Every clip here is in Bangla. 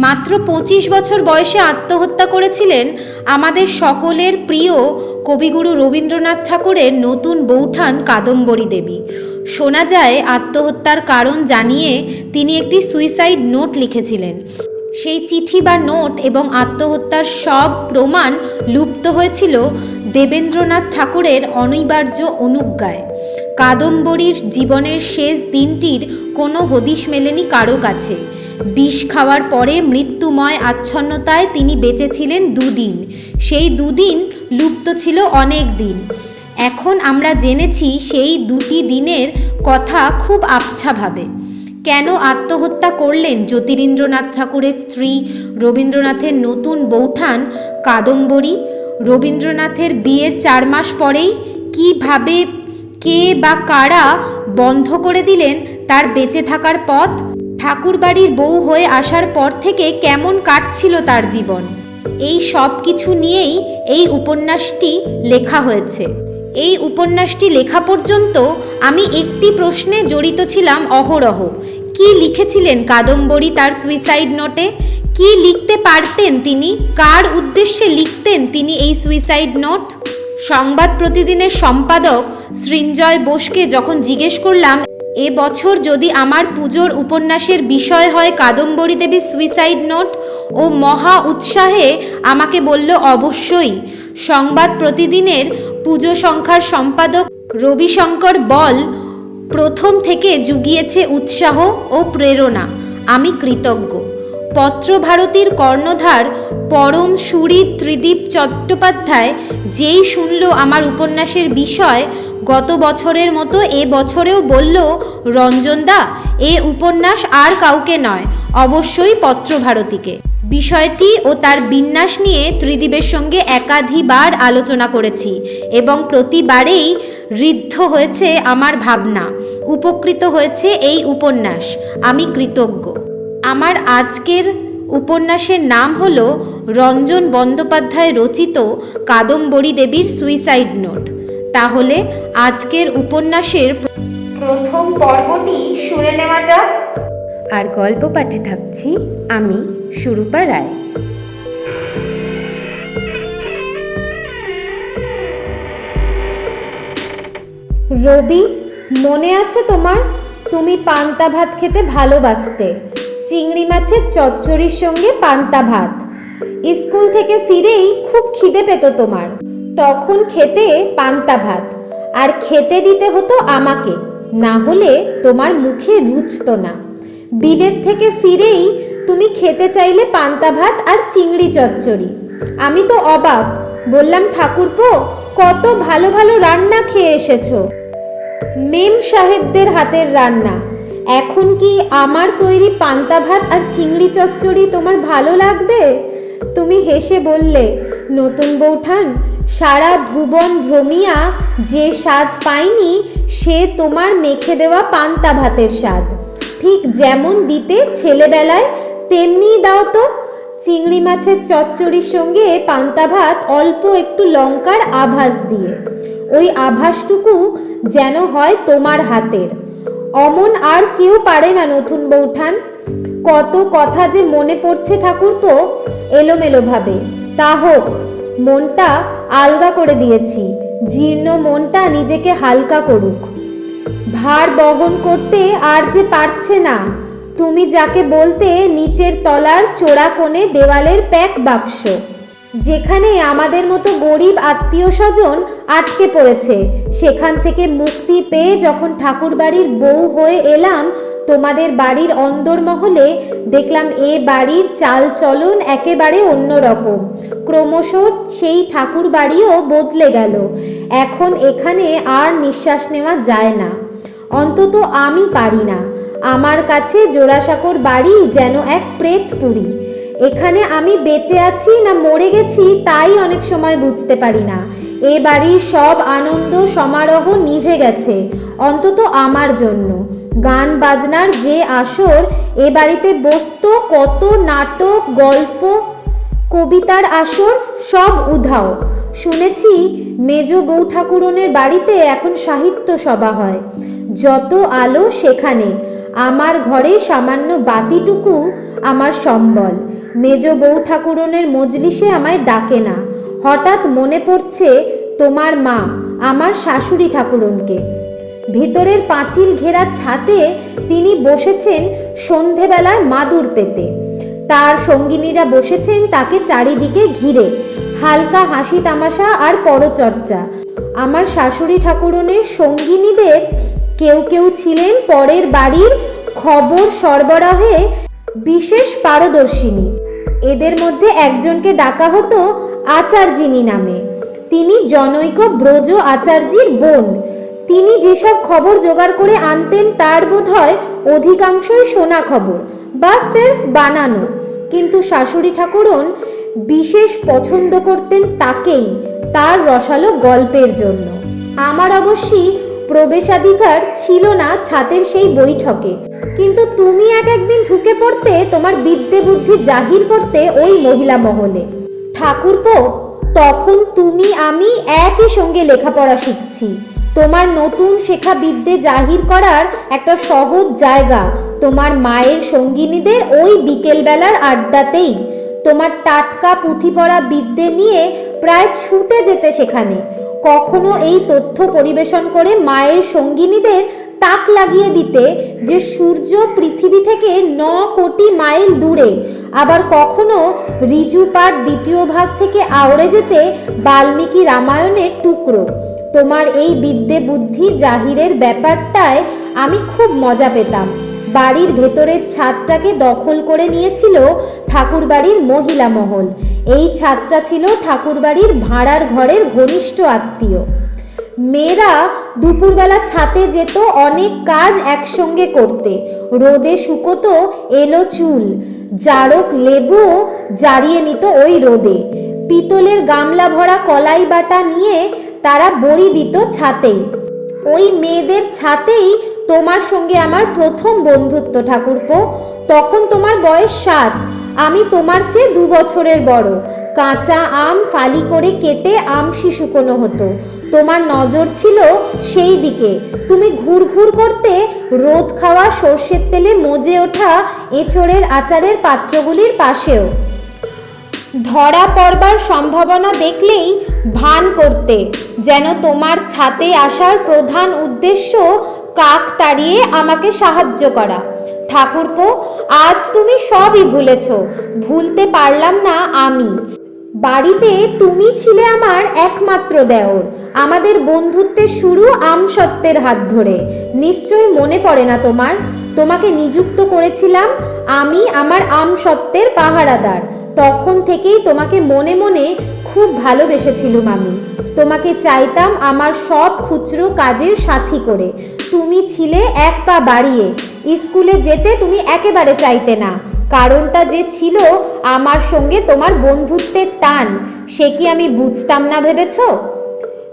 মাত্র 25 বছর বয়সে আত্মহত্যা করেছিলেন আমাদের সকলের প্রিয় কবিগুরু রবীন্দ্রনাথ ঠাকুরের নতুন বৌঠান কাদম্বরী দেবী। শোনা যায় আত্মহত্যার কারণ জানিয়ে তিনি একটি সুইসাইড নোট লিখেছিলেন। সেই চিঠি বা নোট এবং আত্মহত্যার সব প্রমাণ লুপ্ত হয়েছিল দেবেন্দ্রনাথ ঠাকুরের অনিবার্য অনুজ্ঞায়। কাদম্বরীর জীবনের শেষ দিনটির কোনো হদিশ মেলেনি কারো কাছে। বিষ খাওয়ার পরে মৃত্যুময় আচ্ছন্নতায় তিনি বেঁচেছিলেন দুদিন। সেই দুদিন লুপ্ত ছিল অনেক দিন। এখন আমরা জেনেছি সেই দুটি দিনের কথা খুব আবছাভাবে। কেন আত্মহত্যা করলেন জ্যোতিরিন্দ্রনাথ ঠাকুরের স্ত্রী, রবীন্দ্রনাথের নতুন বৌঠান কাদম্বরী? রবীন্দ্রনাথের বিয়ের 4 মাস পরেই কিভাবে, কে বা কারা বন্ধ করে দিলেন তার বেঁচে থাকার পথ? ঠাকুরবাড়ির বউ হয়ে আসার পর থেকে কেমন কাটছিল তার জীবন? এই সব কিছু নিয়েই এই উপন্যাসটি লেখা হয়েছে। এই উপন্যাসটি লেখা পর্যন্ত আমি একটি প্রশ্নে জড়িত ছিলাম অহরহ। কি লিখেছিলেন কাদম্বরী তার সুইসাইড নোটে? কি লিখতে পারতেন তিনি? কার উদ্দেশ্যে লিখতেন তিনি এই সুইসাইড নোট? সংবাদ প্রতিদিনের সম্পাদক সৃঞ্জয় বোসকে যখন জিজ্ঞেস করলাম এবছর যদি আমার পুজোর উপন্যাসের বিষয় হয় কাদম্বরী দেবীর সুইসাইড নোট, ও মহা উৎসাহে আমাকে বলল অবশ্যই। সংবাদ প্রতিদিনের পুজো সংখ্যার সম্পাদক রবিশঙ্কর বল প্রথম থেকে জুগিয়েছে উৎসাহ ও প্রেরণা। আমি কৃতজ্ঞ। পত্রভারতীর কর্ণধার পরম সুরী ত্রিদীপ চট্টোপাধ্যায় যেই শুনল আমার উপন্যাসের বিষয়, গত বছরের মতো এ বছরেও বলল, রঞ্জনদা, এ উপন্যাস আর কাউকে নয়, অবশ্যই পত্রভারতীকে। বিষয়টি ও তার বিন্যাস নিয়ে ত্রিদীপের সঙ্গে একাধিবার আলোচনা করেছি এবং প্রতিবারেই ঋদ্ধ হয়েছে আমার ভাবনা, উপকৃত হয়েছে এই উপন্যাস। আমি কৃতজ্ঞ। আমার আজকের উপন্যাসের নাম হলো রঞ্জন বন্দ্যোপাধ্যায় রচিত কাদম্বরী দেবীর সুইসাইড নোট। তাহলে আজকের উপন্যাসের প্রথম পর্বটি শুনে নেওয়া যাক। আর গল্প পাঠে থাকছি আমি, সুরূপা রায়। রবি, মনে আছে তোমার? তুমি পান্তা ভাত খেতে ভালোবাসতে। চিংড়ি মাছের চচ্চড়ির সঙ্গে পান্তা ভাত। স্কুল থেকে ফিরেই খুব খিদে পেত তোমার। তখন খেতে পান্তা ভাত, আর খেতে দিতে হতো আমাকে, না হলে তোমার মুখে রুচত না। বিলেত থেকে ফিরেই তুমি খেতে চাইলে পান্তা ভাত আর চিংড়ি চচ্চড়ি। আমি তো অবাক, বললাম, ঠাকুরপো, কত ভালো ভালো রান্না খেয়ে এসেছো, মেম সাহেবদের হাতের রান্না। এখন কি আমার তৈরি পান্তা ভাত আর চিংড়ি চচ্চড়ি তোমার ভালো লাগবে? তুমি হেসে বললে, নতুন বৌঠান, সারা ভুবন ভ্রমিয়া যে স্বাদ পাইনি সে তোমার মেখে দেওয়া পান্তা ভাতের স্বাদ। ঠিক যেমন দিতে ছেলেবেলায় তেমনিই দাও তো। চিংড়ি মাছের চচ্চড়ির সঙ্গে পান্তা ভাত অল্প একটু লঙ্কার আভাস দিয়ে। ওই আভাসটুকু যেন হয় তোমার হাতের। অমন আর কেউ পারে না নতুন বৌঠান। কত কথা যে মনে পড়ছে ঠাকুরপো, এলোমেলো ভাবে। তা হোক, মনটা আলগা করে দিয়েছি। জীর্ণ মনটা নিজেকে হালকা করুক। ভার বহন করতে আর যে পারছে না। তুমি যাকে বলতে নিচের তলার চোরা কোণে দেওয়ালের প্যাক বাক্স, যেখানে আমাদের মতো গরিব আত্মীয় স্বজন আটকে পড়েছে, সেখান থেকে মুক্তি পেয়ে যখন ঠাকুরবাড়ির বউ হয়ে এলাম তোমাদের বাড়ির অন্দরমহলে, দেখলাম এ বাড়ির চাল চলন একেবারে অন্যরকম। ক্রমশ সেই ঠাকুর বাড়িও বদলে গেল। এখন এখানে আর নিঃশ্বাস নেওয়া যায় না, অন্তত আমি পারি না। আমার কাছে জোড়াসাঁকোর বাড়ি যেন এক প্রেতপুরী। এখানে আমি বেঁচে আছি না মরে গেছি তাই অনেক সময় বুঝতে পারি না। এ বাড়ির সব আনন্দ সমারোহ নিভে গেছে, অন্তত আমার জন্য। গান বাজনার যে আসর এ বাড়িতে বসতো, কত নাটক, গল্প, কবিতার আসর, সব উধাও। শুনেছি মেজ বউ ঠাকুরনের বাড়িতে এখন সাহিত্য সভা হয়। যত আলো সেখানে, আমার ঘরে সামান্য বাতিটুকু আমার সম্বল। মেজ বউ ঠাকুরনের মজলিসে আমায় ডাকে না। হঠাৎ মনে পড়ছে তোমার মা, আমার শাশুড়ি ঠাকুরনকে। ভিতরের পাঁচিল ঘেরা ছাতে তিনি বসেছেন সন্ধেবেলার মাদুর পেতে। তার সঙ্গিনীরা বসেছেন তাকে চারিদিকে ঘিরে। হালকা হাসি তামাশা আর পরচর্চা। আমার শাশুড়ি ঠাকুরনের সঙ্গিনীদের কেউ কেউ ছিলেন পরের বাড়ির খবর সরবরাহে বিশেষ পারদর্শিনী। এদের মধ্যে একজনকে ডাকা হতো আচার্যিনী নামে। তিনি জনৈক ব্রজ আচার্যির বোন। তিনি যেসব খবর জোগাড় করে আনতেন তার বোধহয় অধিকাংশই শোনা খবর বা সির্ফ বানানো, কিন্তু শাশুড়ি ঠাকুরন বিশেষ পছন্দ করতেন তাকেই, তার রসালো গল্পের জন্য। আমার অবশ্যই প্রবেশাধিকার ছিল না ছাতের সেই বৈঠকে, কিন্তু তুমি একদিন ঢুকে পড়তে তোমার বিদ্যে বুদ্ধি জাহির করতে ওই মহিলা মহলে। ঠাকুরপো, তখন তুমি আমি একই সঙ্গে লেখাপড়া শিখছি। তোমার নতুন শেখা বিদ্যে জাহির করার একটা সহজ জায়গা তোমার মায়ের সঙ্গিনীদের ওই বিকেলবেলার আড্ডাতেই। তোমার টাটকা পুঁথি পড়া বিদ্যে নিয়ে প্রায় ছুটে যেতে সেখানে। কখনো এই তথ্য পরিবেশন করে মায়ের সঙ্গিনীদের তাক লাগিয়ে দিতে যে সূর্য পৃথিবী থেকে 9 কোটি মাইল দূরে। আবার কখনো ঋজু পাঠ দ্বিতীয় ভাগ থেকে আওড়ে যেতে বাল্মীকি রামায়ণের টুকরো। তোমার এই বিদ্যে বুদ্ধি জাহিরের ব্যাপারটায় আমি খুব মজা পেতাম। বাড়ির ভেতরের ছাদটাকে দখল করে নিয়েছিল ঠাকুরবাড়ির মহিলা মহল। এই ছাদটা ছিল ঠাকুরবাড়ির ভাড়ার ঘরের ঘনিষ্ঠ আত্মীয়। মেয়েরা দুপুরবেলা ছাতে যেত অনেক কাজ একসঙ্গে করতে। রোদে শুকোতো এলো চুল, জারক লেবু জারিয়ে নিত ওই রোদে। পিতলের গামলা ভরা কলাই বাটা নিয়ে তারা বড়ি দিত ছাতেই। ওই মেয়েদের ছাতেই তোমার সঙ্গে আমার প্রথম বন্ধুত্ব ঠাকুরপো। তখন তোমার বয়স 7, আমি তোমার চেয়ে 2 বছরের বড়। কাঁচা আম ফালি করে কেটে আমশি শুকোনো হতো। তোমার নজর ছিল সেই দিকে। তুমি ঘুরঘুর করতে রোদ খাওয়া সর্ষের তেলে মজে ওঠা এঁচড়ের আচারের পাত্রগুলির পাশেও। ধরা পড়বার সম্ভাবনা দেখলেই ভান করতে যেন তোমার ছাতে আসার প্রধান উদ্দেশ্য কাক তাড়িয়ে আমাকে সাহায্য করা। ঠাকুরপো, আজ তুমি সবই ভুলেছ। ভুলতে পারলাম না আমি। বাড়িতে তুমি ছিলে আমার একমাত্র দেওর। আমাদের বন্ধুত্বের শুরু আমসত্ত্বের হাত ধরে। নিশ্চয়ই মনে পড়ে না তোমার? তোমাকে নিযুক্ত করেছিলাম আমি আমার আমসত্ত্বের পাহারাদার। তখন থেকেই তোমাকে মনে মনে খুব ভালোবেসেছিলুম আমি। তোমাকে চাইতাম আমার সব খুচরো কাজের সাথী করে। তুমি ছিলে 1 পা বাড়িয়ে। স্কুলে যেতে তুমি একেবারে চাইতে না। কারণটা যে ছিল আমার সঙ্গে তোমার বন্ধুত্বের টান, সে কি আমি বুঝতাম না ভেবেছ?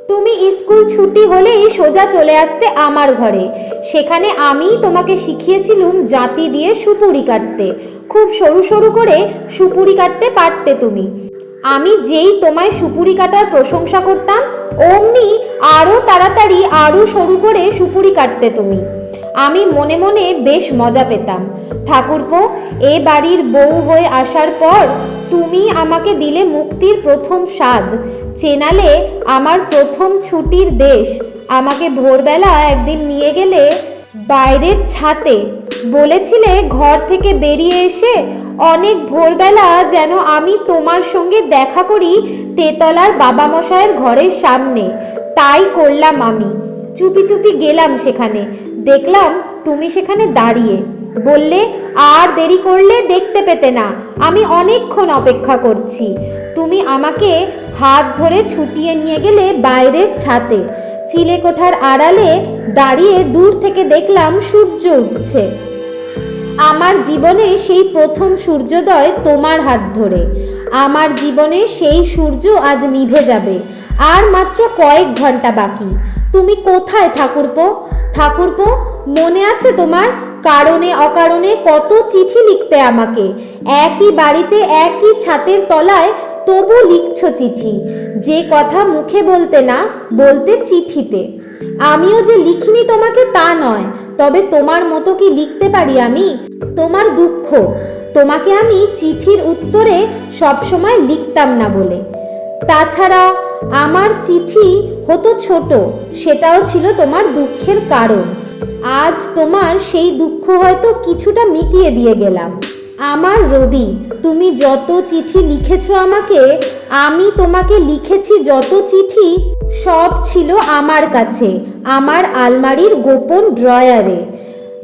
তুমি স্কুল ছুটি হলেই সোজা চলে আসতে আমার ঘরে। সেখানে আমি তোমাকে শিখিয়েছিলুম জাঁতি দিয়ে সুপুরি কাটতে। খুব সরু সরু করে সুপুরি কাটতে পারতে তুমি। আমি যেই তোমায় সুপুরি কাটার প্রশংসা করতাম, অমনি আরও তাড়াতাড়ি আরও সরু করে সুপুরি কাটতে তুমি। আমি মনে মনে বেশ মজা পেতাম। ঠাকুরপো, এ বাড়ির বউ হয়ে আসার পর তুমি আমাকে দিলে মুক্তির প্রথম স্বাদ, চেনালে আমার প্রথম ছুটির দেশ। আমাকে ভোরবেলা একদিন নিয়ে গেলে বাইরের ছাতে। বলেছিলে ঘর থেকে বেরিয়ে এসে অনেক ভোরবেলা যেন আমি তোমার সঙ্গে দেখা করি তেতলার বাবামশায়ের ঘরের সামনে। তাই করলাম আমি। চুপি চুপি গেলাম সেখানে। দেখলাম তুমি সেখানে দাঁড়িয়ে। বললে আর দেরি করলে দেখতে পেতে না, আমি অনেকক্ষণ অপেক্ষা করছি। তুমি আমাকে হাত ধরে ছুটিয়ে নিয়ে গেলে বাইরের ছাতে। চিলেকোঠার আড়ালে দাঁড়িয়ে দূর থেকে দেখলাম সূর্য উঠছে। আমার জীবনে সেই প্রথম সূর্যোদয় তোমার হাত ধরে। আমার জীবনে সেই সূর্য আজ নিভে যাবে। আর মাত্র কয়েক ঘন্টা বাকি। তুমি কোথায় ঠাকুরপো? ঠাকুরপো, মনে আছে তোমার? কারণে অকারণে কত চিঠি লিখতে আমাকে। একই বাড়িতে একই ছাতের তলায়, তবু লিখছ চিঠি। যে কথা মুখে বলতে না, বলতে চিঠিতে। আমিও যে লিখিনি তোমাকে তা নয়, তবে তোমার মতো কি লিখতে পারি আমি? তোমার দুঃখ, তোমাকে আমি চিঠির উত্তরে সবসময় লিখতাম না বলে। তাছাড়া আমার চিঠি হতো ছোট, সেটাও ছিল তোমার দুঃখের কারণ। আজ তোমার সেই দুঃখ হয়তো কিছুটা মিটিয়ে দিয়ে গেলাম। আমার রবি, তুমি যত চিঠি লিখেছ আমাকে, আমি তোমাকে লিখেছি যত চিঠি, সব ছিল আমার কাছে, আমার আলমারির গোপন ড্রয়ারে,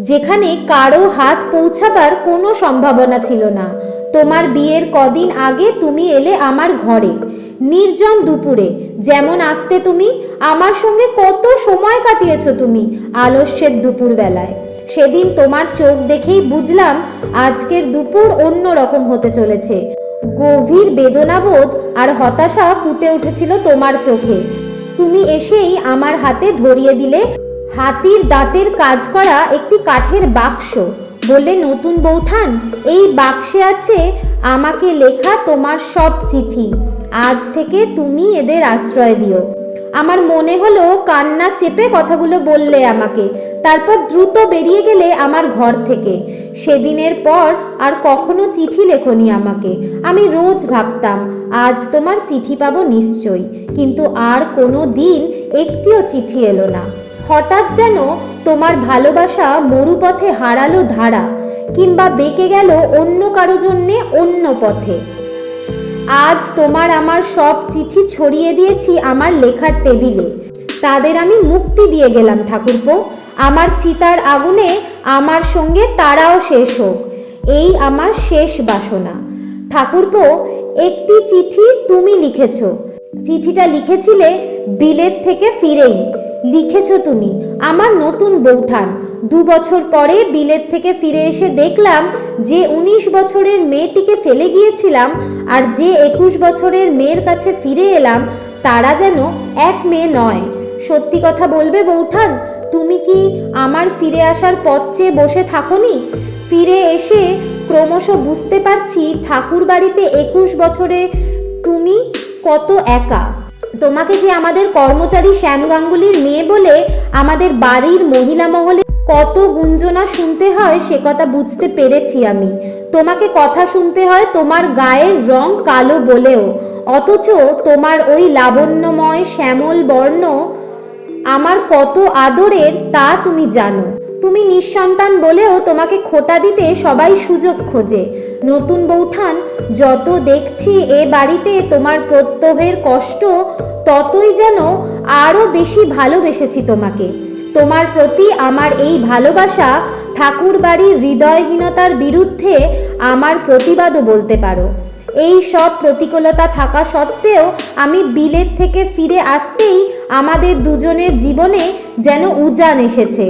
যেখানে কারো হাত পৌঁছাবার কোনো সম্ভাবনা ছিল না। তোমার বিয়ের কদিন আগে তুমি এলে আমার ঘরে, নির্জন দুপুরে যেমন আসতে তুমি। আমার সঙ্গে কত সময় কাটিয়েছ তুমি আলস্যের দুপুর বেলায়। সেদিন তোমার চোখ দেখেই বুঝলাম আজকের দুপুর অন্য রকম হতে চলেছে। গভীর বেদনাবোধ আর হতাশা ফুটে উঠেছিল তোমার চোখে। তুমি এসেই আমার হাতে ধরিয়ে দিলে হাতির দাঁতের কাজ করা একটি কাঠের বাক্স। বললে, নতুন বৌঠান, এই বাক্সে আছে আমাকে লেখা তোমার সব চিঠি। আজ থেকে তুমি এদের আশ্রয় দিও। আমার মনে হলো কান্না চেপে কথাগুলো বললে আমাকে, তারপর দ্রুত বেরিয়ে গেলে আমার ঘর থেকে। সেদিনের পর আর কখনো চিঠি লেখনি আমাকে। আমি রোজ ভাবতাম আজ তোমার চিঠি পাবো নিশ্চয়ই, কিন্তু আর কোনো দিন একটিও চিঠি এলো না। হঠাৎ যেন তোমার ভালোবাসা মরুপথে হারালো ধারা, কিংবা বেঁকে গেল অন্য কারো জন্যে অন্য পথে। আজ তোমার আমার সব চিঠি ছড়িয়ে দিয়েছি আমার লেখার টেবিলে। তাদের আমি মুক্তি দিয়ে গেলাম ঠাকুরপো। আমার চিতার আগুনে আমার সঙ্গে তারাও শেষ হোক, এই আমার শেষ বাসনা। ঠাকুরপো, একটি চিঠি তুমি লিখেছ। চিঠিটা লিখেছিলে বিলেত থেকে ফিরেই। লিখেছ তুমি, আমার নতুন বৌঠান। 2 বছর পরে বিলেত থেকে ফিরে এসে দেখলাম যে 19 বছরের মেয়েটিকে ফেলে গিয়েছিলাম আর যে 21 বছরের মেয়ের কাছে ফিরে এলাম, তারা যেন এক মেয়ে নয়। সত্যি কথা বলবে বৌঠান, তুমি কি আমার ফিরে আসার পথ চেয়ে বসে থাকোনি? ফিরে এসে ক্রমশ বুঝতে পারছি ঠাকুর বাড়িতে 21 বছরে তুমি কত একা। তোমাকে যে আমাদের কর্মচারী শ্যাম গাঙ্গুলির মেয়ে বলে আমাদের বাড়ির মহিলা মহলে কত গুঞ্জনা শুনতে হয় সে কথা বুঝতে পেরেছি আমি। তোমাকে কথা শুনতে হয় তোমার গায়ের রং কালো বলেও, অথচ তোমার ওই লাবণ্যময় শ্যামল বর্ণ আমার কত আদরের তা তুমি জানো। তুমি নিঃসন্তান বলেও তোমাকে খোঁটা দিতে সবাই সুযোগ খোঁজে। নতুন বৌঠান, যত দেখছি এ বাড়িতে তোমার প্রত্যহের কষ্ট, ততই যেন আরও বেশি ভালোবেসেছি তোমাকে। তোমার প্রতি আমার এই ভালোবাসা ঠাকুর বাড়ির হৃদয়হীনতার বিরুদ্ধে আমার প্রতিবাদও বলতে পারো। এই সব প্রতিকূলতা থাকা সত্ত্বেও আমি বিলেত থেকে ফিরে আসতেই আমাদের দুজনের জীবনে যেন উজান এসেছে।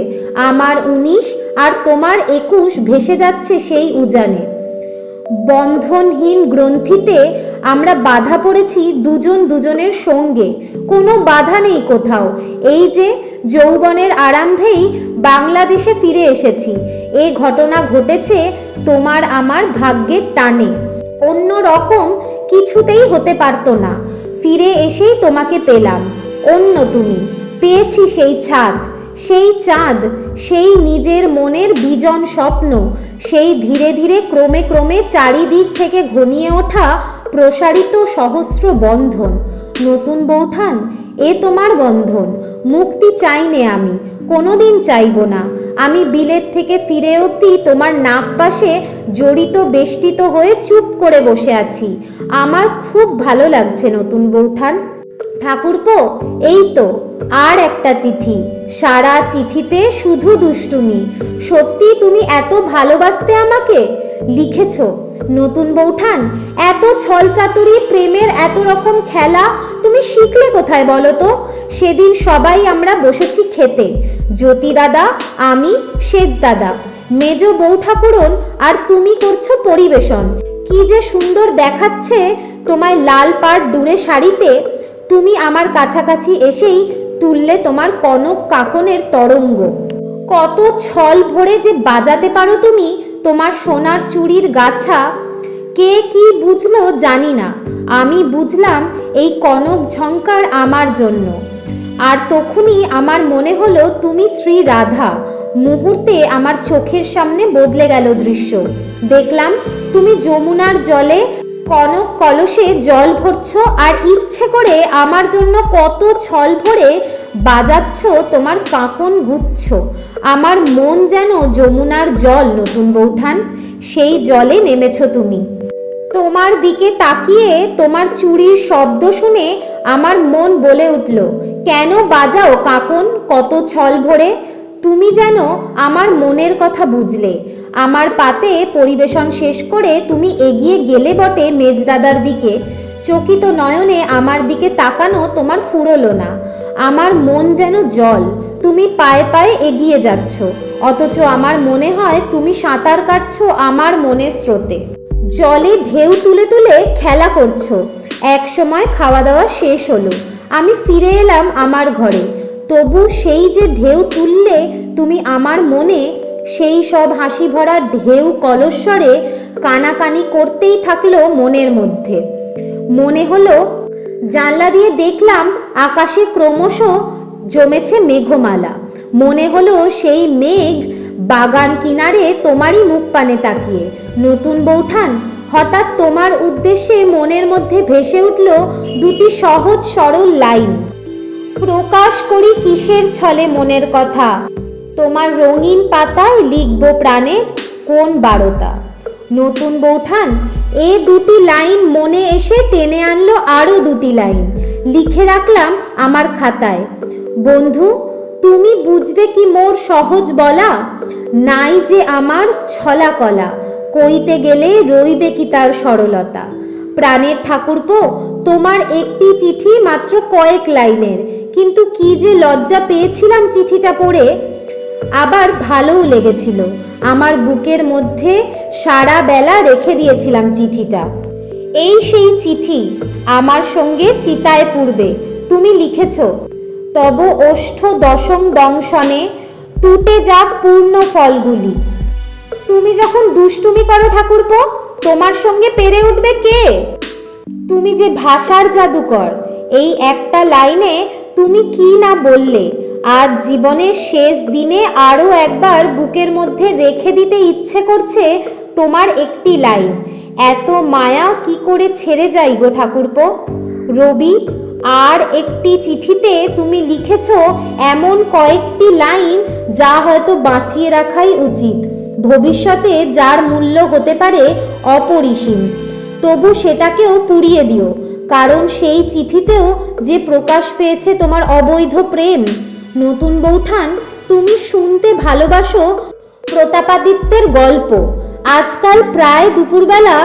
আমার 19 আর তোমার 21 ভেসে যাচ্ছে সেই উজানে। বন্ধনহীন গ্রন্থিতে আমরা বাধা পড়েছি দুজন দুজনের সঙ্গে, কোনো বাধা নেই কোথাও। এই যে যৌবনের আরম্ভেই বাংলাদেশে ফিরে এসেছি। এই ঘটনা ঘটেছে তোমার আমার ভাগ্যের টানে, অন্য রকম কিছুতেই হতে পারতো না। ফিরে এসেই তোমাকে পেলাম, অন্য তুমি। পেয়েছি সেই ছাদ, সেই চাঁদ, সেই নিজের মনের বিজন স্বপ্ন, সেই ধীরে ধীরে ক্রমে ক্রমে চারিদিক থেকে ঘনিয়ে ওঠা প্রসারিত সহস্র বন্ধন। নতুন বৌঠান, এ তোমার বন্ধন। মুক্তি চাইনে আমি, কোনোদিন চাইব না। আমি বিলেত থেকে ফিরে অবধি তোমার নাক পাশে জড়িত বেষ্টিত হয়ে চুপ করে বসে আছি। আমার খুব ভালো লাগছে নতুন বৌঠান। ঠাকুরপো, এই তো আর একটা চিঠি। সারা চিঠিতে শুধু দুষ্টুমি। সত্যি তুমি এত ভালোবাসতে আমাকে? লিখেছ নতুন বৌঠান, এত ছল চাতুরি, প্রেমের এত রকম খেলা তুমি শিখলে কোথায় বলো তো? সেদিন সবাই আমরা বসেছি খেতে, জ্যোতি দাদা, আমি, সেজ দাদা, মেজ বউ ঠাকুরন, আর তুমি করছো পরিবেশন। কি যে সুন্দর দেখাচ্ছে তোমায় লাল পাড় ডুরে শাড়িতে। তুমি আমার কাছাকাছি এসেই তুললে তোমার কনক কাকনের তরঙ্গ। কত ছল ভরে যে বাজাতে পারো তুমি তোমার সোনার চুড়ির গাছা। কে কি বুঝলো জানি না, আমি বুঝলাম এই কনক ঝঙ্কার আমার জন্য। আর তখনই আমার মনে হলো তুমি শ্রী রাধা, মুহূর্তে আমার চোখের সামনে বদলে গেল দৃশ্য। দেখলাম তুমি যমুনার জলে কনক কলসে জল ভরছো আর ইচ্ছে করে আমার জন্য কত ছল ভরে বাজাচ্ছ তোমার কাঁকন গুচ্ছ। আমার মন যেন যমুনার জল নতুন বৌঠান, সেই জলে নেমেছো তুমি। তোমার দিকে তাকিয়ে তোমার চুড়ির শব্দ শুনে আমার মন বলে উঠল, কেন বাজাও কাঁকন কত ছল ভরে। তুমি যেন আমার মনের কথা বুঝলে। আমার পাতে পরিবেশন শেষ করে তুমি এগিয়ে গেলে বটে মেজদাদার দিকে, চকিত নয়নে আমার দিকে তাকানো তোমার ফুরলো না। আমার মন যেন জল, তুমি পায়ে পায়ে এগিয়ে যাচ্ছ, অথচ আমার মনে হয় তুমি সাঁতার কাটছো আমার মনের স্রোতে, জলে ঢেউ তুলে তুলে খেলা করছো। এক সময় খাওয়া দাওয়া শেষ হলো, আমি ফিরে এলাম আমার ঘরে। তবু সেই যে ঢেউ তুললে তুমি আমার মনে, সেই সব হাসি ভরা ঢেউ কলস্বরে কানাকানি করতেই থাকলো মনের মধ্যে। মনে হলো, জানলা দিয়ে দেখলাম আকাশে ক্রমশ জমেছে মেঘমালা। মনে হলো সেই মেঘ বাগান কিনারে তোমারই মুখ পানে তাকিয়ে। নতুন বৌঠান, হঠাৎ তোমার উদ্দেশ্যে মনের মধ্যে ভেসে উঠল দুটি সহজ সরল লাইন। প্রকাশ করি কিসের ছলে মনের কথা, তোমার রঙিন পাতায় লিখব প্রাণের কোন বারতা। নতুন বৌঠান, এ দুটি লাইন মনে এসে টেনে আনলো আরও দুটি লাইন, লিখে রাখলাম আমার খাতায়। বন্ধু, তুমি বুঝবে কি মোর সহজ বলা, নাই যে আমার ছলা কলা, কইতে গেলে রইবে কি তার সরলতা। প্রাণের ঠাকুরপো, তোমার একটি চিঠি মাত্র কয়েক লাইনের, কিন্তু কি যে লজ্জা পেয়েছিলাম চিঠিটা পড়ে। আবার ভালোও লেগেছিল। আমার বুকের মধ্যে সারা বেলা রেখে দিয়েছিলাম চিঠিটা। এই সেই চিঠি, আমার সঙ্গে চিতায় পূর্বে তুমি লিখেছ, তব ওষ্ঠ দশম দংশনে টুটে যাক পূর্ণ ফলগুলি। তুমি যখন দুষ্টুমি করো ঠাকুরপো, তোমার সঙ্গে পেরে উঠবে কে? তুমি যে ভাষার জাদুকর, এই একটা লাইনে তুমি কি না বললে। আজ জীবনের শেষ দিনে আরও একবার বুকের মধ্যে রেখে দিতে ইচ্ছে করছে তোমার একটি লাইন। এত মায়া কি করে ছেড়ে যাই গো ঠাকুরপো। রবি, আর একটি চিঠিতে তুমি লিখেছ এমন কয়েকটি লাইন যা হয়তো বাঁচিয়ে রাখাই উচিত, ভবিষ্যতে যার মূল্য হতে পারে অপরিসীম। তবু সেটাকেও পুড়িয়ে দিও, কারণ সেই চিঠিতেও যে প্রকাশ পেয়েছে তোমার অবৈধ প্রেম। নতুন বৌঠান, তুমি শুনতে ভালোবাসো প্রতাপাদিত্যের গল্প। আজকাল প্রায় দুপুরবেলা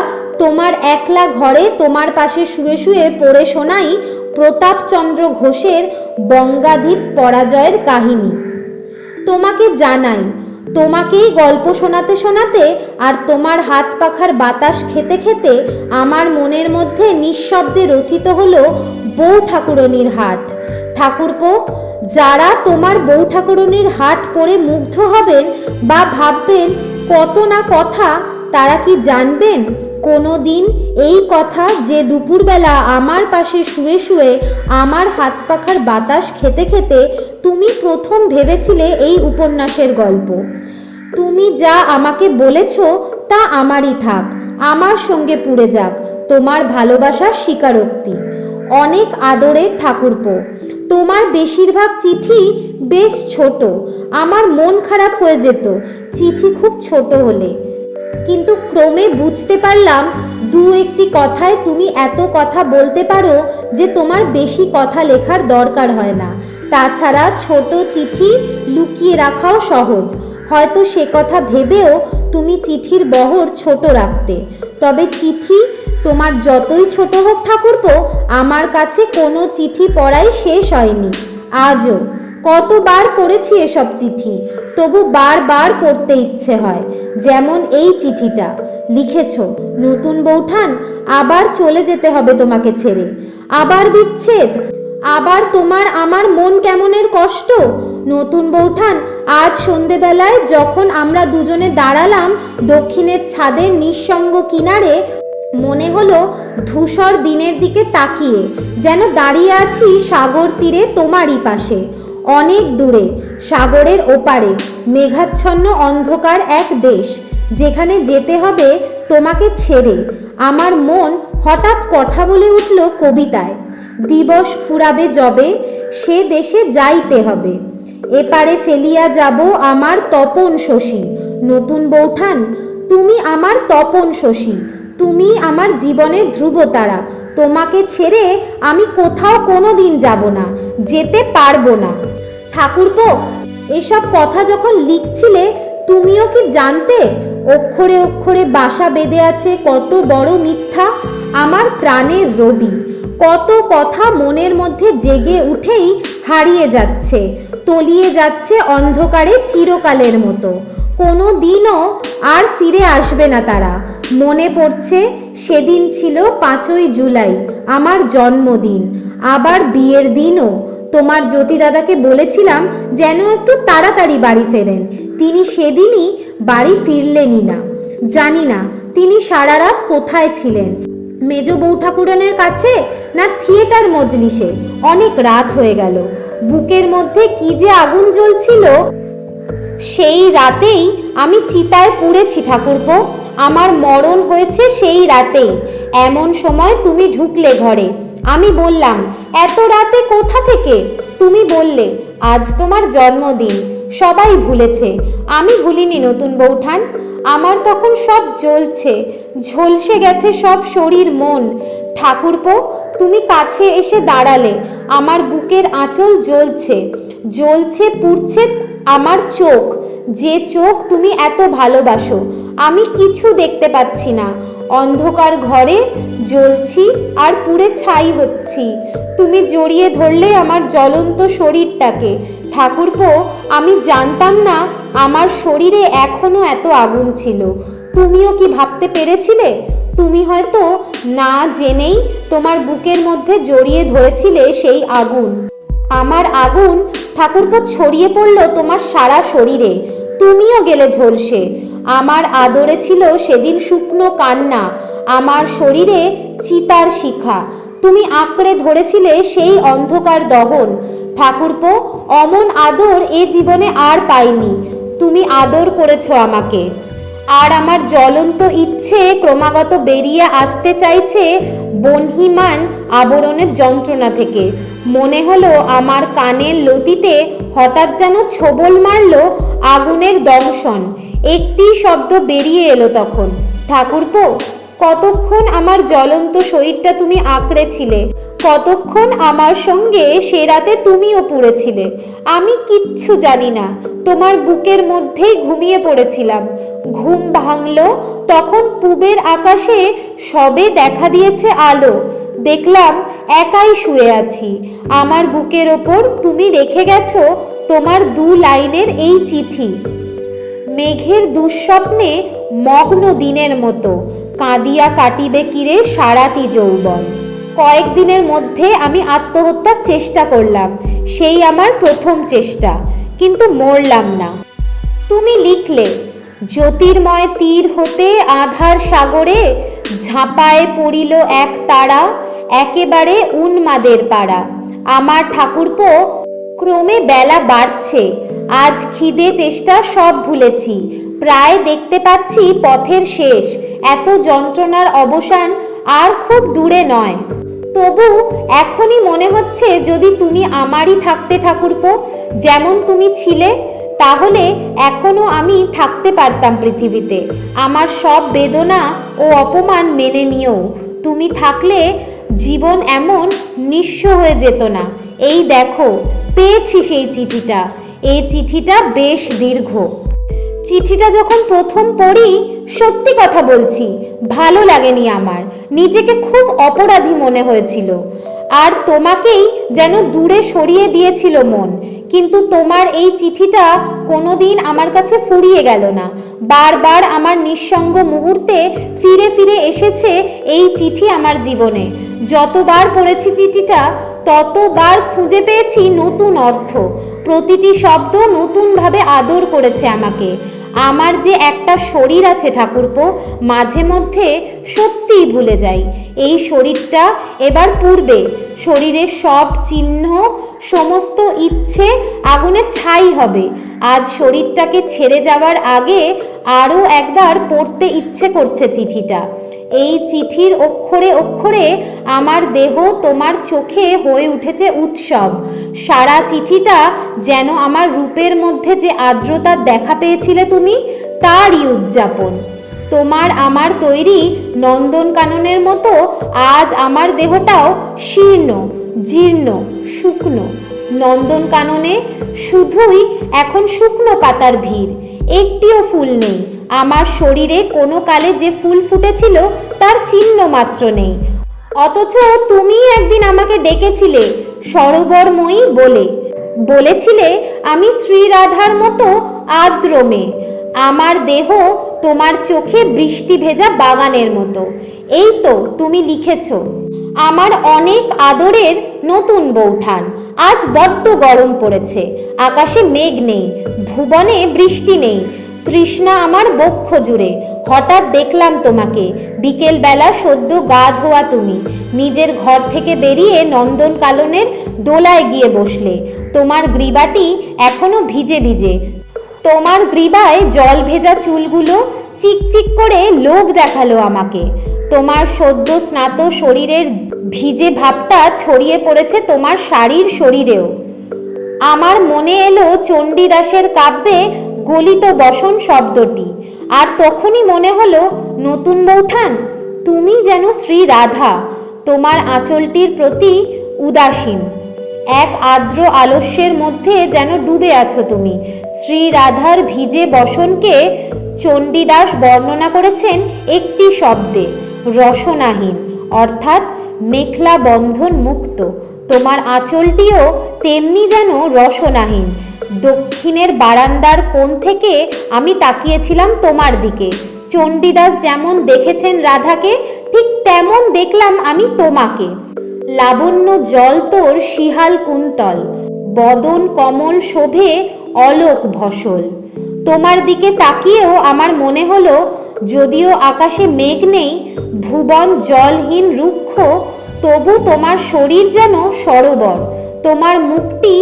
তোমার একলা ঘরে তোমার পাশে শুয়ে শুয়ে পড়ে শোনাই প্রতাপচন্দ্র ঘোষের বঙ্গাধীপ পরাজয়ের কাহিনী। তোমাকে জানাই, তোমাকেই গল্প শোনাতে শোনাতে আর তোমার হাত পাখার বাতাস খেতে খেতে আমার মনের মধ্যে নিঃশব্দে রচিত হলো বউ ঠাকুরনির হাট। ঠাকুরপো, যারা তোমার বউ ঠাকুরনির হাট পড়ে মুগ্ধ হবেন বা ভাববেন কত না কথা, তারা কি জানবেন কোনো দিন এই কথা যে দুপুরবেলা আমার পাশে শুয়ে শুয়ে আমার হাত পাখার বাতাস খেতে খেতে তুমি প্রথম ভেবেছিলে এই উপন্যাসের গল্প। তুমি যা আমাকে বলেছ তা আমারই থাক, আমার সঙ্গে পুড়ে যাক তোমার ভালোবাসার স্বীকারোক্তি। অনেক আদরের ঠাকুরপো, তোমার বেশিরভাগ চিঠি বেশ ছোট। আমার মন খারাপ হয়ে যেত চিঠি খুব ছোট হলে, কিন্তু ক্রমে বুঝতে পারলাম দু একটি কথায় তুমি এত কথা বলতে পারো যে তোমার বেশি কথা লেখার দরকার হয় না। তাছাড়া ছোট চিঠি লুকিয়ে রাখাও সহজ। হয়তো সে কথা ভেবেও তুমি চিঠির বহর ছোট রাখতে। তবে চিঠি তোমার যতই ছোট হোক ঠাকুরপো, আমার কাছে কোনো চিঠি পড়াই শেষ হয়নি আজও। কতবার পড়েছি এসব চিঠি, তবু বারবার পড়তে ইচ্ছে হয়। যেমন এই চিঠিটা লিখেছ, নতুন বৌঠান, আবার চলে যেতে হবে তোমাকে ছেড়ে। আবার বিচ্ছেদ, আবার তোমার আমার মন কেমনের কষ্ট। নতুন বৌঠান, আজ সন্ধেবেলায় যখন আমরা দুজনে দাঁড়ালাম দক্ষিণের ছাদের নিঃসঙ্গ কিনারে, মনে হলো ধূসর দিনের দিকে তাকিয়ে যেন দাঁড়িয়ে আছি সাগর তীরে তোমারই পাশে। অনেক দূরে সাগরের ওপারে মেঘাচ্ছন্ন অন্ধকার এক দেশ, যেখানে যেতে হবে তোমাকে ছেড়ে। আমার মন হঠাৎ কথা বলে উঠল কবিতায়, দিবস ফুরাবে যবে সে দেশে যাইতে হবে। এপারে ফেলিয়া যাব আমার তপন শশী। নতুন বৌঠান, তুমি আমার তপন শশী, তুমি আমার জীবনের ধ্রুবতারা। তোমাকে ছেড়ে আমি কোথাও কোনো দিন যাব না, যেতে পারবো না। ঠাকুরপো, এসব কথা যখন লিখছিলে তুমিও কি জানতে অক্ষরে অক্ষরে বাসা বেঁধে আছে কত বড় মিথ্যা? আমার প্রাণের রবি, কত কথা মনের মধ্যে জেগে উঠেই হারিয়ে যাচ্ছে, তলিয়ে যাচ্ছে অন্ধকারে চিরকালের মতো। কোনো দিনও আর ফিরে আসবে না তারা। মনে পড়ছে সেদিন ছিল 5ই জুলাই, আমার জন্মদিন, আবার বিয়ের দিনও। তোমার জ্যোতি দাদাকে বলেছিলাম যেন একটু তাড়াতাড়ি বাড়ি ফেরেন। তিনি সেদিনই বাড়ি ফিরলেনই না। জানি না তিনি সারা রাত কোথায় ছিলেন, মেজ বউ ঠাকুরানের কাছে না থিয়েটার মজলিসে। অনেক রাত হয়ে গেল, বুকের মধ্যে কি যে আগুন জ্বলছিল। সেই রাতেই আমি চিতায় পুড়েছি ঠাকুরপো, আমার মরণ হয়েছে সেই রাতেই। এমন সময় তুমি ঢুকলে ঘরে। আমি বললাম, এত রাতে কোথা থেকে? তুমি বললে, আজ তোমার জন্মদিন, সবাই ভুলেছে। আমি ভুলিনি নতুন বৌঠান। আমার তখন সব জ্বলছে, ঝলসে গেছে সব শরীর মন। ঠাকুরপো, তুমি কাছে এসে দাঁড়ালে, আমার বুকের আঁচল জ্বলছে, জ্বলছে পুড়ছে আমার চোখ, যে চোখ তুমি এত ভালোবাসো। আমি কিছু দেখতে পাচ্ছি না, অন্ধকার ঘরে জ্বলছি আর পুড়ে ছাই হচ্ছি। তুমি জড়িয়ে ধরলে আমার জ্বলন্ত শরীরটাকে। ঠাকুরপো, আমি জানতাম না আমার শরীরে এখনো এত আগুন ছিল। তুমিও কি ভাবতে পেরেছিলে? তুমি হয়তো না জেনেই তোমার বুকের মধ্যে জড়িয়ে ধরেছিলে সেই আগুন। আমার আগুন ঠাকুরপো ছড়িয়ে পড়ল তোমার সারা শরীরে, তুমিও গেলে ঝলসে। আমার আদরে ছিল সেদিন শুকনো কান্না, আমার শরীরে চিতার শিখা। তুমি আঁকড়ে ধরেছিলে সেই অন্ধকার দহন। ঠাকুরপো, অমন আদর এ জীবনে আর পাইনি। তুমি আদর করেছো আমাকে। আর আমার জ্বলন্ত ইচ্ছে ক্রমাগত বেরিয়ে আসতে চাইছে বহ্নিমান আবরণের যন্ত্রণা থেকে। মনে হলো আমার কানের লতিতে হঠাৎ যেন ছোবল মারল আগুনের দংশন। একটি শব্দ বেরিয়ে এলো তখন, ঠাকুরপো, কতক্ষণ আমার জ্বলন্ত শরীরটা তুমি আঁকড়েছিলে, কতক্ষণ আমার সঙ্গে সে রাতে তুমিও পুড়েছিলে। আমি কিচ্ছু জানি না, তোমার বুকের মধ্যেই ঘুমিয়ে পড়েছিলাম। ঘুম ভাঙল তখন পূবের আকাশে সবে দেখা দিয়েছে আলো। দেখলাম একাই শুয়ে আছি। আমার বুকের ওপর তুমি রেখে গেছো তোমার 2 লাইনের এই চিঠি। মেঘের দুঃস্বপ্নে মগ্ন দিনের মতো কাঁদিয়া কাটিবে কিরে সারাটি যৌবন। কয়েকদিনের মধ্যে আমি আত্মহত্যার চেষ্টা করলাম, সেই আমার প্রথম চেষ্টা, কিন্তু মরলাম না। তুমি লিখলে, জ্যোতির্ময় তীর হতে আধার সাগরে ঝাঁপায়ে পড়িল এক তারা, একেবারে উন্মাদের পাড়া। আমার ঠাকুরপো, ক্রমে বেলা বাড়ছে, আজ খিদে তেষ্টা সব ভুলেছি। প্রায় দেখতে পাচ্ছি পথের শেষ, এত যন্ত্রণার অবসান আর খুব দূরে নয়। তবু এখনই মনে হচ্ছে যদি তুমি আমারই থাকতে ঠাকুরপো, যেমন তুমি ছিলে, তাহলে এখনো আমি থাকতে পারতাম পৃথিবীতে। আমার সব বেদনা ও অপমান মেনে নিয়েও তুমি থাকলে জীবন এমন নিঃস্ব হয়ে যেত না। এই দেখো, পেয়েছি সেই চিঠিটা। এই চিঠিটা বেশ দীর্ঘ। চিঠিটা যখন প্রথম পড়ি, সত্যি কথা বলছি, ভালো লাগেনি আমার। নিজেকে খুব অপরাধী মনে হয়েছিল, আর তোমাকেই যেন দূরে সরিয়ে দিয়েছিল মন। কিন্তু তোমার এই চিঠিটা কোনোদিন আমার কাছে ফুরিয়ে গেল না। বারবার আমার নিঃসঙ্গ মুহূর্তে ফিরে ফিরে এসেছে এই চিঠি আমার জীবনে। যতবার পড়েছি চিঠিটা, ততবার খুঁজে পেয়েছি নতুন অর্থ। প্রতিটি শব্দ নতুনভাবে আদর করেছে আমাকে। আমার যে একটা শরীর আছে ঠাকুরপো, মাঝে মধ্যে সত্যিই ভুলে যাই। এই শরীরটা এবার পুড়বে, শরীরের সব চিহ্ন, সমস্ত ইচ্ছে আগুনে ছাই হবে। আজ শরীরটাকে ছেড়ে যাওয়ার আগে আরও একবার পড়তে ইচ্ছে করছে চিঠিটা। এই চিঠির অক্ষরে অক্ষরে আমার দেহ তোমার চোখে হয়ে উঠেছে উৎসব। সারা চিঠিটা যেন আমার রূপের মধ্যে যে আর্দ্রতার দেখা পেয়েছিলে তুমি, তারই উদযাপন। তোমার আমার তৈরি নন্দনকাননের মতো আজ আমার দেহটাও শীর্ণ, জীর্ণ, শুকনো। নন্দনকাননে শুধুই এখন শুকনো পাতার ভিড়, একটিও ফুল নেই। আমার শরীরে কোনো কালে যে ফুল ফুটেছিল তার চিহ্ন মাত্র নেই। অথচ তুমি একদিন আমাকে ডেকেছিলে সরোবরময়ী বলে, বলেছিলে আমি শ্রীরাধার মতো আর্দ্র মেয়ে। আমার দেহ তোমার চোখে বৃষ্টি ভেজা বাগানের মতো। এই তো তুমি লিখেছ, আমার অনেক আদরের নতুন বৌঠান। আজ বড্ড গরম পড়েছে, আকাশে মেঘ নেই, ভুবনে বৃষ্টি নেই, তৃষ্ণা আমার বক্ষ জুড়ে। হঠাৎ দেখলাম তোমাকে, বিকেলবেলা সদ্য গা ধোয়া তুমি নিজের ঘর থেকে বেরিয়ে নন্দনকাননের দোলায় গিয়ে বসলে। তোমার গ্রীবাটি এখনো ভিজে ভিজে, তোমার গ্রীবায় জল ভেজা চুলগুলো চিকচিক করে লোভ দেখালো আমাকে। তোমার সদ্য স্নাত শরীরের ভিজে ভাবটা ছড়িয়ে পড়েছে তোমার শাড়ির শরীরেও। আমার মনে এলো চণ্ডীদাসের কাব্যে গলিত বসন শব্দটি, আর তখনই মনে হলো নতুন বৌঠান তুমি যেন শ্রী রাধা, তোমার আঁচলটির প্রতি উদাসীন। এক আর্দ্র আলস্যের মধ্যে যেন ডুবে আছো তুমি। শ্রী রাধার ভিজে বসনকে চণ্ডীদাস বর্ণনা করেছেন একটি শব্দে, রসনাহীন, অর্থাৎ মেখলা বন্ধন মুক্ত। তোমার আঁচলটিও তেমনি যেন রসনাহীন। দক্ষিণের বারান্দার কোণ থেকে আমি তাকিয়েছিলাম তোমার দিকে। চণ্ডীদাস যেমন দেখেছেন রাধাকে, ঠিক তেমন দেখলাম আমি তোমাকে। লাবণ্য জল তোর শিহাল কুন্তল, বদন কমল শোভে অলোক ভসল। তোমার দিকে তাকিয়েও আমার মনে হলো, যদিও আকাশে মেঘ নেই, ভুবন জলহীন রুক্ষ, তবু তোমার শরীর যেন সরোবর। তোমার মুখটি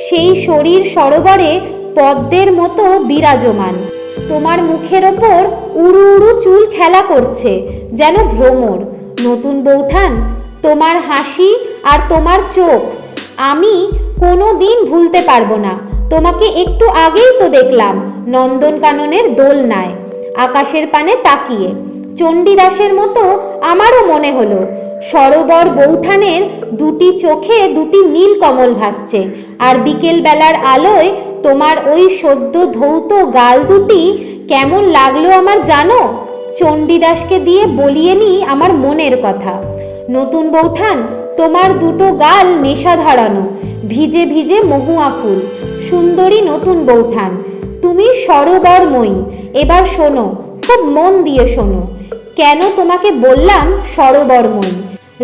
সেই শরীর সরোবরে পদ্মের মতো বিরাজমান। তোমার মুখের ওপর উড়ু উড়ু চুল খেলা করছে, যেন ভ্রমর। নতুন বৌঠান, তোমার হাসি আর তোমার চোখ আমি কোনো দিন ভুলতে পারবো না। তোমাকে একটু আগেই তো দেখলাম নন্দনকাননের দোলনায়, আকাশের পানে তাকিয়ে। চণ্ডীদাসের মতো আমারও মনে হলো সরোবর বৌঠানের দুটি চোখে দুটি নীল কমল ভাসছে। আর বিকেল বেলার আলোয় তোমার ওই সদ্য ধৌত গাল দুটি কেমন লাগলো আমার জানো? চণ্ডীদাসকে দিয়ে বলিয়ে নি আমার মনের কথা। নতুন বৌঠান, তোমার দুটো গাল নেশা ধারানো, ভিজে ভিজে মহুয়া ফুল। সুন্দরী নতুন বৌঠান, তুমি সরোবরময়ী। এবার শোনো, খুব মন দিয়ে শোনো। কেন তোমাকে বললাম সরোবরময়ী?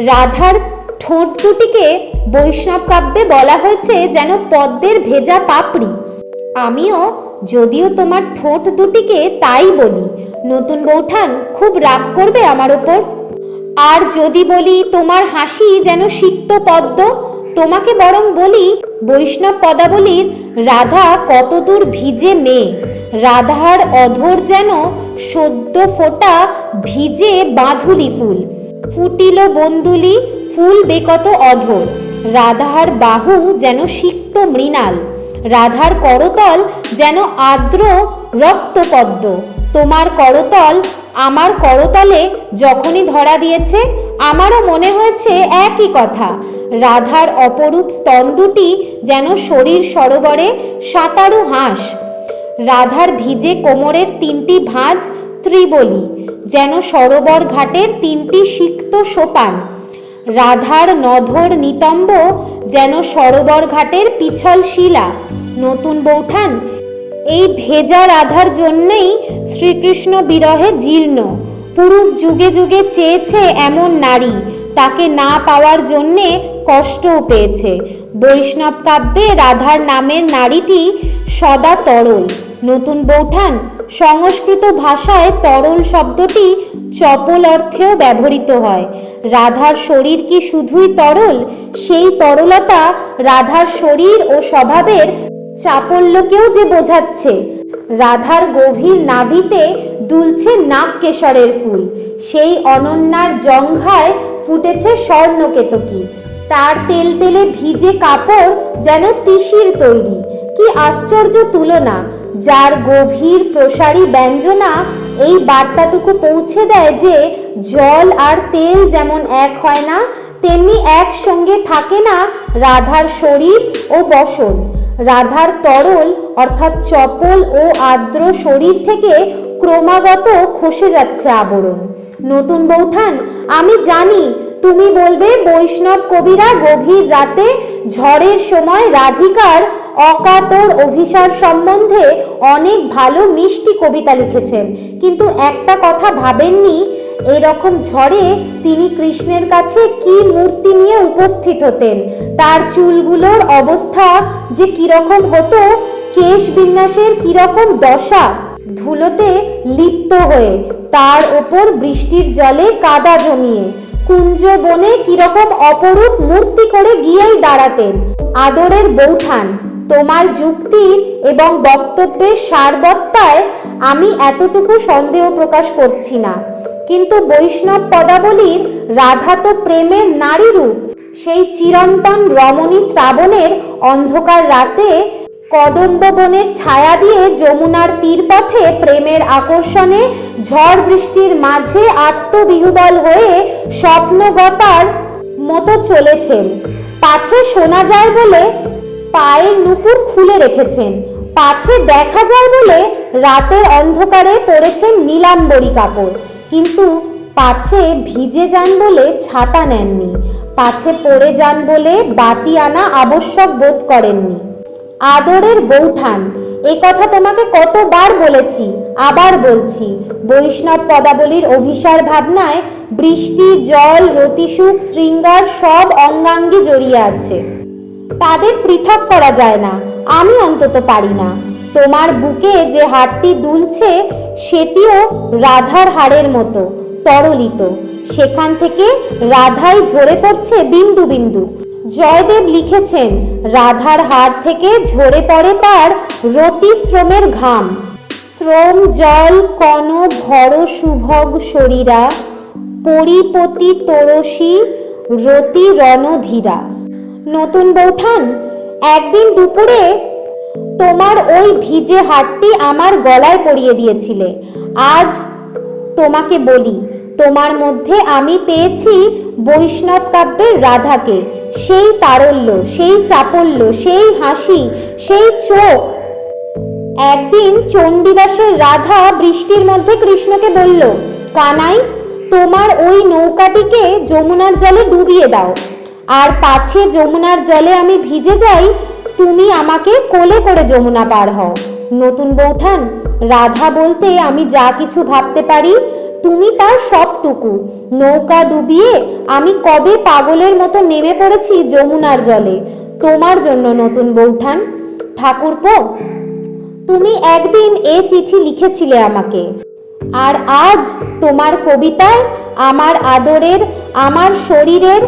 রাধার ঠোঁট দুটিকে বৈষ্ণব কাব্যে বলা হয়েছে যেন পদ্মের ভেজা পাপড়ি। আমিও যদিও তোমার ঠোঁট দুটিকে তাই বলি। নতুন বৌঠান, খুব রাগ করবে আমার ওপর? আর যদি বলি তোমার হাসি যেন সিক্ত পদ্ম, তোমাকে বরং বলি বৈষ্ণব পদাবলীর রাধা কতদূর ভিজে মেয়ে। রাধার অধর যেন সদ্য ফোটা ভিজে বাঁধুলি ফুল, ফুটিল বন্দুলি ফুল বেকত অধর। রাধার বাহু যেন সিক্ত মৃণাল, রাধার করতল যেন আর্দ্র রক্তপদ্ম। তোমার করতল আমার করতলে যখনই ধরা দিয়েছে, আমারও মনে হয়েছে একই কথা। রাধার অপরূপ স্তন দুটি যেন শরীর সরোবরে সাঁতারু হাঁস। রাধার ভিজে কোমরের তিনটি ভাঁজ ত্রিবলী, যেন সরোবর ঘাটের তিনটি সিক্ত সোপান। রাধার নধর নিতম্ব যেন সরোবর ঘাটের পিছল শিলা। নতুন বৌঠান, এই ভেজা রাধার জন্যেই শ্রীকৃষ্ণ বিরহে জীর্ণ। পুরুষ যুগে যুগে চেয়েছে এমন নারী, তাকে না পাওয়ার জন্যে কষ্টও পেয়েছে। বৈষ্ণব কাব্যে রাধার নামের নারীটি সদা তরল, নতুন বৌঠান, সংস্কৃত ভাষায় তরল শব্দটি চপল অর্থেও ব্যবহৃত হয়। রাধার শরীর কি শুধুই তরল? সেই তরলতা রাধার শরীর ও স্বভাবের চাপল্যকেও যে বোঝাচ্ছে। রাধার গভীর নাভিতে দুলছে নাগকেশরের ফুল, সেই অনন্যার জঙ্ঘায় ফুটেছে স্বর্ণকেতকী। তার তেলতেলে ভিজে কাপড় যেন তিসির তৈরি। কি আশ্চর্য তুলনা, যার গভীর প্রসারী ব্যঞ্জনা এই বার্তাটুকু পৌঁছে দেয় যে জল আর তেল যেমন এক হয় না, তেমনি একসঙ্গে থাকে না রাধার শরীর ও বসন। রাধার তরল অর্থাৎ চপল ও আর্দ্র শরীর থেকে ক্রমাগত খসে যাচ্ছে আবরণ। নতুন বৌঠান, আমি জানি তুমি বলবে বৈষ্ণব কবিরা গভীর রাতে ঝড়ের সময় রাধিকার অকাতর অভিসার সম্বন্ধে অনেক ভালো মিষ্টি কবিতা লিখেছেন, কিন্তু একটা কথা ভাবেননি, এরকম ঝড়ে তিনি কৃষ্ণের কাছে কি মূর্তি নিয়ে উপস্থিত হতেন, তার চুলগুলোর অবস্থা যে কিরকম হতো, কেশ বিন্যাসের কিরকম দশা, ধুলোতে লিপ্ত হয়ে, তার ওপর বৃষ্টির জলে কাদা জমিয়ে কুঞ্জ বনে কিরকম অপরূপ মূর্তি করে গিয়েই দাঁড়াতেন। আদরের বৌঠান, তোমার যুক্তির এবং বক্তব্যের সারবত্তায় আমি এতটুকু সন্দেহ প্রকাশ করছি না, কিন্তু বৈষ্ণব পদাবলীর রাধা তো প্রেমের নারী রূপ। সেই চিরন্তন রমণী শ্রাবণের অন্ধকার রাতে কদম্ব বনের ছায়া দিয়ে যমুনার তীরপথে প্রেমের আকর্ষণে ঝড় বৃষ্টির মাঝে আত্মবিহুবল হয়ে স্বপ্নগতার মতো চলেছেন। পাছে শোনা যায় বলে পায়ের নুপুর খুলে রেখেছেন, পাছে দেখা যায় বলে রাতের অন্ধকারে পরেছেন নীলাম্বরী কাপড়, কিন্তু পাছে ভিজে যান বলে ছাতা নেননি, পাছে পড়ে যান বলে বাতি আনা আবশ্যক বোধ করেননি। আদরের বৌঠান, এ কথা তোমাকে কতবার বলেছি, আবার বলছি, বৈষ্ণব পদাবলীর অভিসার ভাবনায় বৃষ্টি, জল, রতিসুখ, শৃঙ্গার সব অঙ্গাঙ্গি জড়িয়ে আছে। তাদের পৃথক করা যায় না, আমি অন্তত পারি না। তোমার বুকে যে হাড়টি দুলছে সেটিও রাধার হাড়ের মতো তরলিত, সেখান থেকে রাধাই ঝরে পড়ছে বিন্দু বিন্দু। জয়দেব লিখেছেন, রাধার হাড় থেকে ঝরে পড়ে তার রতি শ্রমের ঘাম। শ্রম জল কন ভর সুভগ শরীরা, পরিপতি তোরসী রতি রণধীরা। নতুন বৌঠান, একদিন দুপুরে তোমার ওই ভিজে হাড়টি আমার গলায় পরিয়ে দিয়েছিলে। আজ তোমাকে বলি, তোমার মধ্যে আমি পেয়েছি বৈষ্ণব কাব্যের রাধাকে, সেই তারল্য, সেই চাপল্য, সেই হাসি, সেই চোখ। একদিন চণ্ডীদাসের রাধা বৃষ্টির মধ্যে কৃষ্ণকে বলল, কানাই, তোমার ওই নৌকাটিকে যমুনার জলে ডুবিয়ে দাও, আর পাছে যমুনার জলে আমি ভিজে যাই, তুমি আমাকে কোলে করে যমুনা পার হও। নতুন বৌঠান, রাধা বলতে আমি যা কিছু ভাবতে পারি তুমি তার সবটুকু। নৌকা ডুবিয়ে আমি কবে পাগলের মতো নেমে পড়েছি যমুনার জলে তোমার জন্য। নতুন বৌঠান, ঠাকুরপো, তুমি একদিন এ চিঠি লিখেছিলে আমাকে, আর আজ তোমার কবিতায় আমার আদরের, আমার শরীরের,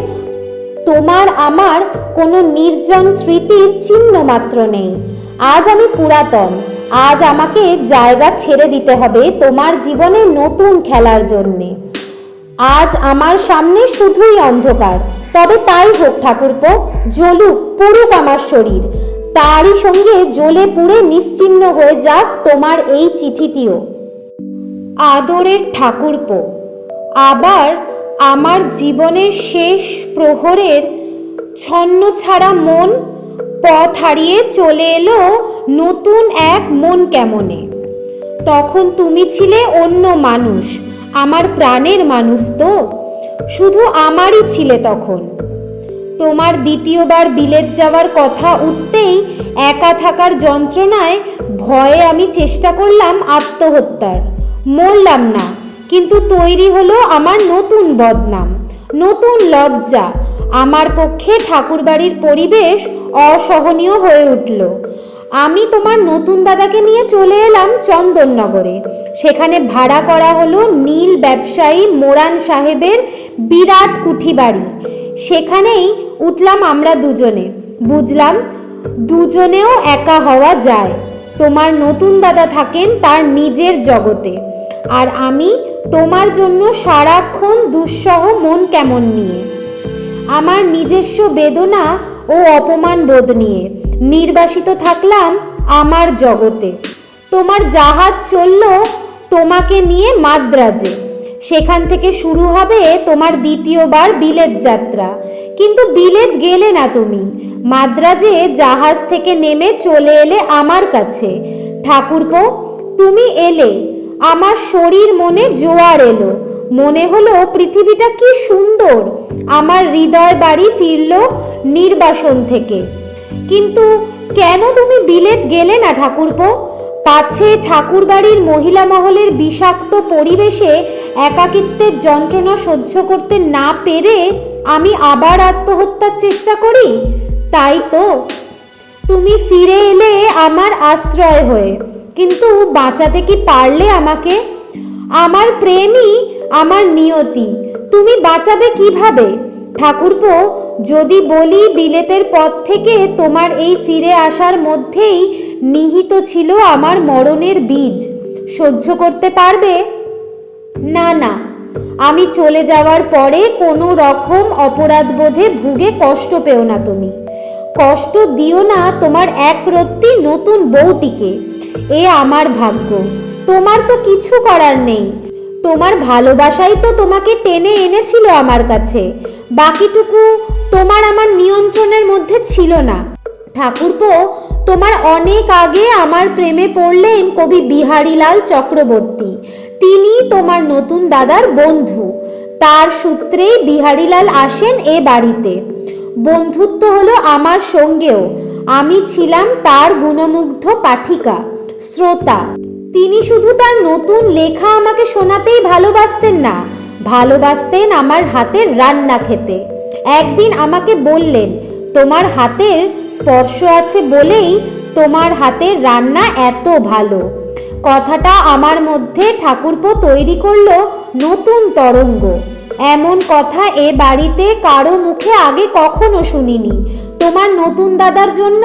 তোমার আমার কোনো নির্জন স্মৃতির চিহ্ন মাত্র নেই। আজ আমি পুরাতন, আজ আমাকে জায়গা ছেড়ে দিতে হবে তোমার জীবনে নতুন খেলার জন্যে। আজ আমার সামনে শুধুই অন্ধকার, তবে তাই হোক ঠাকুরপো, জ্বলুক পুরুক আমার শরীর, তারই সঙ্গে জ্বলে পুড়ে নিশ্চিহ্ন হয়ে যাক তোমার এই চিঠিটিও। আদরের ঠাকুরপো, আবার আমার জীবনের শেষ প্রহরের ছন্ন ছাড়া মন পথ হারিয়ে চলে এলো নতুন এক মন কেমনে। তখন তুমি ছিলে অন্য মানুষ, আমার প্রাণের মানুষ তো, শুধু আমারই ছিলে তখন। তোমার দ্বিতীয়বার বিলেত যাওয়ার কথা উঠতেই একা থাকার যন্ত্রণায় ভয়ে আমি চেষ্টা করলাম আত্মহত্যার। মরলাম না, কিন্তু তৈরি হলো আমার নতুন বদনাম, নতুন লজ্জা। আমার পক্ষে ঠাকুরবাড়ির পরিবেশ অসহনীয় হয়ে উঠল। আমি তোমার নতুন দাদাকে নিয়ে চলে এলাম চন্দননগরে। সেখানে ভাড়া করা হলো নীল ব্যবসায়ী মোরান সাহেবের বিরাট কুঠি বাড়ি। সেখানেই উঠলাম আমরা দুজনে। বুঝলাম দুজনেও একা হওয়া যায়। তোমার নতুন দাদা থাকেন তার নিজের জগতে, আর আমি তোমার জন্য সারাক্ষণ দুঃসহ মন কেমন নিয়ে, আমার নিজস্ব বেদনা ও অপমান বোধ নিয়ে নির্বাসিত থাকলাম আমার জগতে। তোমার জাহাজ চলল তোমাকে নিয়ে মাদ্রাজে। সেখান থেকে শুরু হবে তোমার দ্বিতীয়বার বিলেত যাত্রা। কিন্তু বিলেত গেলে না তুমি, মাদ্রাজে জাহাজ থেকে নেমে চলে এলে আমার কাছে। ঠাকুরপো, তুমি এলে, আমার শরীর মনে জোয়ার এলো। মনে হলো পৃথিবীটা কি সুন্দর। আমার হৃদয় বাড়ি ফিরল নির্বাসন থেকে। কিন্তু কেন তুমি বিলেত গেলে না ঠাকুরপো? পাছে ঠাকুর বাড়ির মহিলা মহলের বিষাক্ত পরিবেশে একাকিত্বের যন্ত্রণা সহ্য করতে না পেরে আমি আবার আত্মহত্যার চেষ্টা করি? তাই তো তুমি ফিরে এলে আমার আশ্রয় হয়ে। কিন্তু বাঁচাতে কি পারলে আমাকে? আমার প্রেমই আমার নিয়তি, তুমি বাঁচাবে কিভাবে? ঠাকুরপো, যদি বলি বিলেতের পথ থেকে তোমার এই ফিরে আসার মধ্যেই নিহিত ছিল আমার মরণের বীজ, সহ্য করতে পারবে? না না, আমি চলে যাওয়ার পরে কোনো রকম অপরাধবোধে ভুগে কষ্ট পেও না তুমি। কষ্ট দিও না তোমার একরত্তি নতুন বউটিকে। এ আমার ভাগ্য, তোমার তো কিছু করার নেই। তোমার ভালোবাসাই তো তোমাকে টেনে এনেছিল আমার কাছে, বাকিটুকু তোমার আমার নিয়ন্ত্রণের মধ্যে ছিল না। ঠাকুরপো, তোমার অনেক আগে আমার প্রেমে পড়লেন কবি বিহারীলাল চক্রবর্তী। তিনি তোমার নতুন দাদার বন্ধু। তার সূত্রেই বিহারীলাল আসেন এ বাড়িতে। বন্ধুত্ব হলো আমার সঙ্গেও। আমি ছিলাম তার গুণমুগ্ধ পাঠিকা, শ্রোতা। তিনি শুধু তার নতুন লেখা আমাকে শোনাতেই ভালোবাসতেন না, ভালোবাসতেন আমার হাতের রান্না খেতে। একদিন আমাকে বললেন, তোমার হাতের স্পর্শ আছে বলেই তোমার হাতের রান্না এত ভালো। কথাটা আমার মধ্যে ঠাকুরপো তৈরি করলো নতুন তরঙ্গ। এমন কথা এ বাড়িতে কারো মুখে আগে কখনো শুনিনি। তোমার নতুন দাদার জন্য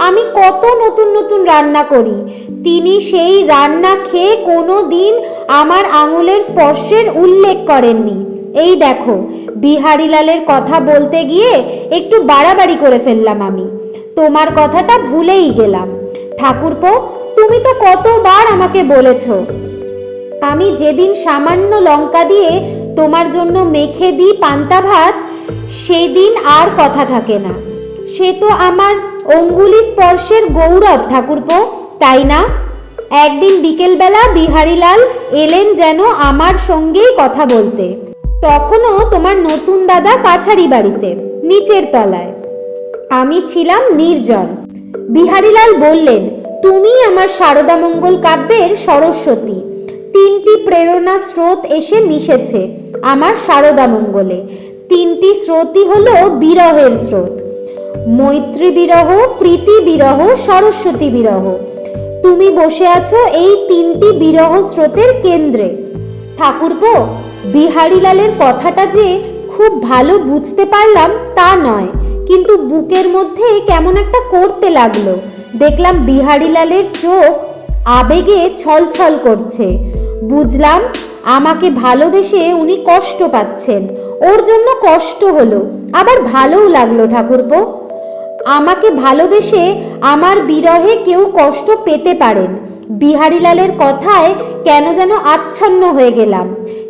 আমি কত নতুন নতুন রান্না করি। তিনি সেই রান্না খেয়ে কোনো দিন আমার আঙুলের স্পর্শের উল্লেখ করেননি। এই দেখো, বিহারীলালের কথা বলতে গিয়ে একটু বাড়াবাড়ি করে ফেললাম আমি। তোমার কথাটা ভুলেই গেলাম। ঠাকুরপো, তুমি তো কতবার আমাকে বলেছ, আমি যেদিন সামান্য লঙ্কা দিয়ে তোমার জন্য মেখে দিই পান্তা ভাত, সেই দিন আর কথা থাকে না। সে তো আমার অঙ্গুলি স্পর্শের গৌরব ঠাকুরপো, তাই না? একদিন বিকেলবেলা বিহারীলাল এলেন যেন আমার সঙ্গেই কথা বলতে। তখনও তোমার নতুন দাদা কাছারি বাড়িতে, নিচের তলায়। আমি ছিলাম নির্জন। বিহারীলাল বললেন, তুমি আমার শারদামঙ্গল কাব্যের সরস্বতী। তিনটি প্রেরণা স্রোত এসে মিশেছে আমার শারদামঙ্গলে। তিনটি স্রোতই হলো বিরহের স্রোত। মৈত্রী বিরহ, প্রীতি বিরহ, সরস্বতী বিরহ। তুমি বসে আছো এই তিনটি বিরহ স্রোতের কেন্দ্রে। ঠাকুরপো, বিহারীলালের কথাটা যে খুব ভালো বুঝতে পারলাম তা নয়, কিন্তু বুকের মধ্যে কেমন একটা করতে লাগলো। দেখলাম বিহারীলালের চোখ আবেগে ছলছল করছে। বুঝলাম আমাকে ভালোবেসে উনি কষ্ট পাচ্ছেন। ওর জন্য কষ্ট হলো, আবার ভালোও লাগলো। ঠাকুরপো, আমাকে ভালোবেসে আমার বিরহে কেউ কষ্ট পেতে পারেন। বিহারীলালের কথায় কেন যেন আচ্ছন্ন হয়ে গেলাম।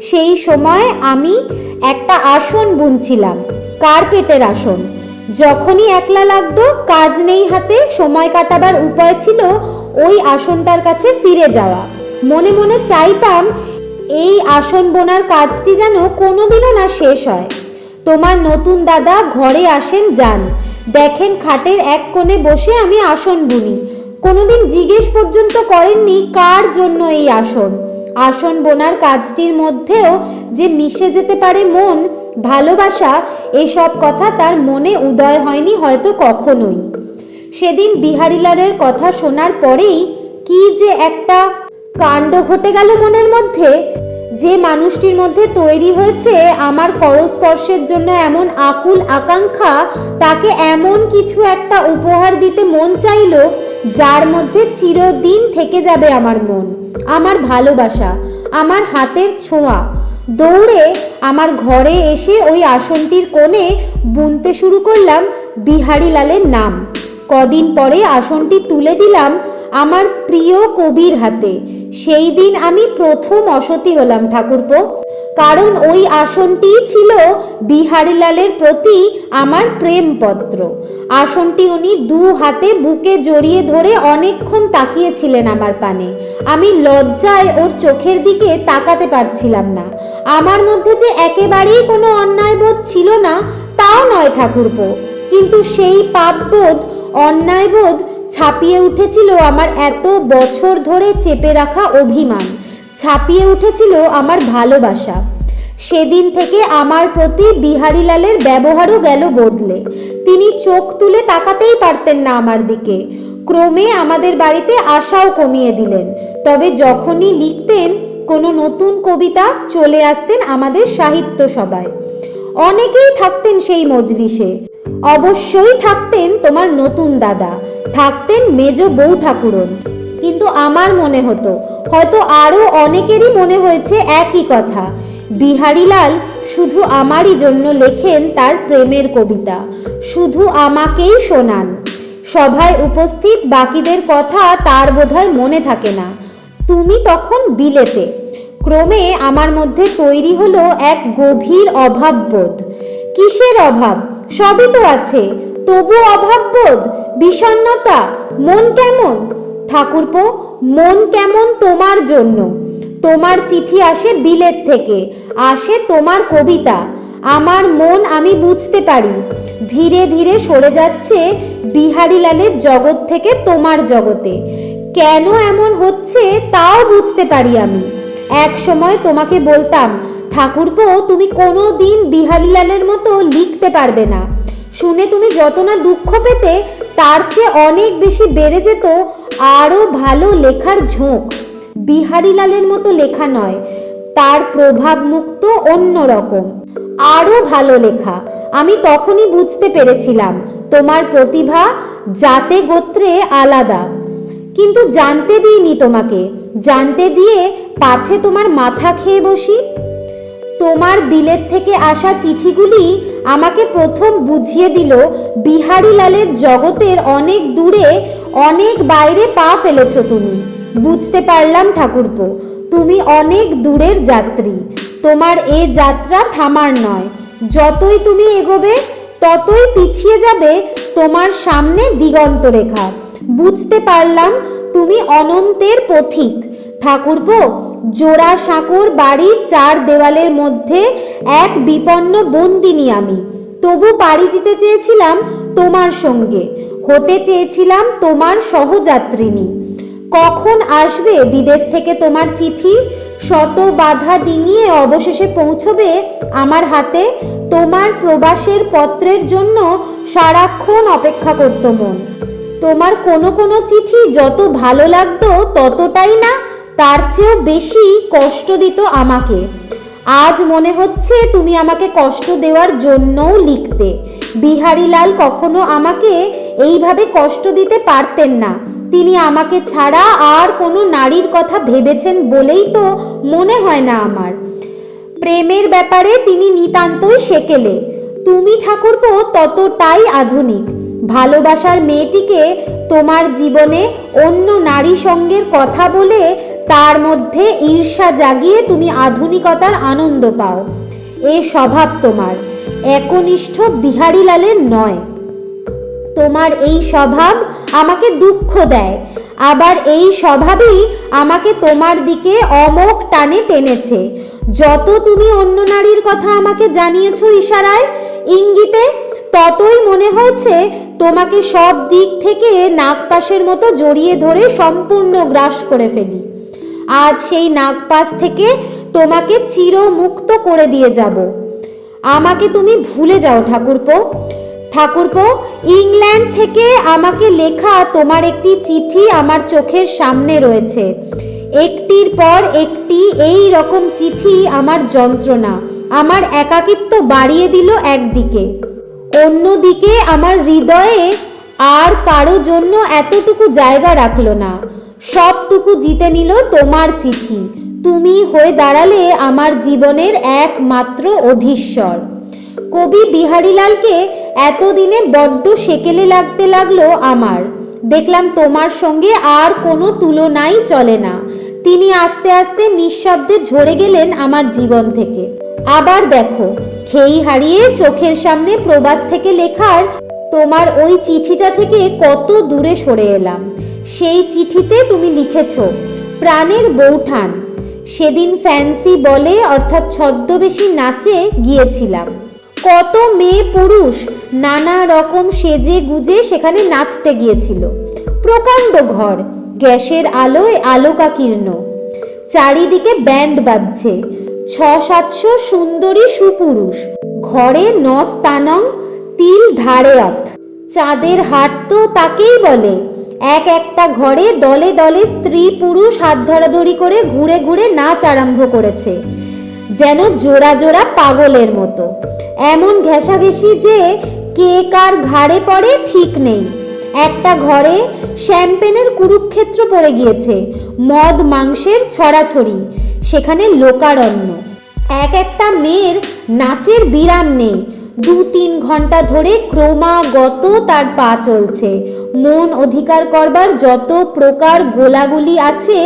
সেই সময় আমি একটা আসন বুনছিলাম, কার্পেটের আসন। যখনই একলা লাগতো, কাজ নেই হাতে, সময় কাটাবার উপায় ছিল ওই আসনটার কাছে ফিরে যাওয়া। মনে মনে চাইতাম এই আসন বোনার কাজটি যেন কোনোদিনও না শেষ হয়। তোমার নতুন দাদা ঘরে আসেন যান, দেখেন খাটের এক কোণে বসে আমি আসন বুনি। কোনোদিন জিজ্ঞেস পর্যন্ত করেননি কার জন্য এই আসন। আসন বোনার কাজটির মধ্যেও যে মিশে যেতে পারে মন, ভালোবাসা, এসব কথা তার মনে উদয় হয়নি হয়তো কখনোই। সেদিন বিহারীলালের কথা শোনার পরেই কি যে একটা কাণ্ড ঘটে গেল মনের মধ্যে। যে মানুষটির মধ্যে তৈরি হয়েছে আমার করস্পর্শের জন্য এমন আকুল আকাঙ্ক্ষা, তাকে এমন কিছু একটা উপহার দিতে মন চাইল যার মধ্যে চিরদিন থেকে যাবে আমার মন, আমার ভালোবাসা, আমার হাতের ছোঁয়া। দৌড়ে আমার ঘরে এসে ওই আসনটির কোণে বুনতে শুরু করলাম বিহারীলালের নাম। কদিন পরে আসনটি তুলে দিলাম আমার প্রিয় কবির হাতে। সেই দিন আমি প্রথম অসতী হলাম ঠাকুরপো, কারণ ওই আসনটি ছিল বিহারীলালের প্রতি আমার প্রেমপত্র। আসনটি উনি দু হাতে বুকে জড়িয়ে ধরে অনেকক্ষণ তাকিয়েছিলেন আমার পানে। আমি লজ্জায় ওর চোখের দিকে তাকাতে পারছিলাম না। আমার মধ্যে যে একেবারেই কোনো অন্যায়বোধ ছিল না তাও নয় ঠাকুরপো, কিন্তু সেই পাপবোধ, অন্যায়বোধ ছাপিয়ে উঠেছিল আমার এত বছর ধরে চেপে রাখা অভিমান, ছাপিয়ে উঠেছিল আমার ভালোবাসা। সেদিন থেকে আমার প্রতি বিহারীলালের ব্যবহারও গেল বদলে। তিনি চোখ তুলে তাকাতেই পারতেন না আমার দিকে। ক্রমে আমাদের বাড়িতে আসাও কমিয়ে দিলেন। তবে যখনই লিখতেন কোনো নতুন কবিতা, চলে আসতেন আমাদের সাহিত্য সভায়। অনেকেই থাকতেন সেই মজলিসে। অবশ্যই থাকতেন তোমার নতুন দাদা, থাকতেন মেজ বউ ঠাকুরন। কিন্তু আমার মনে হতো, হয়তো আরো অনেকেরই মনে হয়েছে একই কথা, বিহারীলাল শুধু আমারই জন্য লেখেন তার প্রেমের কবিতা, শুধু আমাকেই শোনান। সভায় উপস্থিত বাকিদের কথা তার বোধহয় মনে থাকে না। তুমি তখন বিলেতে। ক্রমে আমার মধ্যে তৈরি হলো এক গভীর অভাববোধ। কিসের অভাব? সবই তো আছে, তবু অভাববোধ, বিষণ্ণতা। মন কেমন ঠাকুরপো, মন কেমন তোমার জন্য। তোমার চিঠি আসে বিলেত থেকে, আসে তোমার কবিতা। আমার মন আমি বুঝতে পারি ধীরে ধীরে সরে যাচ্ছে বিহারীলালের জগৎ থেকে তোমার জগতে। কেন এমন হচ্ছে তাও বুঝতে পারি আমি। এক সময় তোমাকে বলতাম, ঠাকুরপো তুমি কোনো দিন বিহারীলালের মতো লিখতে পারবে না। শুনে তুমি যত না দুঃখ পেতে, তার চেয়ে অনেক বেশি বেড়ে যেত আরও ভালো লেখার ঝোঁক। বিহারীলালের মতো লেখা নয়, তার প্রভাব মুক্ত অন্য রকম আরও ভালো লেখা। আমি তখনই বুঝতে পেরেছিলাম তোমার প্রতিভা জাতে গোত্রে আলাদা। কিন্তু জানতে দিইনি তোমাকে, জানতে দিয়ে পাছে তোমার মাথা খেয়ে বসি। তোমার বিলেত থেকে আসা চিঠিগুলি আমাকে প্রথম বুঝিয়ে দিল বিহারীলালের জগতের অনেক দূরে, অনেক বাইরে পা ফেলেছ তুমি। বুঝতে পারলাম ঠাকুরপো, তুমি অনেক দূরের যাত্রী। তোমার এ যাত্রা থামার নয়। যতই তুমি এগোবে ততই পিছিয়ে যাবে তোমার সামনে দিগন্ত রেখা। বুঝতে পারলাম তুমি অনন্তের পথিক। ঠাকুরপো, জোড়া সাঁকোর বাড়ির চার দেওয়ালের মধ্যে এক বিপন্ন বন্দিনী আমি। তবু পাড়ি দিতে চেয়েছিলাম তোমার সঙ্গে, হতে চেয়েছিলাম তোমার সহযাত্রিনী। কখন আসবে বিদেশ থেকে তোমার চিঠি? শত বাধা ডিঙিয়ে অবশেষে পৌঁছবে আমার হাতে। তোমার প্রবাসের পত্রের জন্য সারাক্ষণ অপেক্ষা করত মন। তোমার কোনো কোনো চিঠি যত ভালো লাগতো ততটাই না, তার চেয়েও বেশি কষ্ট দিত আমাকে। আজ মনে হচ্ছে তুমি আমাকে কষ্ট দেওয়ার জন্যও লিখতে। বিহারীলাল কখনো আমাকে এইভাবে কষ্ট দিতে পারতেন না। তিনি আমাকে ছাড়া আর কোনো নারীর কথা ভেবেছেন বলেই তো মনে হয় না আমার। প্রেমের ব্যাপারে তিনি নিতান্তই সেকেলে। তুমি ঠাকুরপো ততটাই আধুনিক। ভালোবাসার মেয়েটিকে তোমার জীবনে অন্য নারী সঙ্গের কথা বলে তার মধ্যে ঈর্ষা জাগিয়ে তুমি আধুনিকতার আনন্দ পাও। এ স্বভাব তোমার, একনিষ্ঠ বিহারীলালের নয়। তোমার এই স্বভাব আমাকে দুঃখ দেয়, আবার এই স্বভাবই আমাকে তোমার দিকে অমোঘ টানে টেনেছে। যত তুমি অন্য নারীর কথা আমাকে জানিয়েছো ইশারায়, ইঙ্গিতে, ততই মনে হয়েছে তোমাকে সব দিক থেকে নাগপাশের মতো জড়িয়ে ধরে সম্পূর্ণ গ্রাস করে ফেলি। আজ সেই নাগপাশ থেকে তোমাকে চিরমুক্ত করে দিয়ে যাব। আমাকে তুমি ভুলে যাও ঠাকুরপো। ঠাকুরপো, ইংল্যান্ড থেকে আমাকে লেখা তোমার একটি চিঠি আমার চোখের সামনে রয়েছে। একটির পর একটি এই রকম চিঠি আমার যন্ত্রণা, আমার একাকিত্ব বাড়িয়ে দিল একদিকে, অন্যদিকে আমার হৃদয়ে আর কারো জন্য এতটুকু জায়গা রাখলো না। সবটুকু জিতে নিল তোমার চিঠি। তুমি হয়ে দাঁড়ালে আমার জীবনের একমাত্র অধীশ্বর। কবি বিহারীলালকে এতদিনে বড্ড সেকেলে লাগতে লাগলো আমার। দেখলাম তোমার সঙ্গে আর কোনো তুলনাই চলে না। তিনি আস্তে আস্তে নিঃশব্দে ঝরে গেলেন আমার জীবন থেকে। আবার দেখো, খেই হারিয়ে চোখের সামনে প্রবাস থেকে লেখার তোমার ওই চিঠিটা থেকে কত দূরে সরে এলাম। সেই চিঠিতে তুমি লিখেছ, প্রাণের বৌঠান, সেদিন ফ্যান্সি বলে অর্থাৎ ছদ্মবেশী নাচে গিয়েছিলাম। কত মেয়ে পুরুষ নানা রকম সেজে গুজে সেখানে নাচতে গিয়েছিল। প্রকাণ্ড ঘর, গ্যাসের আলোয় আলোকাকীর্ণ, চারিদিকে ব্যান্ড বাজছে, 600-700 সুন্দরী সুপুরুষ, ঘরে নস্তানং তিল ধারেয়ত। চাঁদের হাট তো তাকেই বলে। এক একটা ঘরে দলে দলে স্ত্রী পুরুষ হাত ধরাধরি করে ঘুরে ঘুরে নাচ আরম্ভ করেছে, যেন জোড়া জোড়া পাগলের মতো। এমন ঘেঁষাঘেঁষি যে কে কার ঘাড়ে পড়ে ঠিক নেই। একটা ঘরে শ্যাম্পেনের কুরুক্ষেত্র পড়ে গিয়েছে, মদ মাংসের ছড়াছড়ি, সেখানে লোকারণ্য। এক একটা মেয়ের নাচের বিরাম নেই, 2-3 ঘন্টা ধরে ক্রমাগত তার পা চলছে। মন অধিকার করবার যত প্রকার গোলাগুলি আছে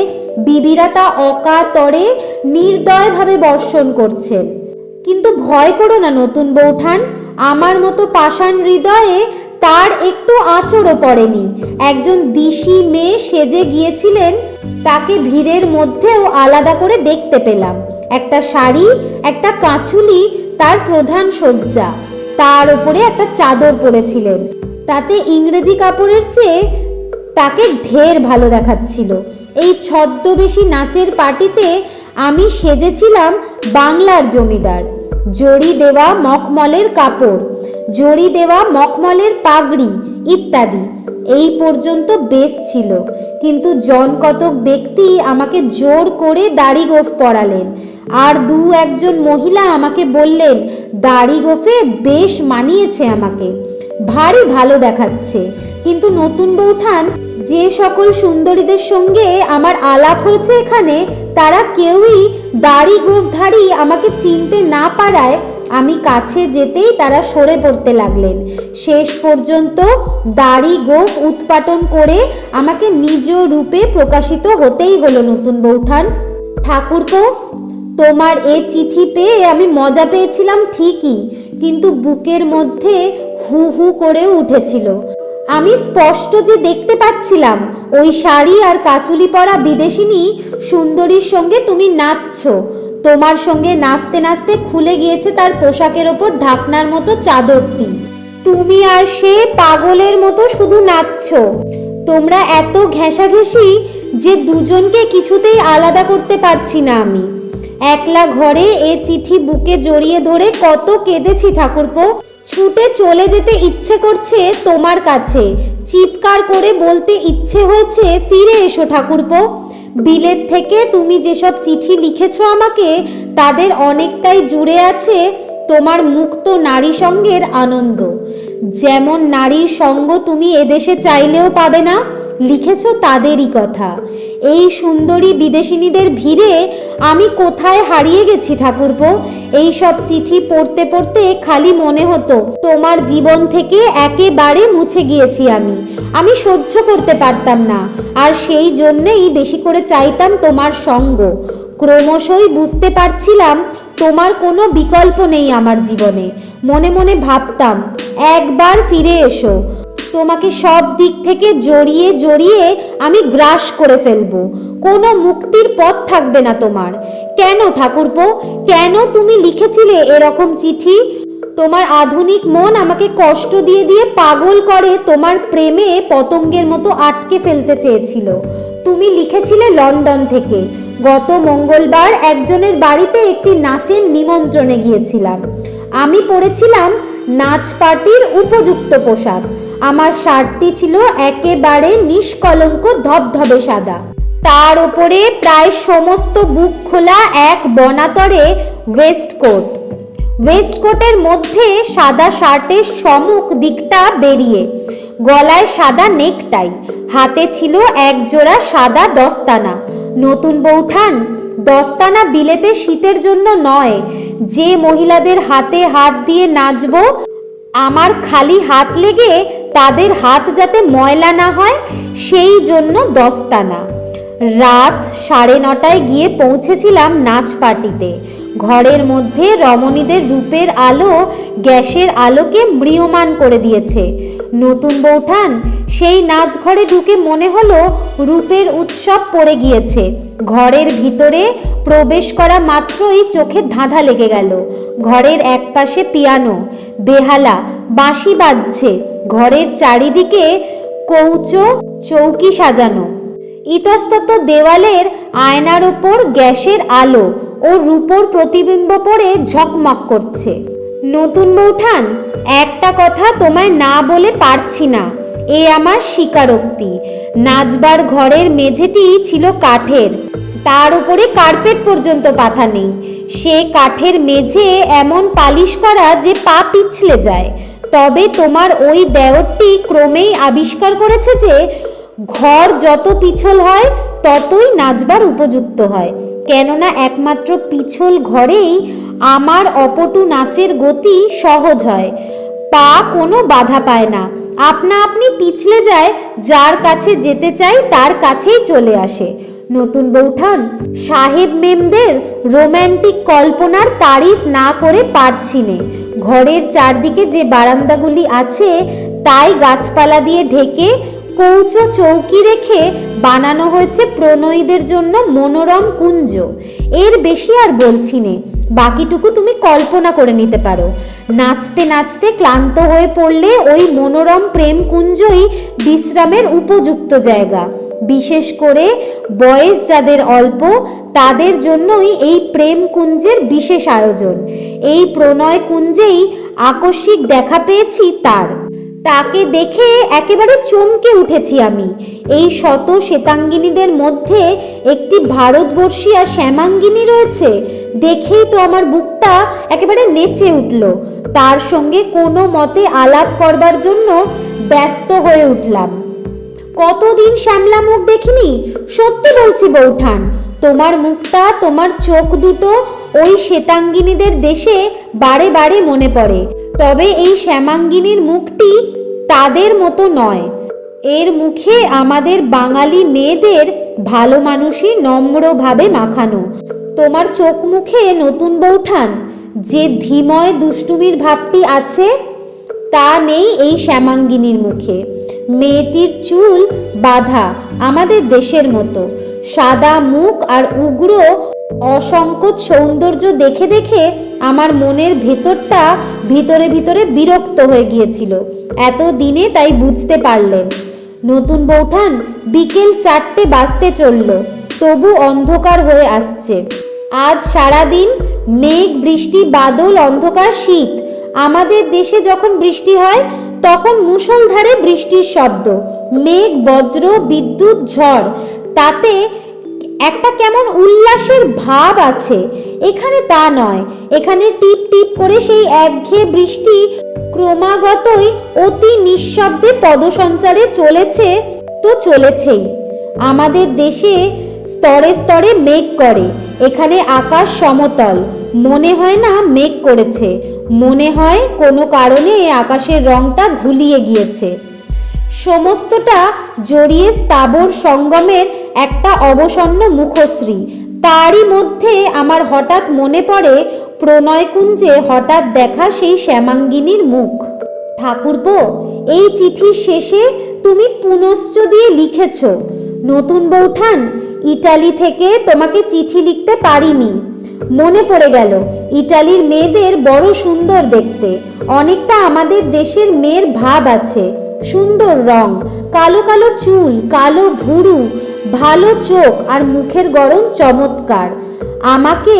বিবিরা তা অকাতরে নির্দয়ভাবে বর্ষণ করছেন। কিন্তু ভয় করো না নতুন বৌঠান, আমার মতো পাষাণ হৃদয়ে তার একটু আঁচড়ও পড়েনি। একজন দিশি মেয়ে সেজে গিয়েছিলেন, তাকে ভিড়ের মধ্যেও আলাদা করে দেখতে পেলাম। একটা শাড়ি, একটা কাঁচুলি তার প্রধান সজ্জা, তার উপরে একটা চাদর পরেছিলেন। তাতে ইংরেজি কাপড়ের চেয়ে তাকে ঢের ভালো দেখাচ্ছিল। এই ছদ্মবেশী নাচের পার্টিতে আমি সেজেছিলাম বাংলার জমিদার। জড়ি দেওয়া মখমলের কাপড়, জড়ি দেওয়া মখমলের পাগড়ি ইত্যাদি এই পর্যন্ত বেশ ছিল। কিন্তু জনকতক ব্যক্তি আমাকে জোর করে দাড়ি গোঁফ পরালেন, আর 2-1 মহিলা আমাকে বললেন দাড়ি গোঁফে বেশ মানিয়েছে, আমাকে ভারী ভালো দেখাচ্ছে। কিন্তু নতুন বৌঠান, যে সকল সুন্দরীদের সঙ্গে আমার আলাপ হয়েছে এখানে, তারা কেউই দাড়ি গোঁফধারী আমাকে চিনতে না পারায় আমি কাছে যেতেই তারা সরে পড়তে লাগলেন। শেষ পর্যন্ত দাড়ি গোঁফ উৎপাটন করে আমাকে নিজ রূপে প্রকাশিত হতেই হলো নতুন বৌঠান। ঠাকুরপো, তোমার এ চিঠি পেয়ে আমি মজা পেয়েছিলাম ঠিকই, কিন্তু বুকের মধ্যে হু হু করে উঠেছিল। আমি স্পষ্ট যে দেখতে পাচ্ছিলাম ওই শাড়ি আর কাচুলি পরা বিদেশিনী সুন্দরীর সঙ্গে তুমি নাচছো। তোমার সঙ্গে নাচতে নাচতে খুলে গিয়েছে তার পোশাকের ওপর ঢাকনার মতো চাদরটি। তুমি আর সে পাগলের মতো শুধু নাচছো। তোমরা এত ঘেঁষাঘেঁষি যে দুজনকে কিছুতেই আলাদা করতে পারছি না আমি। একলা ঘরে এ চিঠি বুকে জড়িয়ে ধরে কত কেঁদেছি ঠাকুরপো। ছুটে চলে যেতে ইচ্ছে করছে তোমার কাছে, চিৎকার করে বলতে ইচ্ছে হয়েছে ফিরে এসো ঠাকুরপো। বিলেত থেকে তুমি যেসব চিঠি লিখেছো আমাকে, তাদের অনেকটাই জুড়ে আছে তোমার মুক্ত নারী সঙ্গের আনন্দ। যেমন নারীর সঙ্গ তুমি এদেশে চাইলেও পাবে না, লিখেছো তাদেরই কথা। এই সুন্দরী বিদেশিনীদের ভিড়ে আমি কোথায় হারিয়ে গেছি ঠাকুরপো। এই সব চিঠি পড়তে পড়তে খালি মনে হতো তোমার জীবন থেকে একেবারে মুছে গিয়েছি আমি সহ্য করতে পারতাম না, আর সেই জন্যেই বেশি করে চাইতাম তোমার সঙ্গ। ক্রমশই বুঝতে পারছিলাম তোমার কোনো বিকল্প নেই আমার জীবনে। মনে মনে ভাবতাম একবার ফিরে এসো, তোমাকে সব দিক থেকে জড়িয়ে জড়িয়ে আমি গ্রাস করে ফেলবো, কোনো মুক্তির পথ থাকবে না তোমার। কেন ঠাকুরপো, কেন তুমি লিখেছিলে এরকম চিঠি? তোমার আধুনিক মন আমাকে কষ্ট দিয়ে দিয়ে পাগল করে তোমার প্রেমে পতঙ্গের মতো আটকে ফেলতে চেয়েছিল। তুমি লিখেছিলে লন্ডন থেকে। গত মঙ্গলবার একজনের বাড়িতে একটি নাচের নিমন্ত্রণে গিয়েছিলাম। আমি পড়েছিলাম নাচ পার্টির উপযুক্ত পোশাক। আমার শার্টটি ছিল একেবারে নিষ্কলঙ্ক ধবধবে সাদা, তার উপরে প্রায় সমস্ত বুক খোলা এক বনাতরে ওয়েস্টকোট। ওয়েস্টকোটের মধ্যে সাদা শার্টের সম্মুখ দিকটা বেরিয়ে, গলায় সাদা নেকটাই, হাতে ছিল এক জোড়া সাদা দস্তানা। নতুন বৌঠান, দস্তানা বিলেতে শীতের জন্য নয়, যে মহিলাদের হাতে হাত দিয়ে নাচবো, আমার খালি হাত লেগে তাদের হাত যাতে ময়লা না হয় সেই জন্য দস্তানা। রাত 9:30টায় গিয়ে পৌঁছেছিলাম নাচ পার্টিতে। ঘরের মধ্যে রমণীদের রূপের আলো গ্যাসের আলোকে ম্রিয়মান করে দিয়েছে। নতুন বৌঠান, সেই নাচ ঘরে ঢুকে মনে হলো রূপের উৎসব পড়ে গিয়েছে। ঘরের ভিতরে প্রবেশ করা মাত্রই চোখে ধাঁধা লেগে গেল। ঘরের একপাশে পিয়ানো, বেহালা, বাঁশি বাজছে। ঘরের চারিদিকে কৌচো চৌকি সাজানো। ইতস্তত দেওয়ালের আয়নার ওপর গ্যাসের আলো ও রূপোর প্রতিবিম্ব পড়ে ঝকমক করছে। নতুন বৌঠান, একটা কথা তোমায় না বলে পারছি না, এ আমার স্বীকারোক্তি। নাচবার ঘরের মেঝেটি ছিল কাঠের, তার উপরে কার্পেট পর্যন্ত পাতা নেই। সে কাঠের মেঝে এমন পালিশ করা যে পা পিছলে যায়। তবে তোমার ওই দেওরটি ক্রমেই আবিষ্কার করেছে যে ঘর যত পিছল হয় ততই নাচবার উপযুক্ত হয়, কেননা একমাত্র পিছল ঘরেই আমার অপটু নাচের গতি সহজ হয়। পা কোনো বাধা পায় না, আপনা আপনি পিছলে যায়, যার কাছে যেতে চাই তার কাছেই চলে আসে। নতুন বৌঠান, সাহেব মেমদের রোম্যান্টিক কল্পনার তারিফ না করে পারছি নে। ঘরের চারদিকে যে বারান্দাগুলি আছে তাই গাছপালা দিয়ে ঢেকে কৌচো চৌকি রেখে বানানো হয়েছে প্রণয়ীদের জন্য মনোরম কুঞ্জ। এর বেশি আর বলছি নে, বাকিটুকু তুমি কল্পনা করে নিতে পারো। নাচতে নাচতে ক্লান্ত হয়ে পড়লে ওই মনোরম প্রেম কুঞ্জই বিশ্রামের উপযুক্ত জায়গা। বিশেষ করে বয়স যাদের অল্প তাদের জন্যই এই প্রেম কুঞ্জের বিশেষ আয়োজন। এই প্রণয় কুঞ্জেই আকস্মিক দেখা পেয়েছি তার। তাকে দেখে একেবারে চমকে উঠেছি আমি। এই শত শ্বেতাঙ্গিনীদের মধ্যে একটি ভারতবর্ষীয়া শ্যামাঙ্গিনী রয়েছে, দেখেই তো আমার বুকটা একেবারে নেচে উঠল। তার সঙ্গে কোনো মতে আলাপ করবার জন্য ব্যস্ত হয়ে উঠলাম। কতদিন শ্যামলা মুখ দেখিনি, সত্যি বলছি বৌঠান, তোমার মুখটা, তোমার চোখ দুটো ওই শ্বেতাঙ্গিনীদের দেশে বারে বারে মনে পড়ে। তবে এই শ্যামাঙ্গিনীর মুখটি তাদের মতো নয়। এর মুখে আমাদের বাঙালি মেয়েদের ভালো মানুষই নম্রভাবে মাখানো। তোমার চোখ মুখে নতুন বৌঠান যে ধীময় দুষ্টুমির ভাবটি আছে তা নেই এই শ্যামাঙ্গিনীর মুখে। মেয়েটির চুল বাঁধা আমাদের দেশের মতো, সাদা মুখ আর উগ্র অসংকোচ সৌন্দর্য দেখে দেখে আমার মনের ভেতরটা ভিতরে ভিতরে বিরক্ত হয়ে গিয়েছিল। এত দিনে তাই বুঝতে পারলেন। নতুন বৌঠান, বিকেল 4টে বাজতে চলল, তবু অন্ধকার হয়ে আসছে। আজ সারাদিন মেঘ, বৃষ্টি, বাদল, অন্ধকার, শীত। আমাদের দেশে যখন বৃষ্টি হয় তখন মুষলধারে বৃষ্টির শব্দ, মেঘ, বজ্র, বিদ্যুৎ, ঝড়, তাতে একটা কেমন উল্লাসের ভাব আছে। এখানে তা নয়। এখানে টিপ টিপ করে সেই একঘেয়ে বৃষ্টি ক্রমাগতই অতি নিঃশব্দে পদসঞ্চারে চলেছে তো চলেছেই। আমাদের দেশে স্তরে স্তরে মেঘ করে, এখানে আকাশ সমতল। মনে হয় না মেঘ করেছে, মনে হয় কোনো কারণে আকাশের রংটা ঘুলিয়ে গিয়েছে। সমস্তটা জড়িয়ে স্থাবর সঙ্গমের একটা অবসন্ন মুখশ্রী। তারই মধ্যে আমার হঠাৎ মনে পড়ে প্রণয়কুঞ্জে হঠাৎ দেখা সেই শ্যামাঙ্গিনীর মুখ। ঠাকুরপো, এই চিঠির শেষে তুমি পুনশ্চ দিয়ে লিখেছ, নতুন বৌঠান, ইটালি থেকে তোমাকে চিঠি লিখতে পারিনি। মনে পড়ে গেল ইটালির মেয়েদের বড় সুন্দর দেখতে, অনেকটা আমাদের দেশের মেয়ের ভাব আছে। সুন্দর রং, কালো কালো চুল, কালো ভুরু, ভালো চোখ আর মুখের গড়ন চমৎকার। আমাকে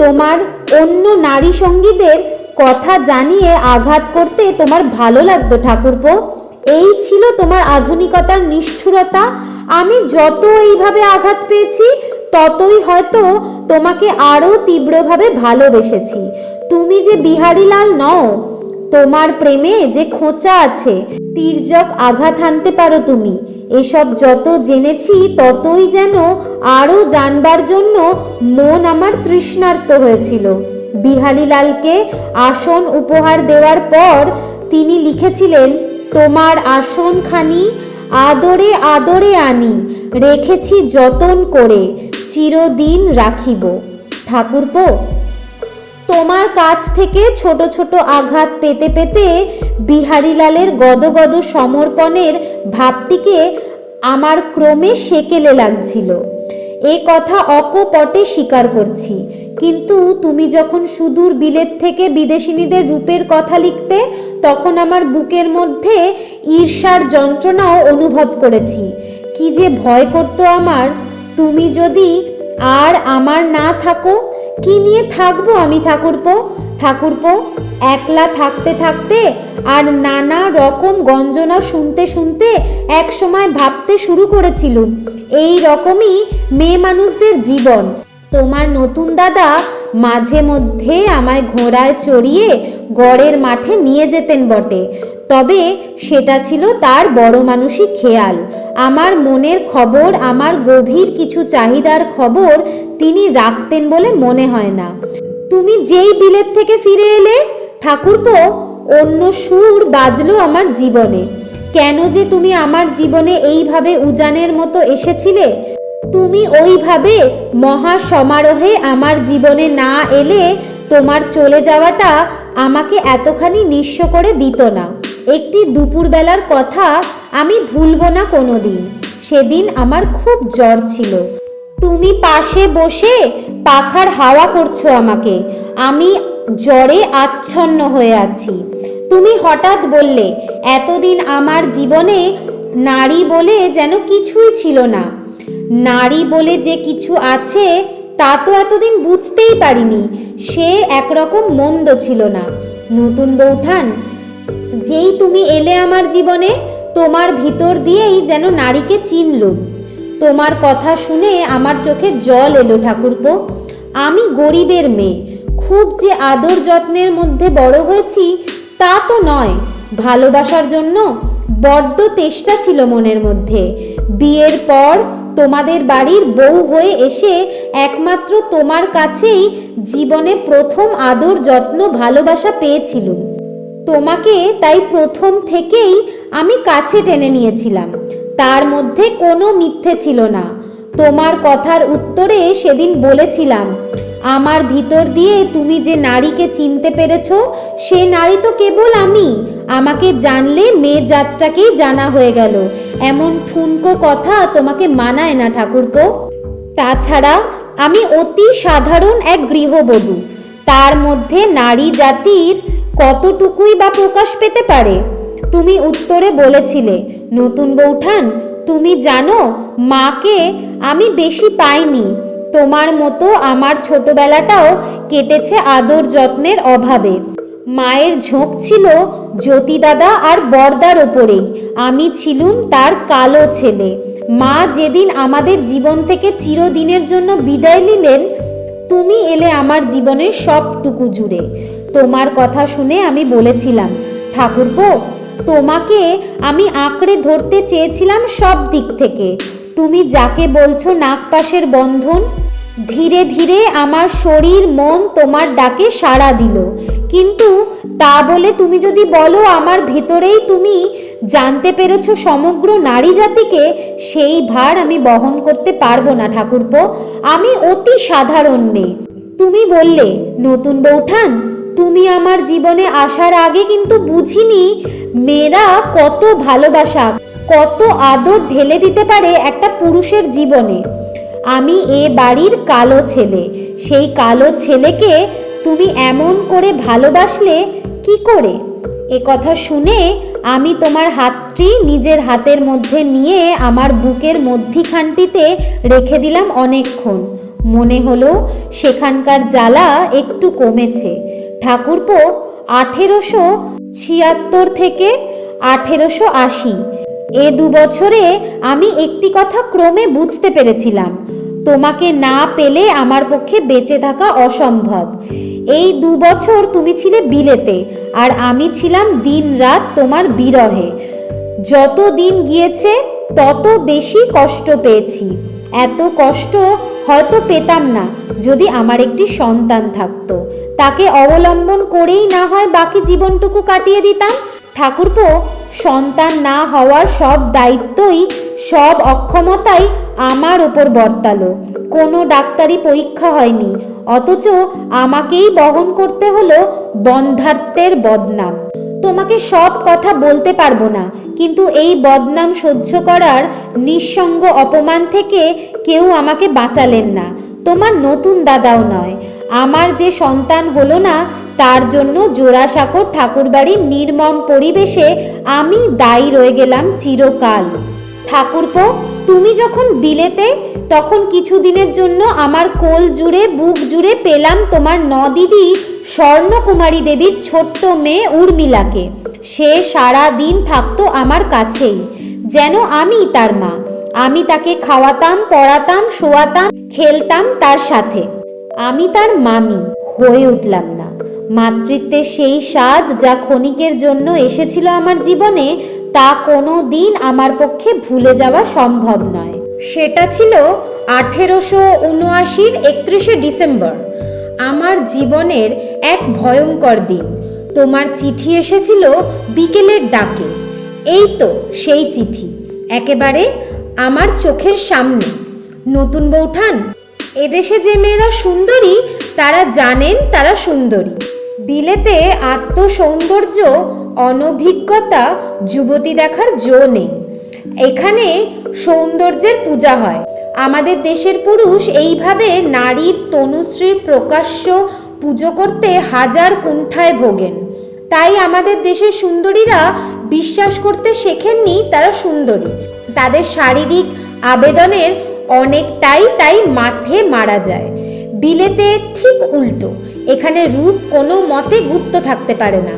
তোমার অন্য নারী সঙ্গীদের কথা জানিয়ে আঘাত করতে তোমার ভালো লাগতো ঠাকুরপো। এই ছিল তোমার আধুনিকতার নিষ্ঠুরতা। আমি যত এইভাবে আঘাত পেয়েছি ততই হয়তো তোমাকে আরো তীব্রভাবে ভালোবেসেছি। তুমি যে বিহারীলাল নও, তোমার প্রেমে যে খোঁচা আছে, তির্যক আঘাত হানতে পারো তুমি। এসব যত জেনেছি ততই যেন আরো জানবার জন্য মন আমার তৃষ্ণার্ত হয়েছিল। বিহারীলালকে আসন উপহার দেওয়ার পর তিনি লিখেছিলেন, তোমার আসনখানি আদরে আদরে আনি, রেখেছি যতন করে, চিরদিন রাখিব। ঠাকুরপো, তোমার কাছ থেকে ছোট ছোট আঘাত পেতে পেতে বিহারীলালের গদগদ সমর্পণের ভাবটিকে আমার ক্রমে সেকেলে লাগছিল। এ কথা অকপটে স্বীকার করছি। কিন্তু তুমি যখন সুদূর বিলেত থেকে বিদেশিনীদের রূপের কথা লিখতে, তখন আমার বুকের মধ্যে ঈর্ষার যন্ত্রণাও অনুভব করেছি। কি যে ভয় করতো আমার। তুমি যদি আর আমার না থাকো, কি নিয়ে থাকবো আমি ঠাকুরপো? ঠাকুরপো, একলা থাকতে থাকতে আর নানা রকম গঞ্জনা শুনতে শুনতে এক সময় ভাবতে শুরু করেছিলুম, এই রকমই মেয়ে মানুষদের জীবন। তোমার নতুন দাদা মাঝে মধ্যে আমায় ঘোড়ায় চড়িয়ে গড়ের মাঠে নিয়ে যেতেন বটে, তবে সেটা ছিল তার বড় মানুষই খেয়াল। আমার মনের খবর, আমার গভীর কিছু চাহিদার খবর তিনি রাখতেন বলে মনে হয় না। তুমি যেই বিলেত থেকে ফিরে এলে ঠাকুরপো, অন্য সুর বাজলো আমার জীবনে। কেন যে তুমি আমার জীবনে এইভাবে উজানের মতো এসেছিলে? তুমি ওইভাবে মহা সমারোহে আমার জীবনে না এলে তোমার চলে যাওয়াটা আমাকে এতখানি নিঃস্ব করে দিত না। একটি দুপুরবেলার কথা আমি ভুলব না কোনোদিন। সেদিন আমার খুব জ্বর ছিল। তুমি পাশে বসে পাখার হাওয়া করছো আমাকে, আমি জ্বরে আচ্ছন্ন হয়ে আছি। তুমি হঠাৎ বললে, এতদিন আমার জীবনে নারী বলে যেন কিছুই ছিল না। নারী বলে যে কিছু আছে তা তো এতদিন বুঝতেই পারিনি। সে একরকম মন্দ ছিল না। নতুন বৌঠান, যেই তুমি এলে আমার জীবনে, তোমার ভিতর দিয়েই যেন নারীকে চিনলুম। তোমার কথা শুনে আমার চোখে জল এলো ঠাকুরপো। আমি গরিবের মেয়ে, খুব যে আদর যত্নের মধ্যে বড় হয়েছি তা তো নয়। ভালোবাসার জন্য বড্ড তেষ্টা ছিল মনের মধ্যে। বিয়ের পর তোমাদের বাড়ির বউ হয়ে এসে একমাত্র তোমার কাছেই জীবনে প্রথম আদর যত্ন ভালোবাসা পেয়েছিলুম। তোমাকে তাই প্রথম থেকেই আমি কাছে টেনে নিয়েছিলাম। তার মধ্যে কোনো মিথ্যে ছিল না। তোমার কথার উত্তরে সেদিন বলেছিলাম, আমার ভিতর দিয়ে তুমি যে নারীকে চিনতে পেরেছ, সে নারী তো কেবল আমি। আমাকে জানলে মেয়ে জাতটাকেই জানা হয়ে গেল। এমন ঠুনকো কথা তোমাকে মানায় না ঠাকুরপো। তাছাড়া আমি অতি সাধারণ এক গৃহবধূ। তার মধ্যে নারী জাতির কতটুকুই বা প্রকাশ পেতে পারে? তুমি উত্তরে বলেছিলে, নতুন বৌঠান, তুমি জানো মাকে আমি বেশি পাইনি। তোমার মতো আমার ছোটবেলাটাও কেটেছে আদর যত্নের অভাবে। মায়ের ঝোঁক ছিল জ্যোতি দাদা আর বরদার ওপরেই। আমি ছিলুম তার কালো ছেলে। মা যেদিন আমাদের জীবন থেকে চিরদিনের জন্য বিদায় নিলেন, তুমি এলে আমার জীবনের সবটুকু জুড়ে। তোমার কথা শুনে আমি বলেছিলাম, ঠাকুরপো, তোমাকে আমি আঁকড়ে ধরতে চেয়েছিলাম সব দিক থেকে। তুমি যাকে বলছো নাগপাশের বন্ধন, ধীরে ধীরে আমার শরীর মন তোমার ডাকে সাড়া দিল। কিন্তু তা বলে তুমি যদি বলো আমার ভেতরেই তুমি জানতে পেরেছো সমগ্র নারী জাতিকে, সেই ভার আমি বহন করতে পারবো না ঠাকুরপো। আমি অতি সাধারণ মেয়ে। তুমি বললে, নতুন বৌঠান, তুমি আমার জীবনে আসার আগে কিন্তু বুঝিনি মেয়েরা কত ভালোবাসা, কত আদর ঢেলে দিতে পারে একটা পুরুষের জীবনে। আমি এ বাড়ির কালো ছেলে। সেই কালো ছেলেকে তুমি এমন করে ভালোবাসলে কি করে? এ কথা শুনে আমি তোমার হাতটি নিজের হাতের মধ্যে নিয়ে আমার বুকের মধ্যিখানটিতে রেখে দিলাম অনেকক্ষণ। মনে হলো সেখানকার জ্বালা একটু কমেছে। ঠাকুরপো, 1876 থেকে 1880। এ 2 বছরে আমি একটি কথা ক্রমে বুঝতে পেরেছিলাম, তোমাকে না পেলে আমার পক্ষে বেঁচে থাকা অসম্ভব। এই 2 বছর তুমি ছিলে বিলেতে, আর আমি ছিলাম দিনরাত তোমার বিরহে। যত দিন গিয়েছে তত বেশি কষ্ট পেয়েছি। এত কষ্ট হয়তো পেতাম না যদি আমার একটি সন্তান থাকতো। তাকে অবলম্বন করেই না হয় বাকি জীবনটুকু কাটিয়ে দিতাম। ঠাকুরপো, সন্তান না হওয়ার সব দায়িত্বই, সব অক্ষমতাই আমার ওপর বর্তালো। কোনো ডাক্তারি পরীক্ষা হয়নি, অথচ আমাকেই বহন করতে হলো বন্ধ্যাত্বের বদনাম। তোমাকে সব কথা বলতে পারবো না, কিন্তু এই বদনাম সহ্য করার নিঃসঙ্গ অপমান থেকে কেউ আমাকে বাঁচালেন না, তোমার নতুন দাদাও নয়। আমার যে সন্তান হলো না, তার জন্য জোড়াসাঁকোর ঠাকুরবাড়ির নির্মম পরিবেশে আমি দায়ী রয়ে গেলাম চিরকাল। ঠাকুরপো, তুমি যখন বিলেতে, তখন কিছুদিনের জন্য আমার কোল জুড়ে বুক জুড়ে পেলাম তোমার নদিদি স্বর্ণকুমারী দেবীর ছোট্ট মেয়ে উর্মিলাকে। সে সারা দিন থাকতো আমার কাছেই, যেন আমি তার মা। আমি তাকে খাওয়াতাম, পড়াতাম, শোয়াতাম, খেলতাম তার সাথে। আমি তার মামি হয়ে উঠলাম না। মাতৃত্বের সেই স্বাদ যা ক্ষণিকের জন্য এসেছিল আমার জীবনে, তা কোনো দিন আমার পক্ষে ভুলে যাওয়া সম্ভব নয়। সেটা ছিল 1879-র 31শে ডিসেম্বর, আমার জীবনের এক ভয়ঙ্কর দিন। তোমার চিঠি এসেছিল বিকেলের ডাকে। এই তো সেই চিঠি, একেবারে আমার চোখের সামনে। নতুন বৌঠান, এদেশে যে মেয়েরা সুন্দরী তারা জানেন তারা সুন্দরী। বিলেতে আত্মসৌন্দর্য, অনভিজ্ঞতা যুবতী দেখার জো নেই। এখানে সৌন্দর্যের পূজা হয়। আমাদের দেশের পুরুষ এইভাবে নারীর তনুশ্রীর প্রকাশ্য পুজো করতে হাজার কুণ্ঠায় ভোগেন। তাই আমাদের দেশের সুন্দরীরা বিশ্বাস করতে শেখেননি তারা সুন্দরী। তাদের শারীরিক আবেদনের অনেকটাই তাই মাঠে মারা যায়। বিলেতে ঠিক উল্টো। এখানে রূপ কোনো মতে গুপ্ত থাকতে পারে না,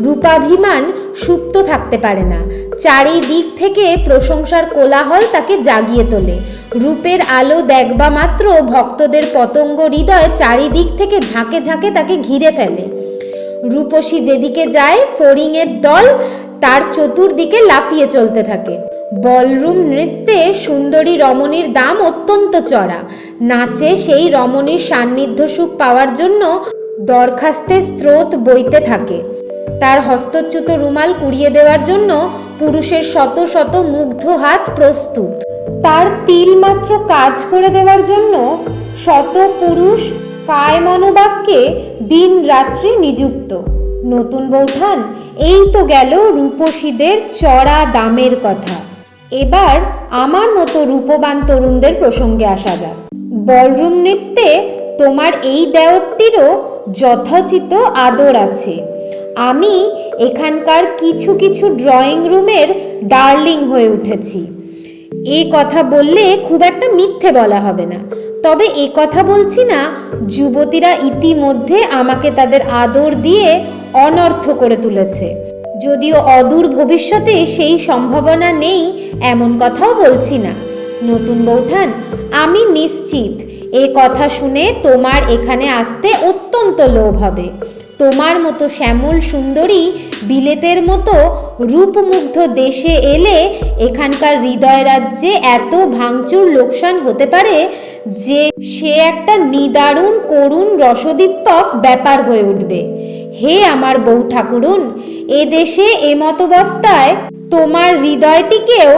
রূপাভিমান সুপ্ত থাকতে পারে না। চারিদিক থেকে প্রশংসার কোলাহল তাকে জাগিয়ে তোলে। রূপের আলো দেখবা মাত্র ভক্তদের পতঙ্গ হৃদয় চারিদিক থেকে ঝাঁকে ঝাঁকে তাকে ঘিরে ফেলে। রূপসী যেদিকে যায়, ফড়িংয়ের দল তার চতুর্দিকে লাফিয়ে চলতে থাকে। বলরুম নৃত্যে সুন্দরী রমণীর দাম অত্যন্ত চড়া। নাচে সেই রমণীর সান্নিধ্য সুখ পাওয়ার জন্য দরখাস্তের স্রোত বইতে থাকে। তার হস্তচ্যুত রুমাল কুড়িয়ে দেওয়ার জন্য পুরুষের শত শত মুগ্ধ হাত প্রস্তুত। তার তিল মাত্র কাজ করে দেওয়ার জন্য শত পুরুষ কায় মনোবাক্যে দিন রাত্রি নিযুক্ত। নতুন বৌঠান, এই তো গেল রূপসীদের চড়া দামের কথা। এবার আমার মতো রূপবান তরুণদের প্রসঙ্গে আসা যাক। বলরুম নৃত্যে তোমার এই দেওরটিরও যথোচিত আদর আছে। আমি এখানকার কিছু কিছু ড্রয়িং রুমের ডার্লিং হয়ে উঠেছি। এই কথা বললে খুব একটা মিথ্যে বলা হবে না। তবে এ কথা বলছি না, যুবতীরা ইতিমধ্যে আমাকে তাদের আদর দিয়ে অনর্থ করে তুলেছে। যদিও অদূর ভবিষ্যতে সেই সম্ভাবনা নেই এমন কথাও বলছি না। নতুন বৌঠান, আমি নিশ্চিত এ কথা শুনে তোমার এখানে আসতে অত্যন্ত লোভ হবে। তোমার মতো শ্যামল সুন্দরী বিলেতের মতো রূপমুগ্ধ দেশে এলে এখানকার হৃদয় রাজ্যে এত ভাঙচুর লোকসান হতে পারে যে সে একটা নিদারুণ করুণ রসদীপ্যক ব্যাপার হয়ে উঠবে। হে আমার বউ ঠাকুরুন, এ দেশে এমতাবস্থায় তোমার হৃদয়টিকেও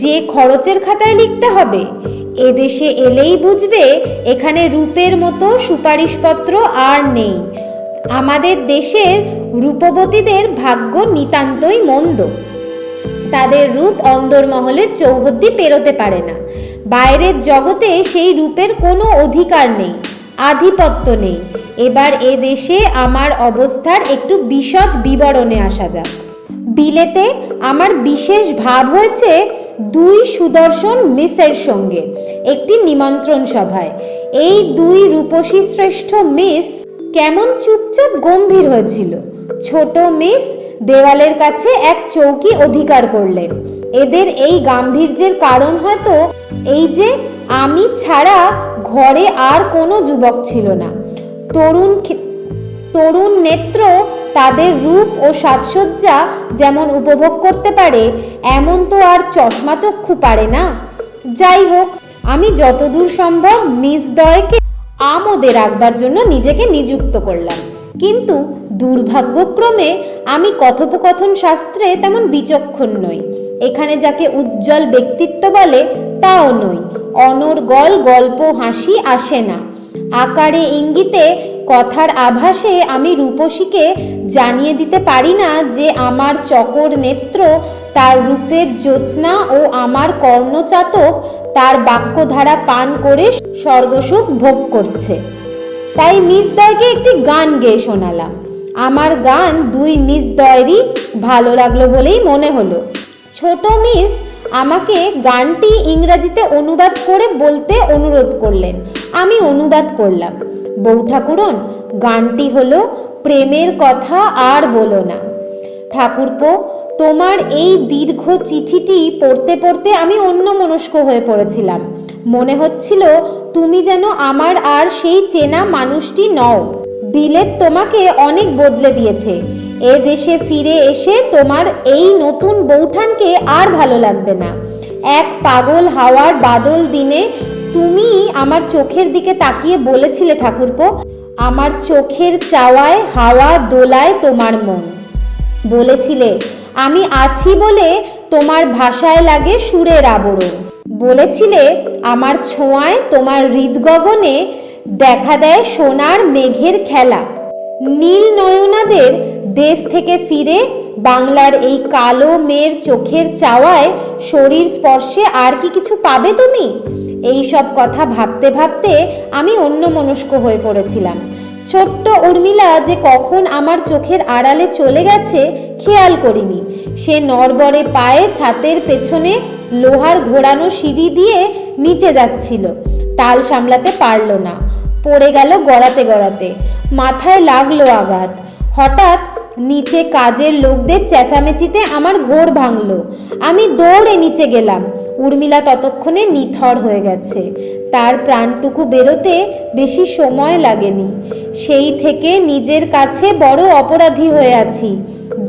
যে খরচের খাতায় লিখতে হবে। এদেশে এলেই বুঝবে এখানে রূপের মতো সুপারিশপত্র আর নেই। আমাদের দেশের রূপবতীদের ভাগ্য নিতান্তই মন্দ। তাদের রূপ অন্দরমহলের চৌহদ্দি পেরোতে পারে না। বাইরের জগতে সেই রূপের কোনো অধিকার নেই, আধিপত্য নেই। এবার এ দেশে আমার অবস্থার একটু বিশদ বিবরণে আসা যাক। বিলেতে আমার বিশেষ ভাব হয়েছে 2 সুদর্শন মিসের সঙ্গে একটি নিমন্ত্রণ সভায়। এই 2 রূপসী শ্রেষ্ঠ মিস কেমন চুপচাপ গম্ভীর হয়েছিল। ছোট মিস দেওয়ালের কাছে এক চৌকি অধিকার করলেন। এদের এই গাম্ভীর্যের কারণ হয়তো এই যে আমি ছাড়া ঘরে আর কোনো যুবক ছিল না। তরুণ নেত্র তাদের রূপ ও সাজসজ্জা যেমন উপভোগ করতে পারে, এমন তো আর চশমা চক্ষু পারে না। যাই হোক, আমি যতদূর সম্ভব মিস দ্বয়কে আমোদে রাখবার জন্য নিজেকে নিযুক্ত করলাম। কিন্তু দুর্ভাগ্যক্রমে আমি কথোপকথন শাস্ত্রে তেমন বিচক্ষণ নই। এখানে যাকে উজ্জ্বল ব্যক্তিত্ব বলে তাও নই। অনর্গল গল্প হাসি আসে না। আকারে ইঙ্গিতে কথার আভাসে আমি রূপসীকে জানিয়ে দিতে পারি না যে আমার চকর নেত্র তার রূপের জ্যোৎস্না ও আমার কর্ণচাতক তার বাক্যধারা পান করে স্বর্গসুখ ভোগ করছে। তাই মিস দ্বয়কে একটি গান গেয়ে শোনালাম। আমার গান দুই মিস দ্বয়েরই ভালো লাগলো বলেই মনে হলো। ছোট মিস আমাকে গানটি ইংরাজিতে অনুবাদ করে বলতে অনুরোধ করলেন। আমি অনুবাদ করলাম। বৌঠাকুরন, গানটি হলো প্রেমের কথা আর বলো না। ঠাকুরপো, তোমার এই দীর্ঘ চিঠিটি পড়তে পড়তে আমি অন্যমনস্ক হয়ে পড়েছিলাম। মনে হচ্ছিল তুমি যেন আমার আর সেই চেনা মানুষটি নও। বিলেত তোমাকে অনেক বদলে দিয়েছে। এ দেশে ফিরে এসে তোমার এই নতুন বৌঠানকে আর ভালো লাগবে না। এক পাগল হাওয়ার বাদল দিনে তুমি আমার চোখের দিকে তাকিয়ে বলেছিলে, ঠাকুরপো, আমার চোখের চাওয়ায় হাওয়া দোলায় তোমার মন। বলেছিলে আমি আছি বলে তোমার ভাষায় লাগে সুরের আবরণ। বলেছিলে আমার ছোঁয়ায় তোমার হৃদগগনে দেখা দেয় সোনার মেঘের খেলা। নীল নয়নাদের দেশ থেকে ফিরে বাংলার এই কালো মেয়ের চোখের চাওয়ায় শরীর স্পর্শে আর কি কিছু পাবে তুমি? এই সব কথা ভাবতে ভাবতে আমি অন্যমনস্ক হয়ে পড়েছিলাম। ছোট্ট উর্মিলা যে কখন আমার চোখের আড়ালে চলে গেছে খেয়াল করিনি। সে নড়বড়ে পায়ে ছাতের পেছনে লোহার ঘোরানো সিঁড়ি দিয়ে নিচে যাচ্ছিল। তাল সামলাতে পারল না, পড়ে গেল গড়াতে গড়াতে। মাথায় লাগলো আঘাত। হঠাৎ নিচে কাজের লোকদের চেঁচামেচিতে আমার ঘোর ভাঙল। আমি দৌড়ে নিচে গেলাম। উর্মিলা ততক্ষণে নিথর হয়ে গেছে। তার প্রাণটুকু বেরোতে বেশি সময় লাগেনি। সেই থেকে নিজের কাছে বড় অপরাধী হয়ে আছি।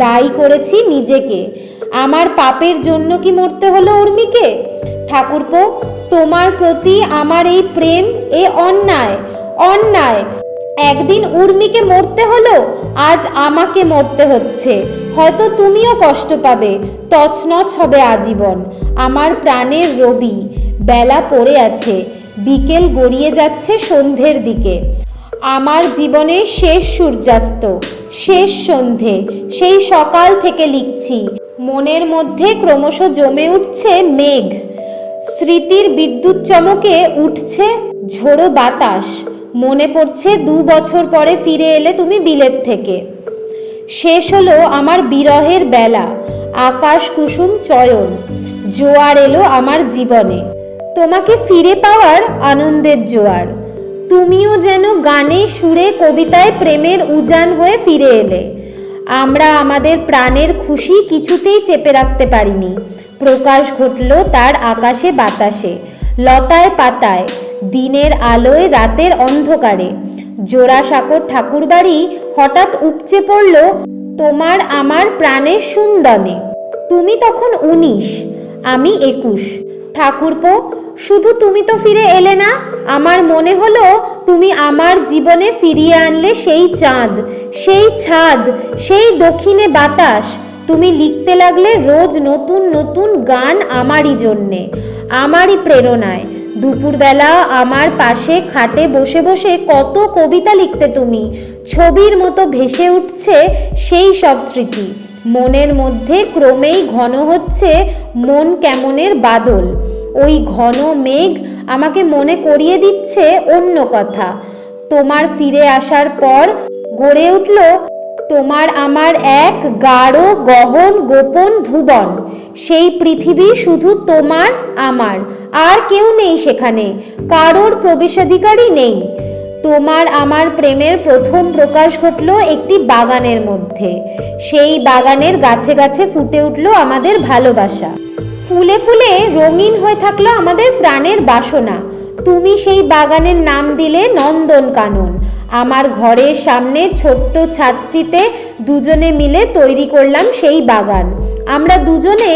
দায়ী করেছি নিজেকে। আমার পাপের জন্য কি মরতে হলো উর্মিকে? ঠাকুরপো, তোমার প্রতি আমার এই প্রেম এ অন্যায়, অন্যায়। একদিন উর্মিকে মরতে হলো, আজ আমাকে মরতে হচ্ছে। হয়তো তুমিও কষ্ট পাবে, তছনছ হবে আজীবন। আমার প্রাণের রবি। বেলা পড়ে আছে, বিকেল গড়িয়ে যাচ্ছে সন্ধ্যের দিকে। আমার জীবনের শেষ সূর্যাস্ত, শেষ সন্ধে। সেই সকাল থেকে লিখছি। মনের মধ্যে ক্রমশ জমে উঠছে মেঘ। স্মৃতির বিদ্যুৎ চমকে উঠছে ঝোড়ো বাতাস। মনে পড়ছে 2 বছর পরে ফিরে এলে তুমি বিলেত থেকে। শেষ হলো আমার বিরহের বেলা। আকাশ কুসুম চয়ন। জোয়ার এলো আমার জীবনে, তোমাকে ফিরে পাওয়ার আনন্দের জোয়ার। তুমিও যেন গানে সুরে কবিতায় প্রেমের উজান হয়ে ফিরে এলে। আমরা আমাদের প্রাণের খুশি কিছুতেই চেপে রাখতে পারিনি। প্রকাশ ঘটল তার আকাশে বাতাসে, লতায় পাতায়, দিনের আলোয় রাতের অন্ধকারে। জোড়াসাঁকোর ঠাকুরবাড়ি হঠাৎ উপচে পড়ল তোমার আমার প্রাণের সুন্দনে। তুমি তখন 19, আমি 21। ঠাকুরপো, শুধু তুমি তো ফিরে এলে না, আমার মনে হলো তুমি আমার জীবনে ফিরিয়ে আনলে সেই চাঁদ, সেই ছাদ, সেই দক্ষিণে বাতাস। তুমি লিখতে লাগলে রোজ নতুন নতুন গান আমারই জন্যে, আমারই প্রেরণায়। দুপুরবেলা আমার পাশে খাটে বসে বসে কত কবিতা লিখতে তুমি। ছবির মতো ভেসে উঠছে সেই সব স্মৃতি। মনের মধ্যে ক্রমেই ঘন হচ্ছে মন কেমনের বাদল। ওই ঘন মেঘ আমাকে মনে করিয়ে দিচ্ছে অন্য কথা। তোমার ফিরে আসার পর গড়ে উঠল তোমার আমার এক গাঢ় গহন গোপন ভুবন। সেই পৃথিবী শুধু তোমার আমার, আর কেউ নেই সেখানে, কারোর প্রবেশাধিকারই নেই। তোমার আমার প্রেমের প্রথম প্রকাশ ঘটল একটি বাগানের মধ্যে। সেই বাগানের গাছে গাছে ফুটে উঠল আমাদের ভালোবাসা। ফুলে ফুলে রঙিন হয়ে থাকলো আমাদের প্রাণের বাসনা। তুমি সেই বাগানের নাম দিলে নন্দনকানন। আমার ঘরের সামনে ছোট্ট ছাদটিতে দুজনে মিলে তৈরি করলাম সেই বাগান। আমরা দুজনে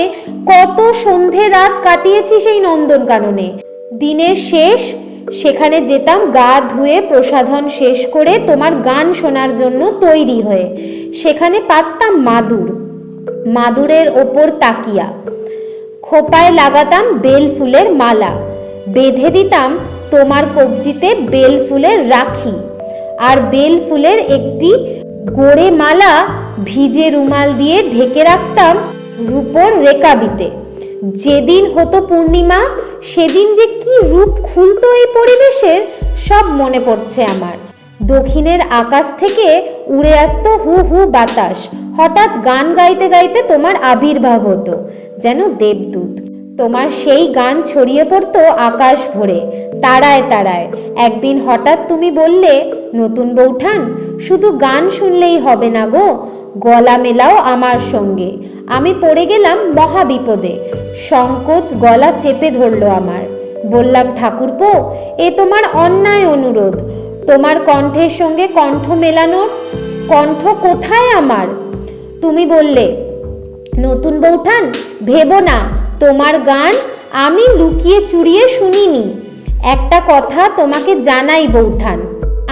কত সন্ধে রাত কাটিয়েছি সেই নন্দনকাননে। দিনের শেষ সেখানে যেতাম গা ধুয়ে প্রসাধন শেষ করে তোমার গান শোনার জন্য তৈরি হয়ে। সেখানে পাততাম মাদুর, মাদুরের ওপর তাকিয়া। খোপায় লাগাতাম বেল ফুলের মালা, বেঁধে দিতাম তোমার কবজিতে বেল ফুলের রাখি। আর বেল ফুলের একটি গোড়ে মালা ভিজে রুমাল দিয়ে ঢেকে রাখতাম রূপোর রেকাবিতে। যেদিন হতো পূর্ণিমা সেদিন যে কি রূপ খুলতো এই পরিবেশের, সব মনে পড়ছে আমার। দক্ষিণের আকাশ থেকে উড়ে আসতো হু হু বাতাস। হঠাৎ গান গাইতে গাইতে তোমার আবির্ভাব হতো, যেন দেবদূত। তোমার সেই গান ছড়িয়ে পড়তো আকাশ ভরে, তারায় তারায়। একদিন হঠাৎ তুমি বললে, নতুন বৌঠান, শুধু গান শুনলেই হবে না গো, গলা মেলাও আমার সঙ্গে। আমি পড়ে গেলাম মহা বিপদে। সংকোচ গলা চেপে ধরলো আমার। বললাম, ঠাকুরপো, এ তোমার অন্যায় অনুরোধ। তোমার কণ্ঠের সঙ্গে কণ্ঠ মেলানোর কণ্ঠ কোথায় আমার? তুমি বললে, নতুন বৌঠান, ভেবো না, তোমার গান আমি লুকিয়ে চুরিয়ে শুনিনি। একটা কথা তোমাকে জানাই বৌঠান,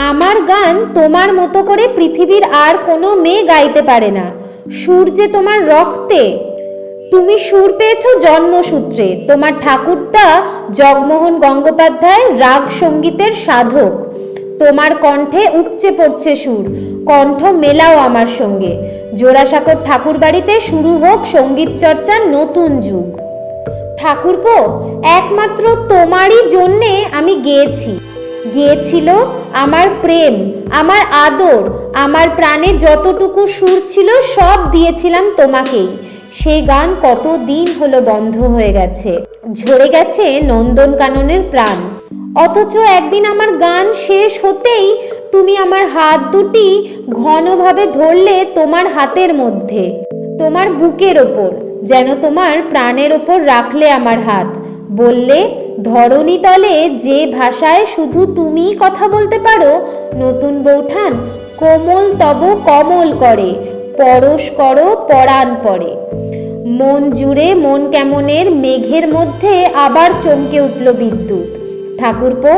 আমার গান তোমার মতো করে পৃথিবীর আর কোনো মেয়ে গাইতে পারে না। সুর যে তোমার রক্তে। তুমি সুর পেয়েছো জন্মসূত্রে। তোমার ঠাকুরদা জগমোহন গঙ্গোপাধ্যায় রাগ সঙ্গীতের সাধক। তোমার কণ্ঠে উপচে পড়ছে সুর, কণ্ঠ মেলাও আমার সঙ্গে। জোড়াসাঁকোর ঠাকুর বাড়িতে শুরু হোক সঙ্গীত চর্চার নতুন যুগ। ঠাকুরপো, একমাত্র তোমারই জন্যে আমি গেয়েছি। গেয়েছিল আমার প্রেম, আমার আদর, আমার প্রাণে যতটুকু সুর ছিল সব দিয়েছিলাম তোমাকেই। সেই গান কত দিন হলো বন্ধ হয়ে গেছে, ঝরে গেছে নন্দনকাননের প্রাণ। অথচ একদিন আমার গান শেষ হতেই তুমি আমার হাত দুটি ঘনভাবে ধরলে তোমার হাতের মধ্যে, তোমার বুকের ওপর, যেন তোমার প্রাণের ওপর রাখলে আমার হাত। বললে, ধরণী তলে যে ভাষায় শুধু তুমিই কথা বলতে পারো, নতুন বৌঠান, কোমল তব কমল করে, পরশ করো পরাণ পরে। মন জুড়ে মন কেমনের মেঘের মধ্যে আবার চমকে উঠল বিদ্যুৎ। ঠাকুরপো,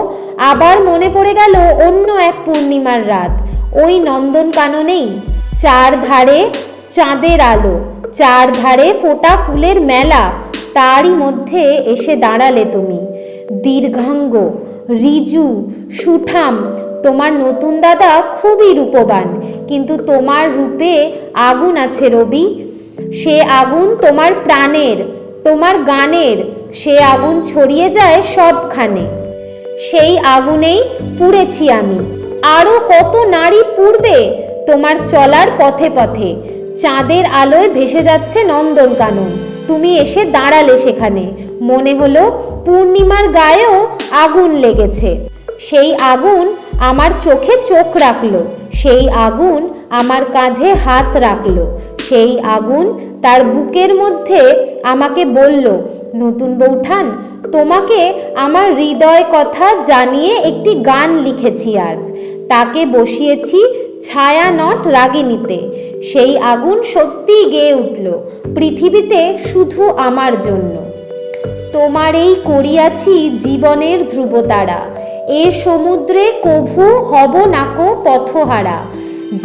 আবার মনে পড়ে গেল অন্য এক পূর্ণিমার রাত, ওই নন্দনকাননেই। চার ধারে চাঁদের আলো, চার ধারে ফোটা ফুলের মেলা, তারই মধ্যে এসে দাঁড়ালে তুমি। দীর্ঘাঙ্গ, রিজু, সুঠাম। তোমার নতুন দাদা খুবই রূপবান, কিন্তু তোমার রূপে আগুন আছে রবি। সে আগুন তোমার প্রাণের, তোমার গানের। সে আগুন ছড়িয়ে যায় সবখানে। সেই আগুনেই পুড়েছি আমি, আরো কত নারী পুড়বে তোমার চলার পথে পথে। চাঁদের আলোয় ভেসে যাচ্ছে নন্দনকানন, তুমি এসে দাঁড়ালে সেখানে। মনে হলো পূর্ণিমার গায়েও আগুন লেগেছে। সেই আগুন আমার চোখে চোখ রাখলো, সেই আগুন আমার কাঁধে হাত রাখলো, সেই আগুন তার বুকের মধ্যে আমাকে বলল, নতুন বৌঠান, তোমাকে আমার হৃদয় কথা জানিয়ে একটি গান লিখেছি আজ। তাকে বসিয়েছি ছায়ানট রাগিনীতে। সেই আগুন সত্যিই গেয়ে উঠল পৃথিবীতে শুধু আমার জন্য। তোমার এই করিয়াছি জীবনের ধ্রুবতারা, এ সমুদ্রে কভু হব নাকো পথহারা।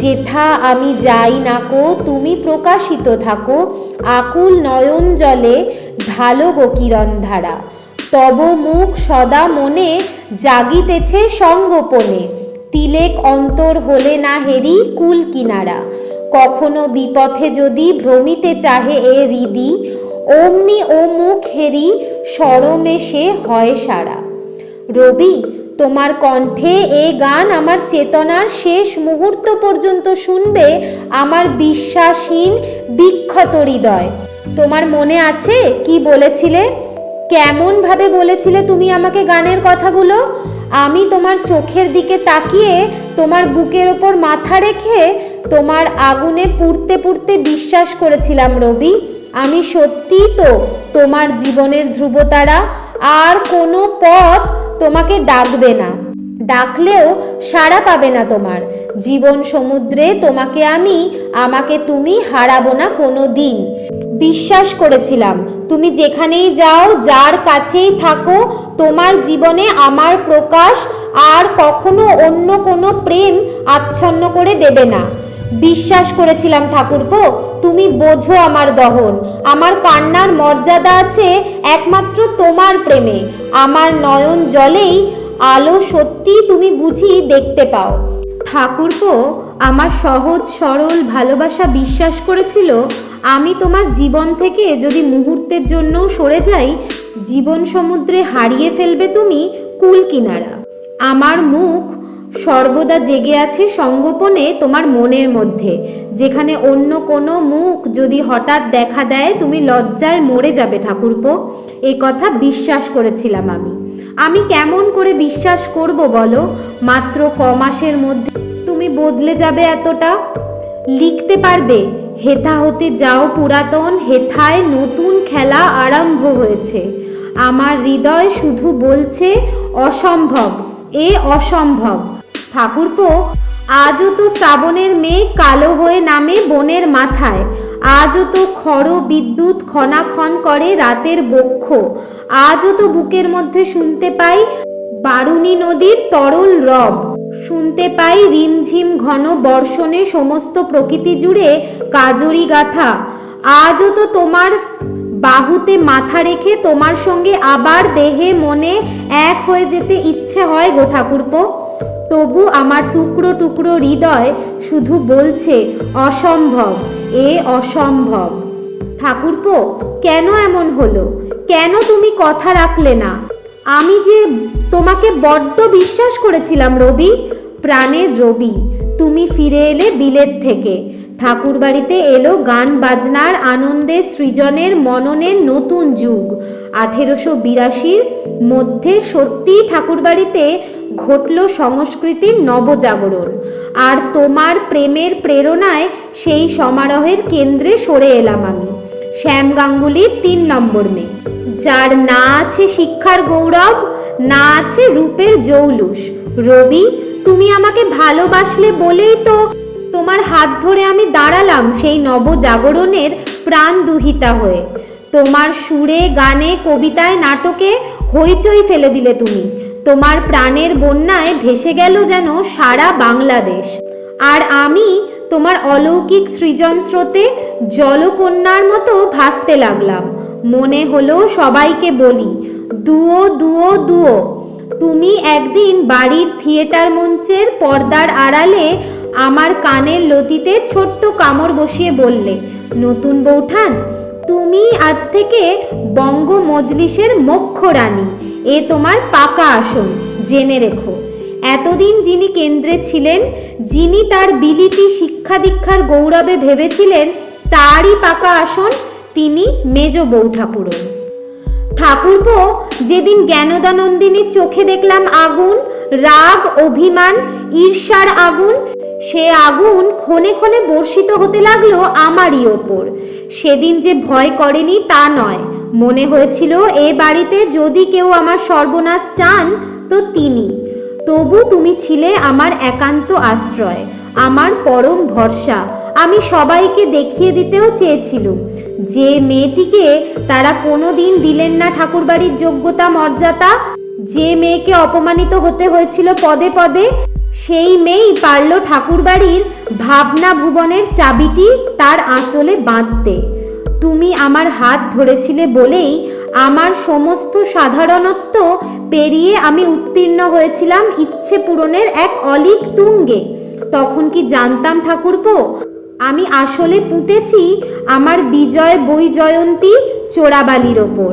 যেথা আমি যাই নাকো তুমি প্রকাশিত থাকো, আকুল নয়ন জলে ঢালো গো কিরণ ধারা। তব মুখ সদা মনে জাগিতেছে সঙ্গোপনে, তিলেক অন্তর হলে না হেরি কুল কিনারা। কখনো বিপথে যদি ভ্রমিতে চাহে এ হৃদি, অমনি ও মুখ হেরি সরমেশে হয় সারা। রবি, তোমার কণ্ঠে এ গান আমার চেতনার শেষ মুহূর্ত পর্যন্ত শুনবে আমার বিশ্বাসহীন বিক্ষত হৃদয়। তোমার মনে আছে কি বলেছিলে? কেমন ভাবে বলেছিলে তুমি আমাকে গানের কথাগুলো? আমি তোমার চোখের দিকে তাকিয়ে তোমার বুকের ওপর মাথা রেখে তোমার আগুনে পুড়তে পুড়তে বিশ্বাস করেছিলাম রবি, আমি সত্যিই তো তোমার জীবনের ধ্রুবতারা। আর কোনো পথ তোমাকে ডাকবে না, ডাকলেও সাড়া পাবে না তোমার জীবন সমুদ্রে। আমাকে তুমি হারাবো না কোনো দিন। বিশ্বাস করেছিলাম তুমি যেখানেই যাও, যার কাছেই থাকো, তোমার জীবনে আমার প্রকাশ আর কখনো অন্য কোনো প্রেম আচ্ছন্ন করে দেবে না। বিশ্বাস করেছিলাম ঠাকুরপো, তুমি বোঝো আমার দহন, আমার কান্নার মর্যাদা আছে একমাত্র তোমার প্রেমে। আমার নয়ন জলেই আলো সত্যি তুমি বুঝি দেখতে পাও। ঠাকুরপো আমার সহজ সরল ভালোবাসা বিশ্বাস করেছিল আমি তোমার জীবন থেকে যদি মুহূর্তের জন্য সরে যাই, জীবন সমুদ্রে হারিয়ে ফেলবে তুমি কুল কিনারা। আমার মুখ সর্বদা জেগে আছে সঙ্গোপনে তোমার মনের মধ্যে, যেখানে অন্য কোনো মুখ যদি হঠাৎ দেখা দেয় তুমি লজ্জায় মরে যাবে ঠাকুরপো। এই কথা বিশ্বাস করেছিলাম আমি কেমন করে বিশ্বাস করব বলো? মাত্র কমাসের মধ্যে তুমি বদলে যাবে এতটা? লিখতে পারবে, হেথা হতে যাও পুরাতন, হেথায় নতুন খেলা আরম্ভ হয়েছে। আমার হৃদয় শুধু বলছে অসম্ভব, এ অসম্ভব। ঠাকুরপো আজও তো শ্রাবণের মেঘ কালো হয়ে নামে বনের মাথায়, আজও তো খড় বিদ্যুৎ খনাক্ষণ করে রাতের বক্ষ, আজও তো বুকের মধ্যে শুনতে পাই বারুণী নদীর তরল রব, শুনতে পাই রিমঝিম ঘন বর্ষণে সমস্ত প্রকৃতি জুড়ে কাজরি গাথা। আজও তো তোমার বাহুতে মাথা রেখে তোমার সঙ্গে আবার দেহে মনে এক হয়ে যেতে ইচ্ছে হয় গো ঠাকুরপো। তবু আমার টুকরো টুকরো হৃদয় শুধু বলছে অসম্ভব, এ অসম্ভব। ঠাকুরপো কেন এমন হলো? কেন তুমি কথা রাখলে না? আমি যে তোমাকে বড্ড বিশ্বাস করেছিলাম রবি, প্রাণের রবি। তুমি ফিরে এলে বিলেত থেকে, ঠাকুর বাড়িতে এলো গান বাজনার আনন্দে সৃজনের মননের নতুন যুগ। 1882 মধ্যে সত্যি ঠাকুর বাড়িতে ঘটল সংস্কৃতির নবজাগরণ। আর তোমার প্রেমের প্রেরণায় সেই সমারোহের কেন্দ্রে সরে এলাম আমি, শ্যাম গাঙ্গুলির 3 নম্বর মেয়ে, যার না আছে শিক্ষার গৌরব, না আছে রূপের জৌলুস। রবি তুমি আমাকে ভালোবাসলে বলেই তো তোমার হাত ধরে আমি দাঁড়ালাম সেই নবজাগরণের প্রাণ দুহিতা হয়ে। তোমার সুরে গানে কবিতায় নাটকে হইচই ফেলে দিলে তুমি। তোমার প্রাণের বন্যায় ভেসে গেল যেন সারা বাংলাদেশ। আর আমি তোমার অলৌকিক সৃজন স্রোতে জলকন্যার মতো ভাসতে লাগলাম। মনে হলো সবাইকে বলি দুও দুও দুও। তুমি একদিন বাড়ির থিয়েটার মঞ্চের পর্দার আড়ালে আমার কানের লতিতে ছোট্ট কামড় বসিয়ে বললে, নতুন বৌঠান তুমি আজ থেকে বঙ্গ মজলিসের মোক্ষ রানী, এ তোমার পাকা আসন, জেনে রেখো। এতদিন যিনি কেন্দ্রে ছিলেন, যিনি তার বিলিতি শিক্ষা দীক্ষার গৌরবে ভেবেছিলেন তারই পাকা আসন, তিনি মেজ বৌঠাকুরন। ঠাকুরপো যেদিন জ্ঞানদানন্দিনীর চোখে দেখলাম আগুন, রাগ অভিমান ঈর্ষার আগুন, সে আগুন ক্ষণে ক্ষণে বর্ষিত হতে লাগলো আমারই ওপর। সেদিন যে ভয় করেনি তা নয়, মনে হয়েছিল এ বাড়িতে যদি কেউ আমার সর্বনাশ চান তো তিনি। তবু তুমি ছিলে আমার একান্ত আশ্রয়, আমার পরম ভরসা। আমি সবাইকে দেখিয়ে দিতেও চেয়েছিলুম যে মেয়েটিকে তারা কোনো দিন দিলেন না ঠাকুরবাড়ির যোগ্যতা মর্যাদা, যে মেয়েকে অপমানিত হতে হয়েছিল পদে পদে, সেই মেয়েই পারল ঠাকুরবাড়ির ভাবনা ভুবনের চাবিটি তার আঁচলে বাঁধতে। তুমি আমার হাত ধরেছিলে বলেই আমার সমস্ত সাধারণত্ব পেরিয়ে আমি উত্তীর্ণ হয়েছিলাম ইচ্ছে পূরণের এক অলিক তুঙ্গে। তখন কি জানতাম ঠাকুরপো, আমি আসলে পুঁতেছি আমার বিজয় বৈজয়ন্তী চোরাবালির ওপর।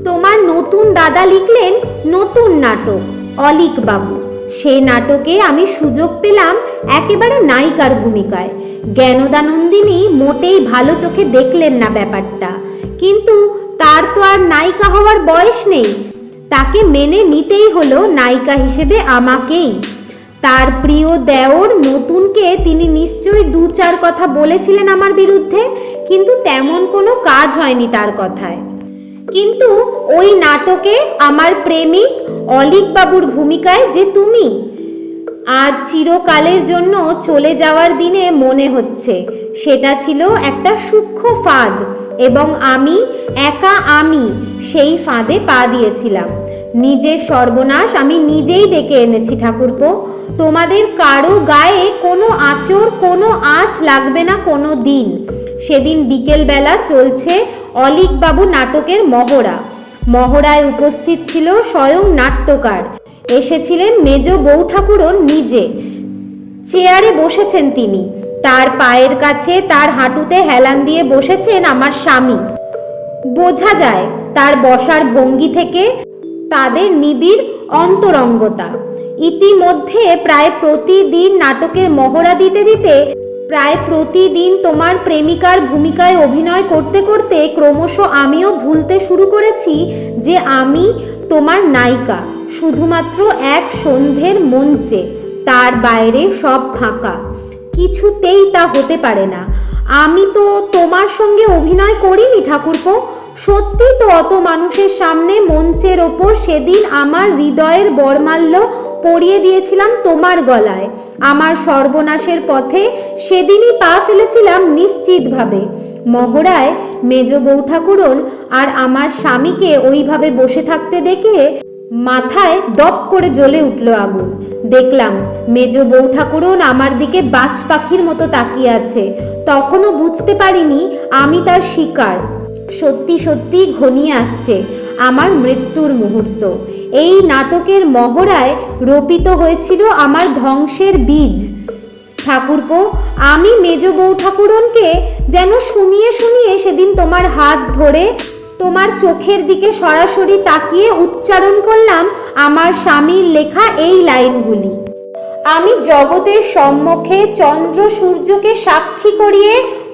তোমার নতুন দাদা লিখলেন নতুন নাটক অলিক বাবু। সেই নাটকে আমি সুযোগ পেলাম একেবারে নায়িকার ভূমিকায়। জ্ঞানদানন্দিনী মোটেই ভালো চোখে দেখলেন না ব্যাপারটা, কিন্তু তার তো আর নায়িকা হওয়ার বয়স নেই, তাকে মেনে নিতেই হলো নায়িকা হিসেবে আমাকেই। তার প্রিয় দেওর নতুনকে তিনি নিশ্চয়ই 2-4 কথা বলেছিলেন আমার বিরুদ্ধে, কিন্তু তেমন কোনো কাজ হয়নি তার কথায়। কিন্তু ওই নাটকে আমার প্রেমিক অলীক বাবুর ভূমিকায় যে তুমি, আজ চিরকালের জন্য চলে যাওয়ার দিনে মনে হচ্ছে সেটা ছিল একটা সূক্ষ্ম ফাঁদ, এবং আমি সেই ফাঁদে পা দিয়েছিলাম। নিজের সর্বনাশ আমি নিজেই ডেকে এনেছি ঠাকুরপো। তোমাদের কারো গায়ে কোনো আঁচড়, কোনো আঁচ লাগবে না কোনো দিন। সেদিন বিকেলবেলা চলছে অলীক বাবু নাটকের মহড়ায় উপস্থিত ছিল স্বয়ং নাট্যকার, এসেছিলেন মেজ বউ ঠাকুরন নিজে। চেয়ারে বসেছেন তিনি, তার পায়ের কাছে তার হাঁটুতে হেলান দিয়ে বসেছেন আমার স্বামী। বোঝা যায় তার বসার ভঙ্গি থেকে তাদের নিবিড় অন্তরঙ্গতা। ইতিমধ্যে প্রায় প্রতিদিন নাটকের মহড়া দিতে দিতে, প্রায় প্রতিদিন তোমার প্রেমিকার ভূমিকায় অভিনয় করতে করতে ক্রমশ আমিও ভুলতে শুরু করেছি যে আমি তোমার নায়িকা। শুধুমাত্র এক সন্ধ্যের মঞ্চে, তার বাইরে সব ফাঁকা। কিছুতেই তা হতে পারে না। আমি তো তোমার সঙ্গে অভিনয় করিনি ঠাকুরপো। সত্যি তো অত মানুষের সামনে মঞ্চের ওপর সেদিন আমার হৃদয়ের বরমাল্য পরিয়ে দিয়েছিলাম তোমার গলায়। আমার সর্বনাশের পথে সেদিনই পা ফেলেছিলাম নিশ্চিতভাবে। মহড়ায় মেজ বউ ঠাকুরন আর আমার স্বামীকে ওইভাবে বসে থাকতে দেখে মাথায় দপ করে জ্বলে উঠল আগুন। দেখলাম মেজ বউ ঠাকুরন আমার দিকে বাজ পাখির মতো তাকিয়ে আছে। তখনও বুঝতে পারিনি আমি তার শিকার। সত্যি সত্যি ঘনিয়ে আসছে আমার মৃত্যুর মুহূর্ত। এই নাটকের মহড়ায় রোপিত হয়েছিল আমার ধ্বংসের বীজ। ঠাকুরপো, আমি মেজ বউ ঠাকুরনকে যেন শুনিয়ে শুনিয়ে সেদিন তোমার হাত ধরে তোমার চোখের দিকে সরাসরি তাকিয়ে উচ্চারণ করলাম আমার স্বামীর লেখা এই লাইনগুলি। আমি জগতের সম্মুখে চন্দ্র সূর্যকে সাক্ষী করিয়ে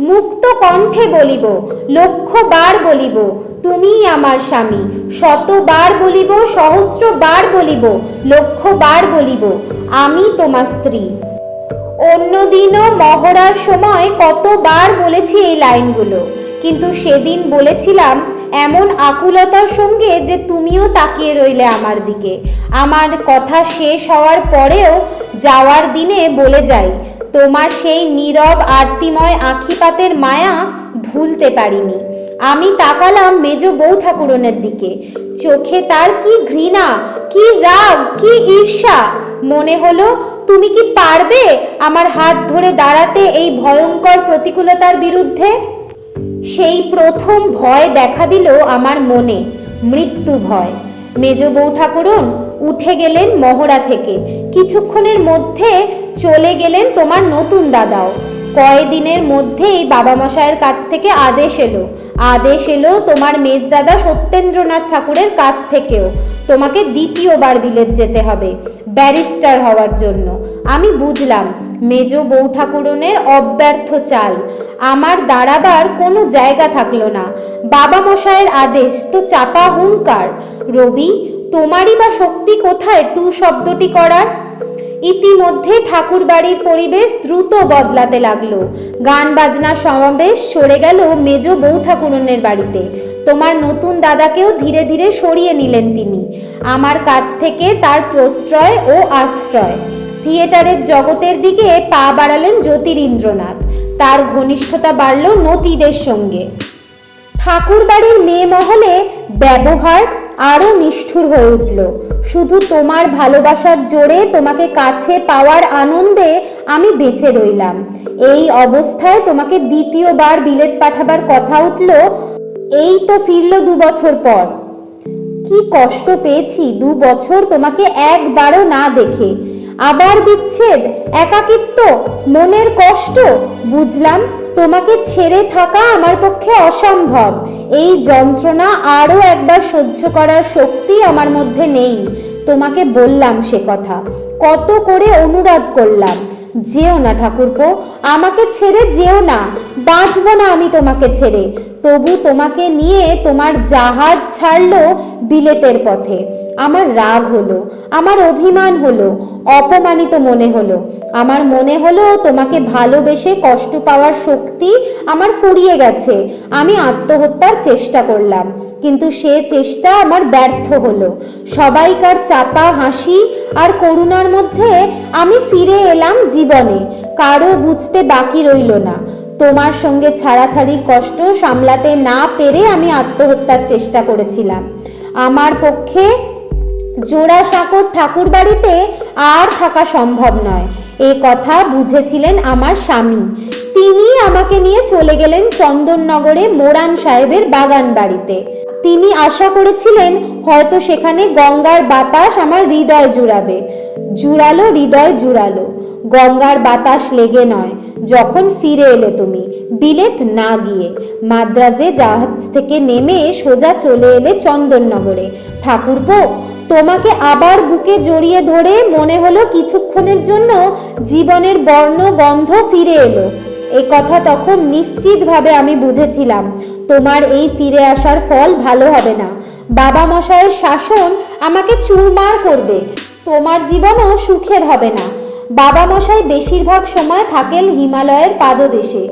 মুক্ত কণ্ঠে বলিব, 1,00,000 বার বলিব, তুমিই আমার স্বামী। 100 বার বলিব, 1,000 বার বলিব, 1,00,000 বার বলিব, আমি তোমার স্ত্রী। অন্যদিনও মহড়ার সময় কতবার বলেছি এই লাইনগুলো, কিন্তু সেদিন বলেছিলাম এমন আকুলতার সঙ্গে যে তুমিও তাকিয়ে রইলে আমার দিকে। আমার কথা শেষ হওয়ার পরেও যাওয়ার দিনে বলে যাই, তোমার সেই নীরব আরতিময় আঁখিপাতের মায়া ভুলতে পারিনি। আমি তাকালাম মেজ বউ ঠাকুরনের দিকে। চোখে তার কি ঘৃণা, কি রাগ, কি ঈর্ষা। মনে হলো তুমি কি পারবে আমার হাত ধরে দাঁড়াতে এই ভয়ঙ্কর প্রতিকূলতার বিরুদ্ধে? সেই প্রথম ভয় দেখা দিল আমার মনে, মৃত্যু ভয়। মেজ বউ ঠাকুরন উঠে গেলেন মহড়া থেকে। কিছুক্ষণের মধ্যে চলে গেলেন তোমার নতুন দাদাও। কয়েকদিনের মধ্যেই বাবা মশাইয়ের কাছ থেকে আদেশ এলো তোমার মেজ দাদা সত্যেন্দ্রনাথ ঠাকুরের কাছ থেকেও। তোমাকে 2বার বিলেত যেতে হবে ব্যারিস্টার হওয়ার জন্য। আমি বুঝলাম মেজ বউ ঠাকুরনের অব্যর্থ চাল। আমার দাঁড়াবার কোনো জায়গা থাকলো না। বাবা মশাইয়ের আদেশ তো চাপা হুঙ্কার। রবি, তোমারই বা শক্তি কোথায় টু শব্দটি করার? ইতিমধ্যে ঠাকুর বাড়ির পরিবেশ দ্রুত বদলাতে লাগলো। গান বাজনার সমাবেশ সরে গেল মেজ বউ ঠাকুরনের বাড়িতে। তোমার নতুন দাদাকেও ধীরে ধীরে সরিয়ে নিলেন তিনি আমার কাছ থেকে, তার প্রশ্রয় ও আশ্রয়। থিয়েটারের জগতের দিকে পা বাড়ালেন জ্যোতিরিন্দ্রনাথ। তার ঘনিষ্ঠতা বাড়ল নতীদের সঙ্গে। ঠাকুর বাড়ির মেয়ে মহলে ব্যবহার আরো নিষ্ঠুর হয়ে উঠল। শুধু তোমার ভালোবাসার জোরে তোমাকে কাছে পাওয়ার আনন্দে আমি বেঁচে রইলাম। এই অবস্থায় তোমাকে 2বার বিলেত পাঠাবার কথা উঠল। এই তো ফিরল 2 বছর পর। কি কষ্ট পেয়েছি 2 বছর তোমাকে একবারও না দেখে। আবার বিচ্ছেদ, একাকিত্ব, মনের কষ্ট। বুঝলাম তোমাকে ছেড়ে থাকা আমার পক্ষে অসম্ভব। এই যন্ত্রণা আরও একবার সহ্য করার শক্তি আমার মধ্যে নেই। তোমাকে বললাম সে কথা, কত করে অনুরোধ করলাম। যেও না ঠাকুরপো, আমাকে ছেড়ে যেও না, বাঁচবো না আমি তোমাকে ছেড়ে। তবু তোমাকে নিয়ে তোমার জাহাজ ছাড়লো বিলেতের পথে। আমার রাগ হলো, আমার অভিমান হলো, অপমানিত মনে হলো। আমার মনে হলো তোমাকে ভালোবেসে কষ্ট পাওয়ার শক্তি আমার ফুরিয়ে গেছে। আমি আত্মহত্যার চেষ্টা করলাম, কিন্তু সে চেষ্টা আমার ব্যর্থ হলো। সবাইকার চাপা হাসি আর করুণার মধ্যে আমি ফিরে এলাম জীবনে। কারো বুঝতে বাকি রইল না। তোমার সঙ্গে ছাড়াছাড়ির কষ্ট সামলাতে না পেরে আমি আত্মহত্যার চেষ্টা করেছিলাম। আমার পক্ষে জোড়াসাঁকোর ঠাকুর বাড়িতে আর থাকা সম্ভব নয়, এ কথা বুঝেছিলেন আমার স্বামী। তিনি আমাকে নিয়ে চলে গেলেন চন্দননগরে মোরান সাহেবের বাগান বাড়িতে। তিনি আশা করেছিলেন হয়তো সেখানে গঙ্গার বাতাস আমার হৃদয় জুড়াবে। জুড়ালো, হৃদয় জুড়ালো। গঙ্গার বাতাস লেগে নয়, যখন ফিরে এলে তুমি বিলেত না গিয়ে। মাদ্রাজে জাহাজ থেকে নেমে সোজা চলে এলে চন্দননগরে। ঠাকুরপো, তোমাকে আবার বুকে জড়িয়ে ধরে মনে হলো কিছুক্ষণের জন্য জীবনের বর্ণ গন্ধ ফিরে এলো। এ কথা তখন নিশ্চিতভাবে আমি বুঝেছিলাম, তোমার এই ফিরে আসার ফল ভালো হবে না। বাবা মশাইয়ের শাসন আমাকে চুরমার করবে, তোমার জীবনও সুখের হবে না। বাবা মশাই বেশিরভাগ সময় থাকেন হিমালয়ের পাদদেশে,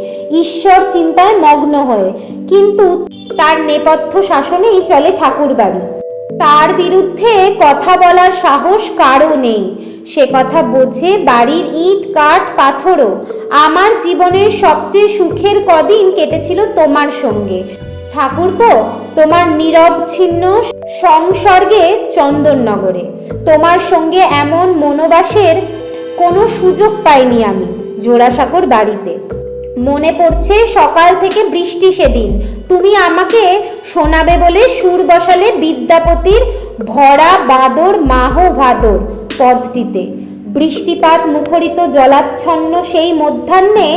ঈশ্বর চিন্তায় মগ্ন হয়ে, কিন্তু তার নেপথ্য শাসনেই চলে ঠাকুর বাড়ি। তার বিরুদ্ধে কথা বলার সাহস কারও নেই। সে কথা বোঝে বাড়ির ইট কাঠ পাথরও। আমার জীবনের সবচেয়ে সুখের কদিন কেটেছিল তোমার সঙ্গে ঠাকুরপো, তোমার নিরবচ্ছিন্ন সংসর্গে চন্দননগরে। তোমার সঙ্গে এমন মনোবাসের কোনো সুযোগ পাইনি আমি জোড়াসাঁকোর বাড়িতে। মনে পড়ছে সকাল থেকে বৃষ্টি সেদিন তুমি আমাকে শোনাবে বলে সুর বসালে বিদ্যাপতির ভরা বাদর মাহ ভাদর পদটিতে। বৃষ্টিপাত মুখরিত জলাচ্ছন্ন সেই মধ্যাহ্নে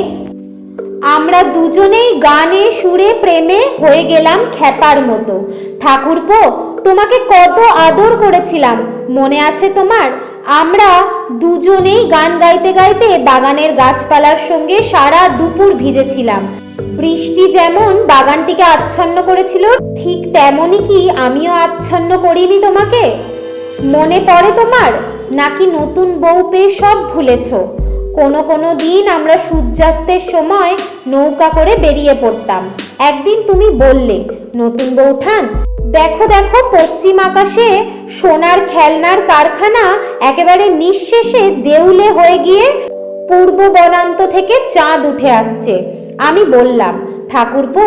আমরা দুজনেই গানে সুরে প্রেমে হয়ে গেলাম খ্যাপার মতো। ঠাকুরপো, তোমাকে কত আদর করেছিলাম মনে আছে তোমার? আমরা দুজনেই গান গাইতে গাইতে বাগানের গাছপালার সঙ্গে সারা দুপুর ভিজেছিলাম। বৃষ্টি যেমন বাগানটিকে আচ্ছন্ন করেছিল, ঠিক তেমনই কি আমিও আচ্ছন্ন করিনি তোমাকে? মনে পড়ে তোমার? নাকি নতুন বউ পেয়ে সব ভুলেছ? কোনো কোনো দিন আমরা সূর্যাস্তের সময় নৌকা করে বেরিয়ে পড়তাম। একদিন তুমি বললে, নতুন বউঠান, দেখো দেখো পশ্চিম আকাশে সোনার খেলনার কারখানা একেবারে নিঃশেষে দেউলে হয়ে গিয়ে পূর্ব বনান্ত থেকে চাঁদ উঠে আসছে। আমি বললাম, ঠাকুরপো,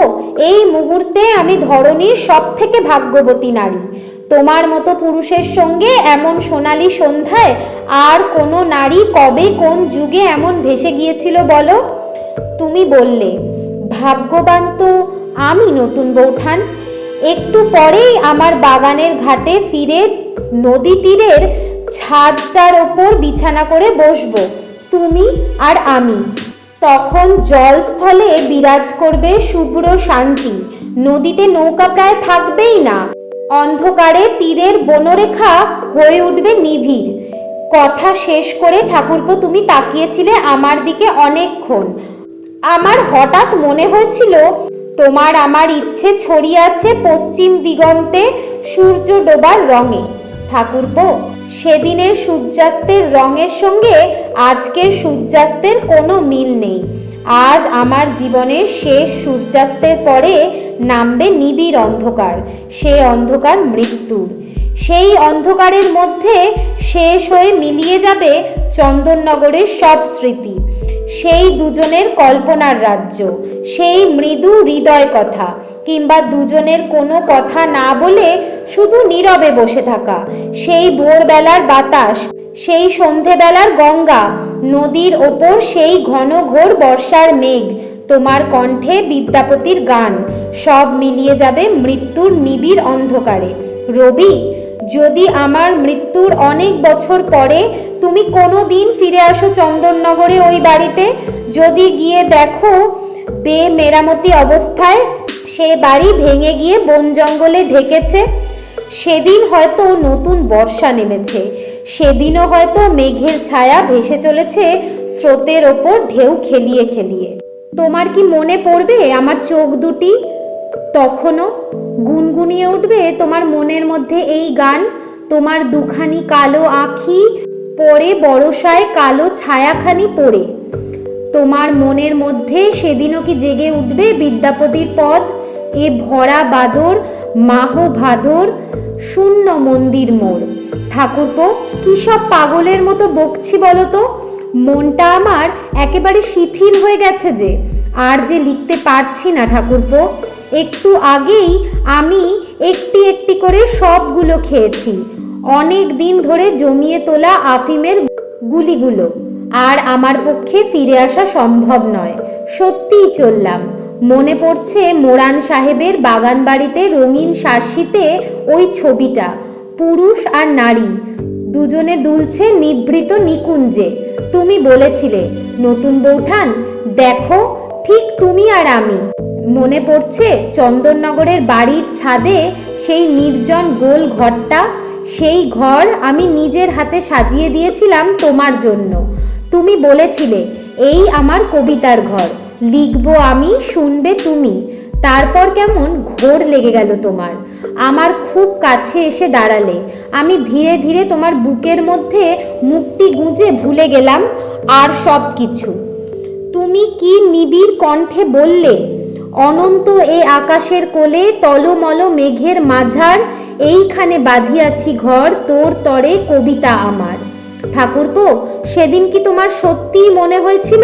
এই মুহূর্তে আমি ধরনীর সব থেকে ভাগ্যবতী নারী। তোমার মতো পুরুষের সঙ্গে এমন সোনালী সন্ধ্যায় আর কোনো নারী কবে কোন যুগে এমন ভেসে গিয়েছিল বলো? তুমি বললে, ভাগ্যবান তো আমি নতুন বউঠান। একটু পরেই আমার বাগানের ঘাটে ফিরে নদী তীরের ছাদটার ওপর বিছানা করে বসবো, তুমি আর আমি। তখন জলস্থলে বিরাজ করবে শুভ্র শান্তি, নদীতে নৌকা প্রায় থাকবেই না, অন্ধকারে তীরের বনরেখা হয়ে উঠবে নিবিড়। কথা শেষ করে ঠাকুরপো তুমি তাকিয়েছিলে আমার দিকে অনেকক্ষণ। আমার হঠাৎ মনে হয়েছিল তোমার আমার ইচ্ছে ছড়িয়ে আছে পশ্চিম দিগন্তে সূর্য ডোবার রঙে। ঠাকুরপো, সেদিনের সূর্যাস্তের রঙের সঙ্গে আজকের সূর্যাস্তের কোনো মিল নেই। আজ আমার জীবনের শেষ সূর্যাস্তের পরে নামবে নিবিড় অন্ধকার, সে অন্ধকার মৃত্যুর। সেই অন্ধকারের মধ্যে শেষ হয়ে মিলিয়ে যাবে চন্দননগরের সব স্মৃতি, সেই দুজনের কল্পনার রাজ্য, সেই মৃদু হৃদয় কথা, কিংবা দুজনের কোনো কথা না বলে শুধু নীরবে বসে থাকা, সেই ভোরবেলার বাতাস, সেই সন্ধেবেলার গঙ্গা, নদীর ওপর সেই ঘন ঘোর বর্ষার মেঘ, তোমার কণ্ঠে বিদ্যাপতির গান, সব মিলিয়ে যাবে মৃত্যুর নিবিড় অন্ধকারে। রবি, যদি আমার মৃত্যুর অনেক বছর পরে তুমি কোনো দিন ফিরে আসো চন্দননগরে ওই বাড়িতে, যদি গিয়ে দেখো বেমেরামতি অবস্থায় সে বাড়ি ভেঙে গিয়ে বন জঙ্গলে ঢেকেছে, সেদিন হয়তো নতুন বর্ষা নেমেছে, সেদিনও হয়তো মেঘের ছায়া ভেসে চলেছে স্রোতের ওপর ঢেউ খেলিয়ে খেলিয়ে। তোমার কি মনে পড়বে আমার চোখ দুটি? তখনও গুনগুনিয়ে উঠবে তোমার মনের মধ্যে এই গান। তোমার দুখানি কালো আঁখি পরে বরসায় কালো ছায়াখানি পড়ে। তোমার মনের মধ্যে সেদিনও কি জেগে উঠবে বিদ্যাপতির পদ? এ ভরা বাদর মাহ ভাদর শূন্য মন্দির মোড়। ঠাকুরপো, কি সব পাগলের মতো বকছি বলো তো? মনটা আমার একেবারে শিথিল হয়ে গেছে যে, আর যে লিখতে পারছি না ঠাকুরপো। একটু আগেই আমি একটি একটি করে সবগুলো খেয়েছি, অনেক দিন ধরে জমিয়ে তোলা আফিমের গুলিগুলো। আর আমার পক্ষে ফিরে আসা সম্ভব নয়। সত্যিই চললাম। মনে পড়ছে মোরান সাহেবের বাগান বাড়িতে রঙিন শার্সিতে ওই ছবিটা, পুরুষ আর নারী দুজনে দুলছে নিভৃত নিকুঞ্জে। তুমি বলেছিলে, নতুন বৌঠান দেখো, ঠিক তুমি আর আমি। মনে পড়ছে চন্দননগরের বাড়ির ছাদে সেই নির্জন গোল ঘরটা। সেই ঘর আমি নিজের হাতে সাজিয়ে দিয়েছিলাম তোমার জন্য। তুমি বলেছিলে, এই আমার কবিতার ঘর, লিখবো আমি, শুনবে তুমি। তারপর কেমন ঘোর লেগে গেল তোমার। আমার খুব কাছে এসে দাঁড়ালে। আমি ধীরে ধীরে তোমার বুকের মধ্যে মুক্তি গুঁজে ভুলে গেলাম আর সব কিছু। তুমি কি নিবিড় কণ্ঠে বললে, অনন্ত এ আকাশের কোলে টলমল মেঘের মাঝার, এইখানে বাঁধিয়াছি ঘর, তোর তরে কবিতা আমার। ঠাকুরপো, সেদিন কি তোমার সত্যিই মনে হয়েছিল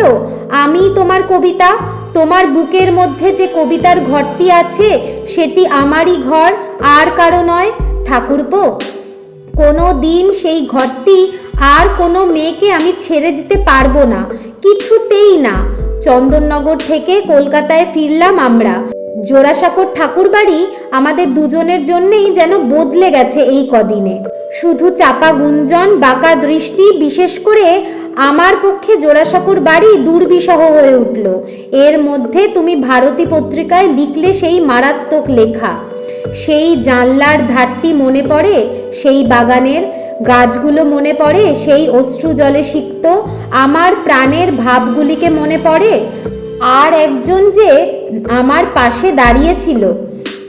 আমি তোমার কবিতা? তোমার বুকের মধ্যে যে কবিতার ঘরটি আছে সেটি আমারই ঘর, আর কারো নয়। ঠাকুরপো, কোনো দিন সেই ঘরটি আর কোনো মেয়েকে আমি ছেড়ে দিতে পারবো না, কিছুতেই না। চন্দননগর থেকে কলকাতায় ফিরলাম আমরা। জোড়াসাঁকোর ঠাকুর বাড়ি আমাদের দুজনের জন্যেই যেন বদলে গেছে এই কদিনে। শুধু চাপা গুঞ্জন, বাঁকা দৃষ্টি, বিশেষ করে আমার পক্ষে জোড়াসাঁকোর বাড়ি দুর্বিষহ হয়ে উঠল। এর মধ্যে তুমি ভারতী পত্রিকায় লিখলে সেই মারাত্মক লেখা। সেই জানলার ধারটি মনে পড়ে, সেই বাগানের গাছগুলো মনে পড়ে, সেই অশ্রু জলে সিক্ত আমার প্রাণের ভাবগুলিকে মনে পড়ে। আর একজন যে আমার পাশে দাঁড়িয়েছিল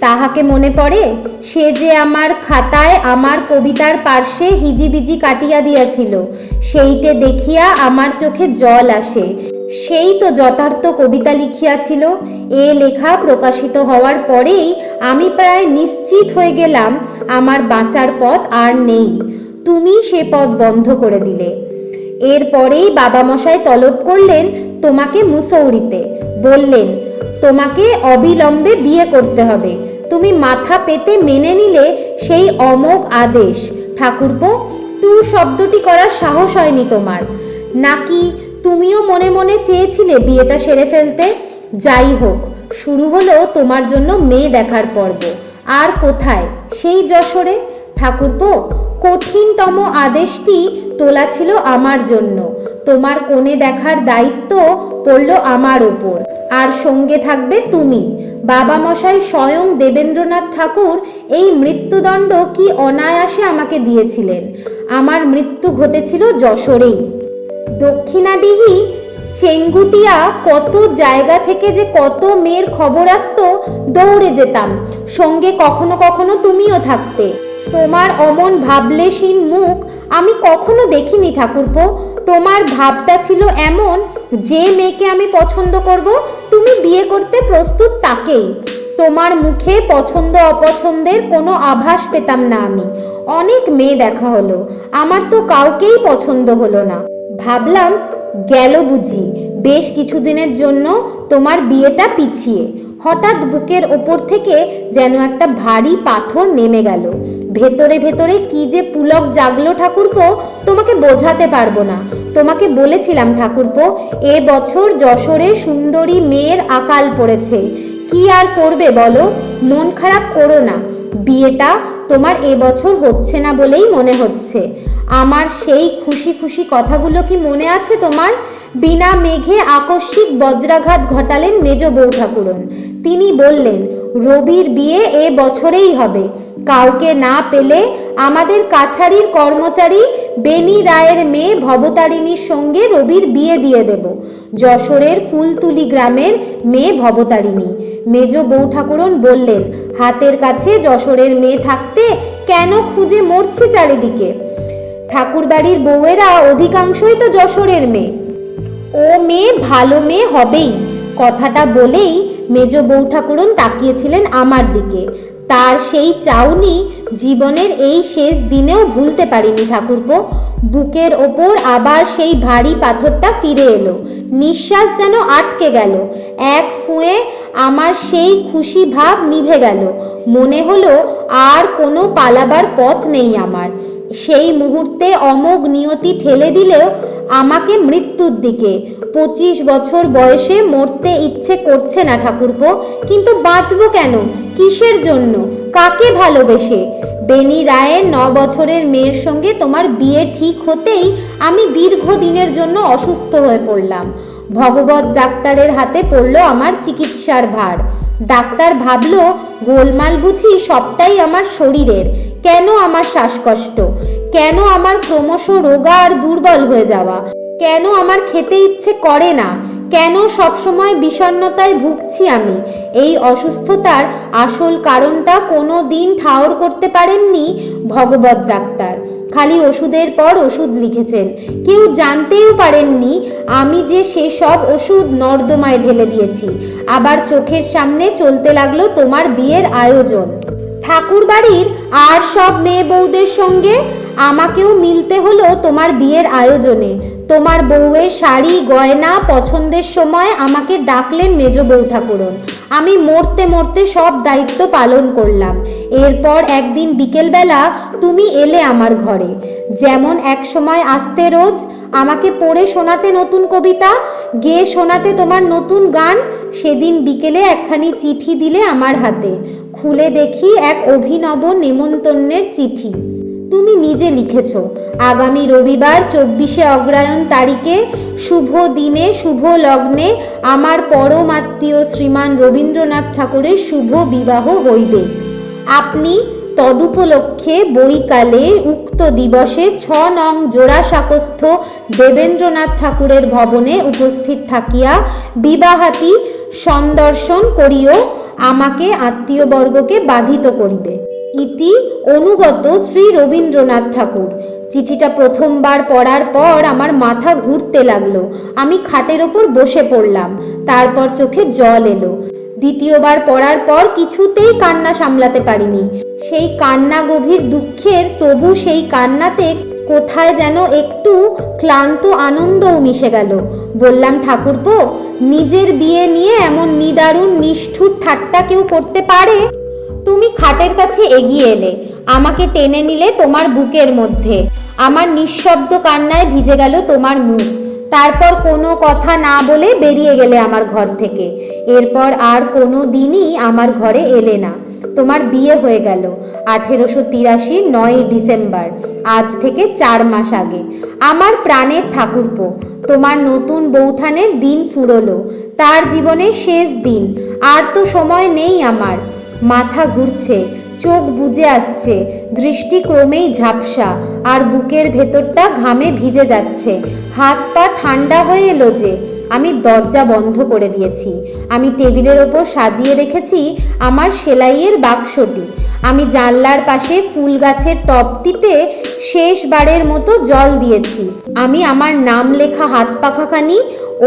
তাহাকে মনে পড়ে, সে যে আমার খাতায় আমার কবিতার পার্শ্বে হিজিবিজি কাটিয়া দিয়াছিল। সেইটে দেখিয়া আমার চোখে জল আসে। সেই তো যথার্থ কবিতা লিখিয়াছিল। এ লেখা প্রকাশিত হওয়ার পরেই আমি প্রায় নিশ্চিত হয়ে গেলাম আমার বাঁচার পথ আর নেই। তুমি সে পথ বন্ধ করে দিলে। এরপরেই বাবামশাই তলব করলেন তোমাকে মুসৌরিতে। বললেন, তোমাকে অবিলম্বে বিয়ে করতে হবে। তুমি মাথা পেতে মেনে নিলে সেই অমোঘ আদেশ। ঠাকুরপো, তু শব্দটি করার সাহস হয়নি তোমার? নাকি তুমিও মনে মনে চেয়েছিলে বিয়েটা সেরে ফেলতে? যাই হোক, শুরু হলো তোমার জন্য মেয়ে দেখার পর্ব। আর কোথায়, সেই যশোরে। ঠাকুরপো, কঠিনতম আদেশটি তোলা ছিল আমার জন্য। তোমার কোণে দেখার দায়িত্ব পড়ল আমার ওপর, আর সঙ্গে থাকবে তুমি। বাবামশাই স্বয়ং দেবেন্দ্রনাথ ঠাকুর এই মৃত্যুদণ্ড কি অনায়াসে আমাকে দিয়েছিলেন। আমার মৃত্যু ঘটেছিল যশোরেই। দক্ষিণাডিহি, চেঙ্গুটিয়া, কত জায়গা থেকে যে কত মেয়ের খবর আসতো, দৌড়ে যেতাম। সঙ্গে কখনো কখনো তুমিও থাকতে। তোমার অমন ভাবলেশীন মুখ আমি কখনো দেখিনি ঠাকুরপো। তোমার ভাবটা ছিল এমন, যে মেয়েকে আমি পছন্দ করব তুমি বিয়ে করতে প্রস্তুত তাকেই। তোমার মুখে পছন্দ অপছন্দের কোনো আভাস পেতাম না আমি। অনেক মেয়ে দেখা হলো, আমার তো কাউকেই পছন্দ হলো না। ভাবলাম গেল বুঝি বেশ কিছুদিনের জন্য তোমার বিয়েটা পিছিয়ে। হঠাৎ বুকের ওপর থেকে যেন একটা ভারী পাথর নেমে গেল। ভেতরে ভেতরে কি যে পুলক জাগলো ঠাকুরপো, তোমাকে বোঝাতে পারবো না। তোমাকে বলেছিলাম ঠাকুরপো, এ বছর যশোরে সুন্দরী মেয়ের আকাল পড়েছে। কি আর করবে বলো, মন খারাপ করো না। বিয়েটা তোমার এবছর হচ্ছে না বলেই মনে হচ্ছে। আমার সেই খুশি খুশি কথাগুলো কি মনে আছে তোমার? বিনা মেঘে আকস্মিক বজ্রাঘাত ঘটালেন মেজ বউ ঠাকুরন। তিনি বললেন, রবির বিয়ে এ বছরেই হবে। কাউকে না পেলে আমাদের কাছারির কর্মচারী বেনি রায়ের মেয়ে ভবতারিণীর সঙ্গে রবির বিয়ে দিয়ে দেব। যশোরের ফুলতুলি গ্রামের মেয়ে ভবতারিণী। মেজ বউ ঠাকুরন বললেন, হাতের কাছে যশোরের মেয়ে থাকতে কেন খুঁজে মরছি চারিদিকে? ঠাকুরবাড়ির বউয়েরা অধিকাংশই তো যশোরের মেয়ে। ও মেয়ে ভালো মেয়ে হবেই। কথাটা বলেই মেজ বউ ঠাকুরন তাকিয়েছিলেন আমার দিকে। তার সেই চাউনি জীবনের এই শেষ দিনেও ভুলতে পারিনি ঠাকুরপো। বুকের ওপর আবার সেই ভারী পাথরটা ফিরে এলো। নিঃশ্বাস যেন আটকে গেল। এক ফুঁয়ে আমার সেই খুশি ভাব নিভে গেল। মনে হলো আর কোনো পালাবার পথ নেই আমার। সেই মুহূর্তে অমোঘ নিয়তি ঠেলে দিলেও আমাকে মৃত্যুর দিকে। 25 বছর বয়সে মরতে ইচ্ছে করছে না ঠাকুরপো, কিন্তু বাঁচবো কেন? কিসের জন্য? কাকে ভালোবেসে? বেনি রায়ের 9 বছরের মেয়ের সঙ্গে তোমার বিয়ে ঠিক হতেই আমি দীর্ঘদিনের জন্য অসুস্থ হয়ে পড়লাম। ভগবত ডাক্তারের হাতে পড়ল আমার চিকিৎসার ভার। ডাক্তার ভাবল গোলমাল বুঝি সবটাই আমার শরীরের। কেন আমার শ্বাসকষ্ট? কেন আমার ক্রমশ রোগা আর দুর্বল হয়ে যাওয়া? কেন আমার খেতে ইচ্ছে করে না? কেন সবসময় বিষণ্ণতায় ভুগছি আমি? এই অসুস্থতার আসল কারণটা কোনো দিন ঠাউর করতে পারেননি ভগবত ডাক্তার। খালি ওষুধের পর ওষুধ লিখেছেন। কেউ জানতেও পারেননি আমি যে সেসব ওষুধ নর্দমায় ঢেলে দিয়েছি। আবার চোখের সামনে চলতে লাগলো তোমার বিয়ের আয়োজন। ঠাকুর বাড়ির আর সব মেয়ে বউদের সঙ্গে আমাকেও মিলতে হলো তোমার বিয়ের আয়োজনে। তোমার বউয়ের শাড়ি গয়না পছন্দের সময় আমাকে ডাকলেন মেজ বউ ঠাকুরন। আমি মরতে মরতে সব দায়িত্ব পালন করলাম। এরপর একদিন বিকেলবেলা তুমি এলে আমার ঘরে। যেমন এক সময় আসতে রোজ, আমাকে পড়ে শোনাতে নতুন কবিতা, গেয়ে শোনাতে তোমার নতুন গান। সেদিন বিকেলে একখানি চিঠি দিলে আমার হাতে। খুলে দেখি এক অভিনব নেমন্তন্নের চিঠি। তুমি নিজে লিখেছ, আগামী রবিবার 24শে অগ্রহায়ণ তারিখে শুভ দিনে শুভ লগ্নে আমার পরম আত্মীয় শ্রীমান রবীন্দ্রনাথ ঠাকুরের শুভ বিবাহ হইবে। আপনি তদুপলক্ষে বৈকালে উক্ত দিবসে 6 নং জোড়াসাঁকোস্থ দেবেন্দ্রনাথ ঠাকুরের ভবনে উপস্থিত থাকিয়া বিবাহাতি সন্দর্শন করিও আমাকে আত্মীয়বর্গকে বাধিত করিবে। ইতি অনুগত শ্রী রবীন্দ্রনাথ ঠাকুর। চিঠিটা প্রথমবার পড়ার পর আমার মাথা ঘুরতে লাগলো। আমি খাটের ওপর বসে পড়লাম। তারপর চোখে জল এলো। দ্বিতীয়বার পড়ার পর কিছুতেই কান্না সামলাতে পারিনি। সেই কান্না গভীর দুঃখের, তবু সেই কান্নাতে কোথায় যেন একটু ক্লান্ত আনন্দও মিশে গেল। বললাম, ঠাকুরপো, নিজের বিয়ে নিয়ে এমন নিদারুণ নিষ্ঠুর ঠাট্টা কেউ করতে পারে? তুমি খাটের কাছে এগিয়ে এলে, আমাকে টেনে নিলে তোমার বুকের মধ্যে। আমার নিঃশব্দ কান্নায় ভিজে গেল তোমার মুখ। তারপর কোনো কথা না বলে বেরিয়ে গেলে আমার ঘর থেকে। এরপর আর কোনো দিনই আমার ঘরে এলে না। তোমার বিয়ে হয়ে গেল 1883 9 ডিসেম্বর, আজ থেকে 4 মাস আগে। আমার প্রাণের ঠাকুরপো, তোমার নতুন বৌঠানের দিন ফুরলো। তার জীবনের শেষ দিন। আর তো সময় নেই আমার। মাথা ঘুরছে, চোখ বুজে আসছে, দৃষ্টি ক্রমেই ঝাপসা, আর বুকের ভেতরটা ঘামে ভিজে যাচ্ছে। হাত পা ঠান্ডা হয়ে এলো যে। আমি দরজা বন্ধ করে দিয়েছি। আমি টেবিলের ওপর সাজিয়ে রেখেছি আমার সেলাইয়ের বাক্সটি। আমি জানলার পাশে ফুল গাছের টবটিতে শেষবারের মতো জল দিয়েছি। আমি আমার নাম লেখা হাত পাখাখানি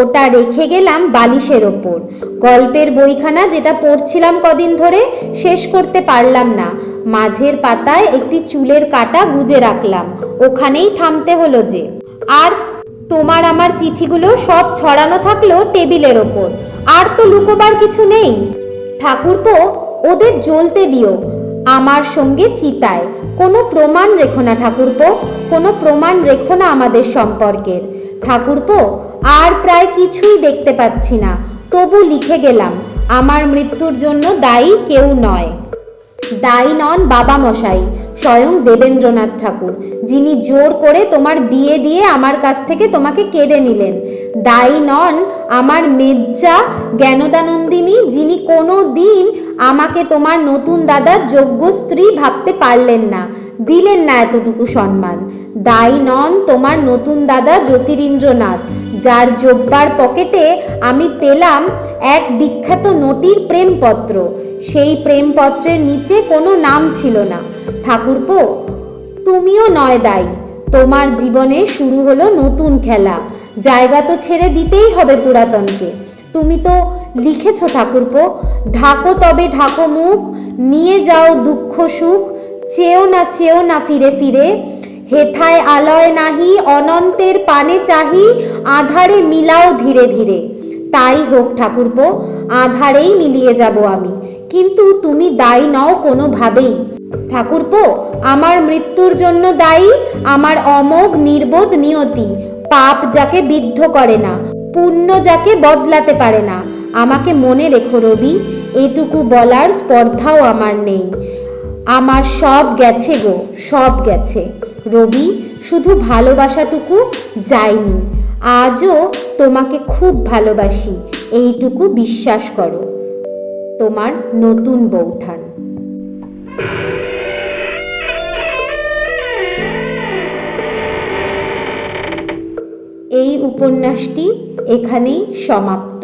ওটা রেখে গেলাম বালিশের ওপর। গল্পের বইখানা যেটা পড়ছিলাম কদিন ধরে, শেষ করতে পারলাম না। মাঝের পাতায় একটি চুলের কাঁটা গুজে রাখলাম। ওখানেই থামতে হলো যে। আর তোমার আমার চিঠিগুলো সব ছড়ানো থাকলো টেবিলের ওপর। আর তো লুকোবার কিছু নেই। ঠাকুরপো, ওদের জ্বলতে দিও আমার সঙ্গে চিতায়। কোনো প্রমাণ রেখো না ঠাকুরপো, কোনো প্রমাণ রেখো না আমাদের সম্পর্কের। ঠাকুরপো, আর প্রায় কিছুই দেখতে পাচ্ছি না, তবু লিখে গেলাম, আমার মৃত্যুর জন্য দায়ী কেউ নয়। দায়ী নন বাবা মশাই, স্বয়ং দেবেন্দ্রনাথ ঠাকুর, যিনি জোর করে তোমার বিয়ে দিয়ে আমার কাছ থেকে তোমাকে কেড়ে নিলেন। দায়ী নন আমার মেজ্জা জ্ঞানদানন্দিনী, যিনি কোনো দিন আমাকে তোমার নতুন দাদার যোগ্য স্ত্রী ভাবতে পারলেন না, দিলেন না এতটুকু সম্মান। দায়ী নন তোমার নতুন দাদা জ্যোতিরিন্দ্রনাথ, যার জব্বার পকেটে আমি পেলাম এক বিখ্যাত নটির প্রেমপত্র। সেই প্রেমপত্রের নিচে কোনো নাম ছিল না। ঠাকুরপো, তুমিও নয় দায়ী, তোমার জীবনে শুরু হলো নতুন খেলা, জায়গা তো ছেড়ে দিতেই হবে পুরাতনকে। তুমি তো লিখেছ ঠাকুরপো, ঢাকো তবে ঢাকো মুখ, নিয়ে যাও দুঃখ সুখ, চেও না ফিরে ফিরে, হেথায় আলয় নাহি অনন্তের পানে চাহি, আধারে মিলাও ধীরে ধীরে। তাই হোক ঠাকুরপো, আধারেই মিলিয়ে যাব আমি, কিন্তু তুমি দায়ী নও কোনোভাবেই। ঠাকুরপো, আমার মৃত্যুর জন্য দায়ী আমার অমোঘ নির্বোধ নিয়তি, পাপ যাকে বিদ্ধ করে না, পুণ্য যাকে বদলাতে পারে না। আমাকে মনে রেখো রবি, এটুকু বলার স্পর্ধাও আমার নেই। আমার সব গেছে গো, সব গেছে রবি, শুধু ভালোবাসাটুকু যায়নি। আজও তোমাকে খুব ভালোবাসি, এইটুকু বিশ্বাস করো। তোমার নতুন বৌঠান। এই উপন্যাসটি এখানেই সমাপ্ত।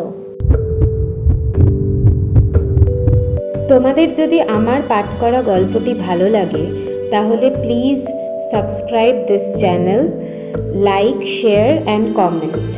তোমাদের যদি আমার পাঠ করা গল্পটি ভালো লাগে তাহলে please subscribe this channel, like, share and comment.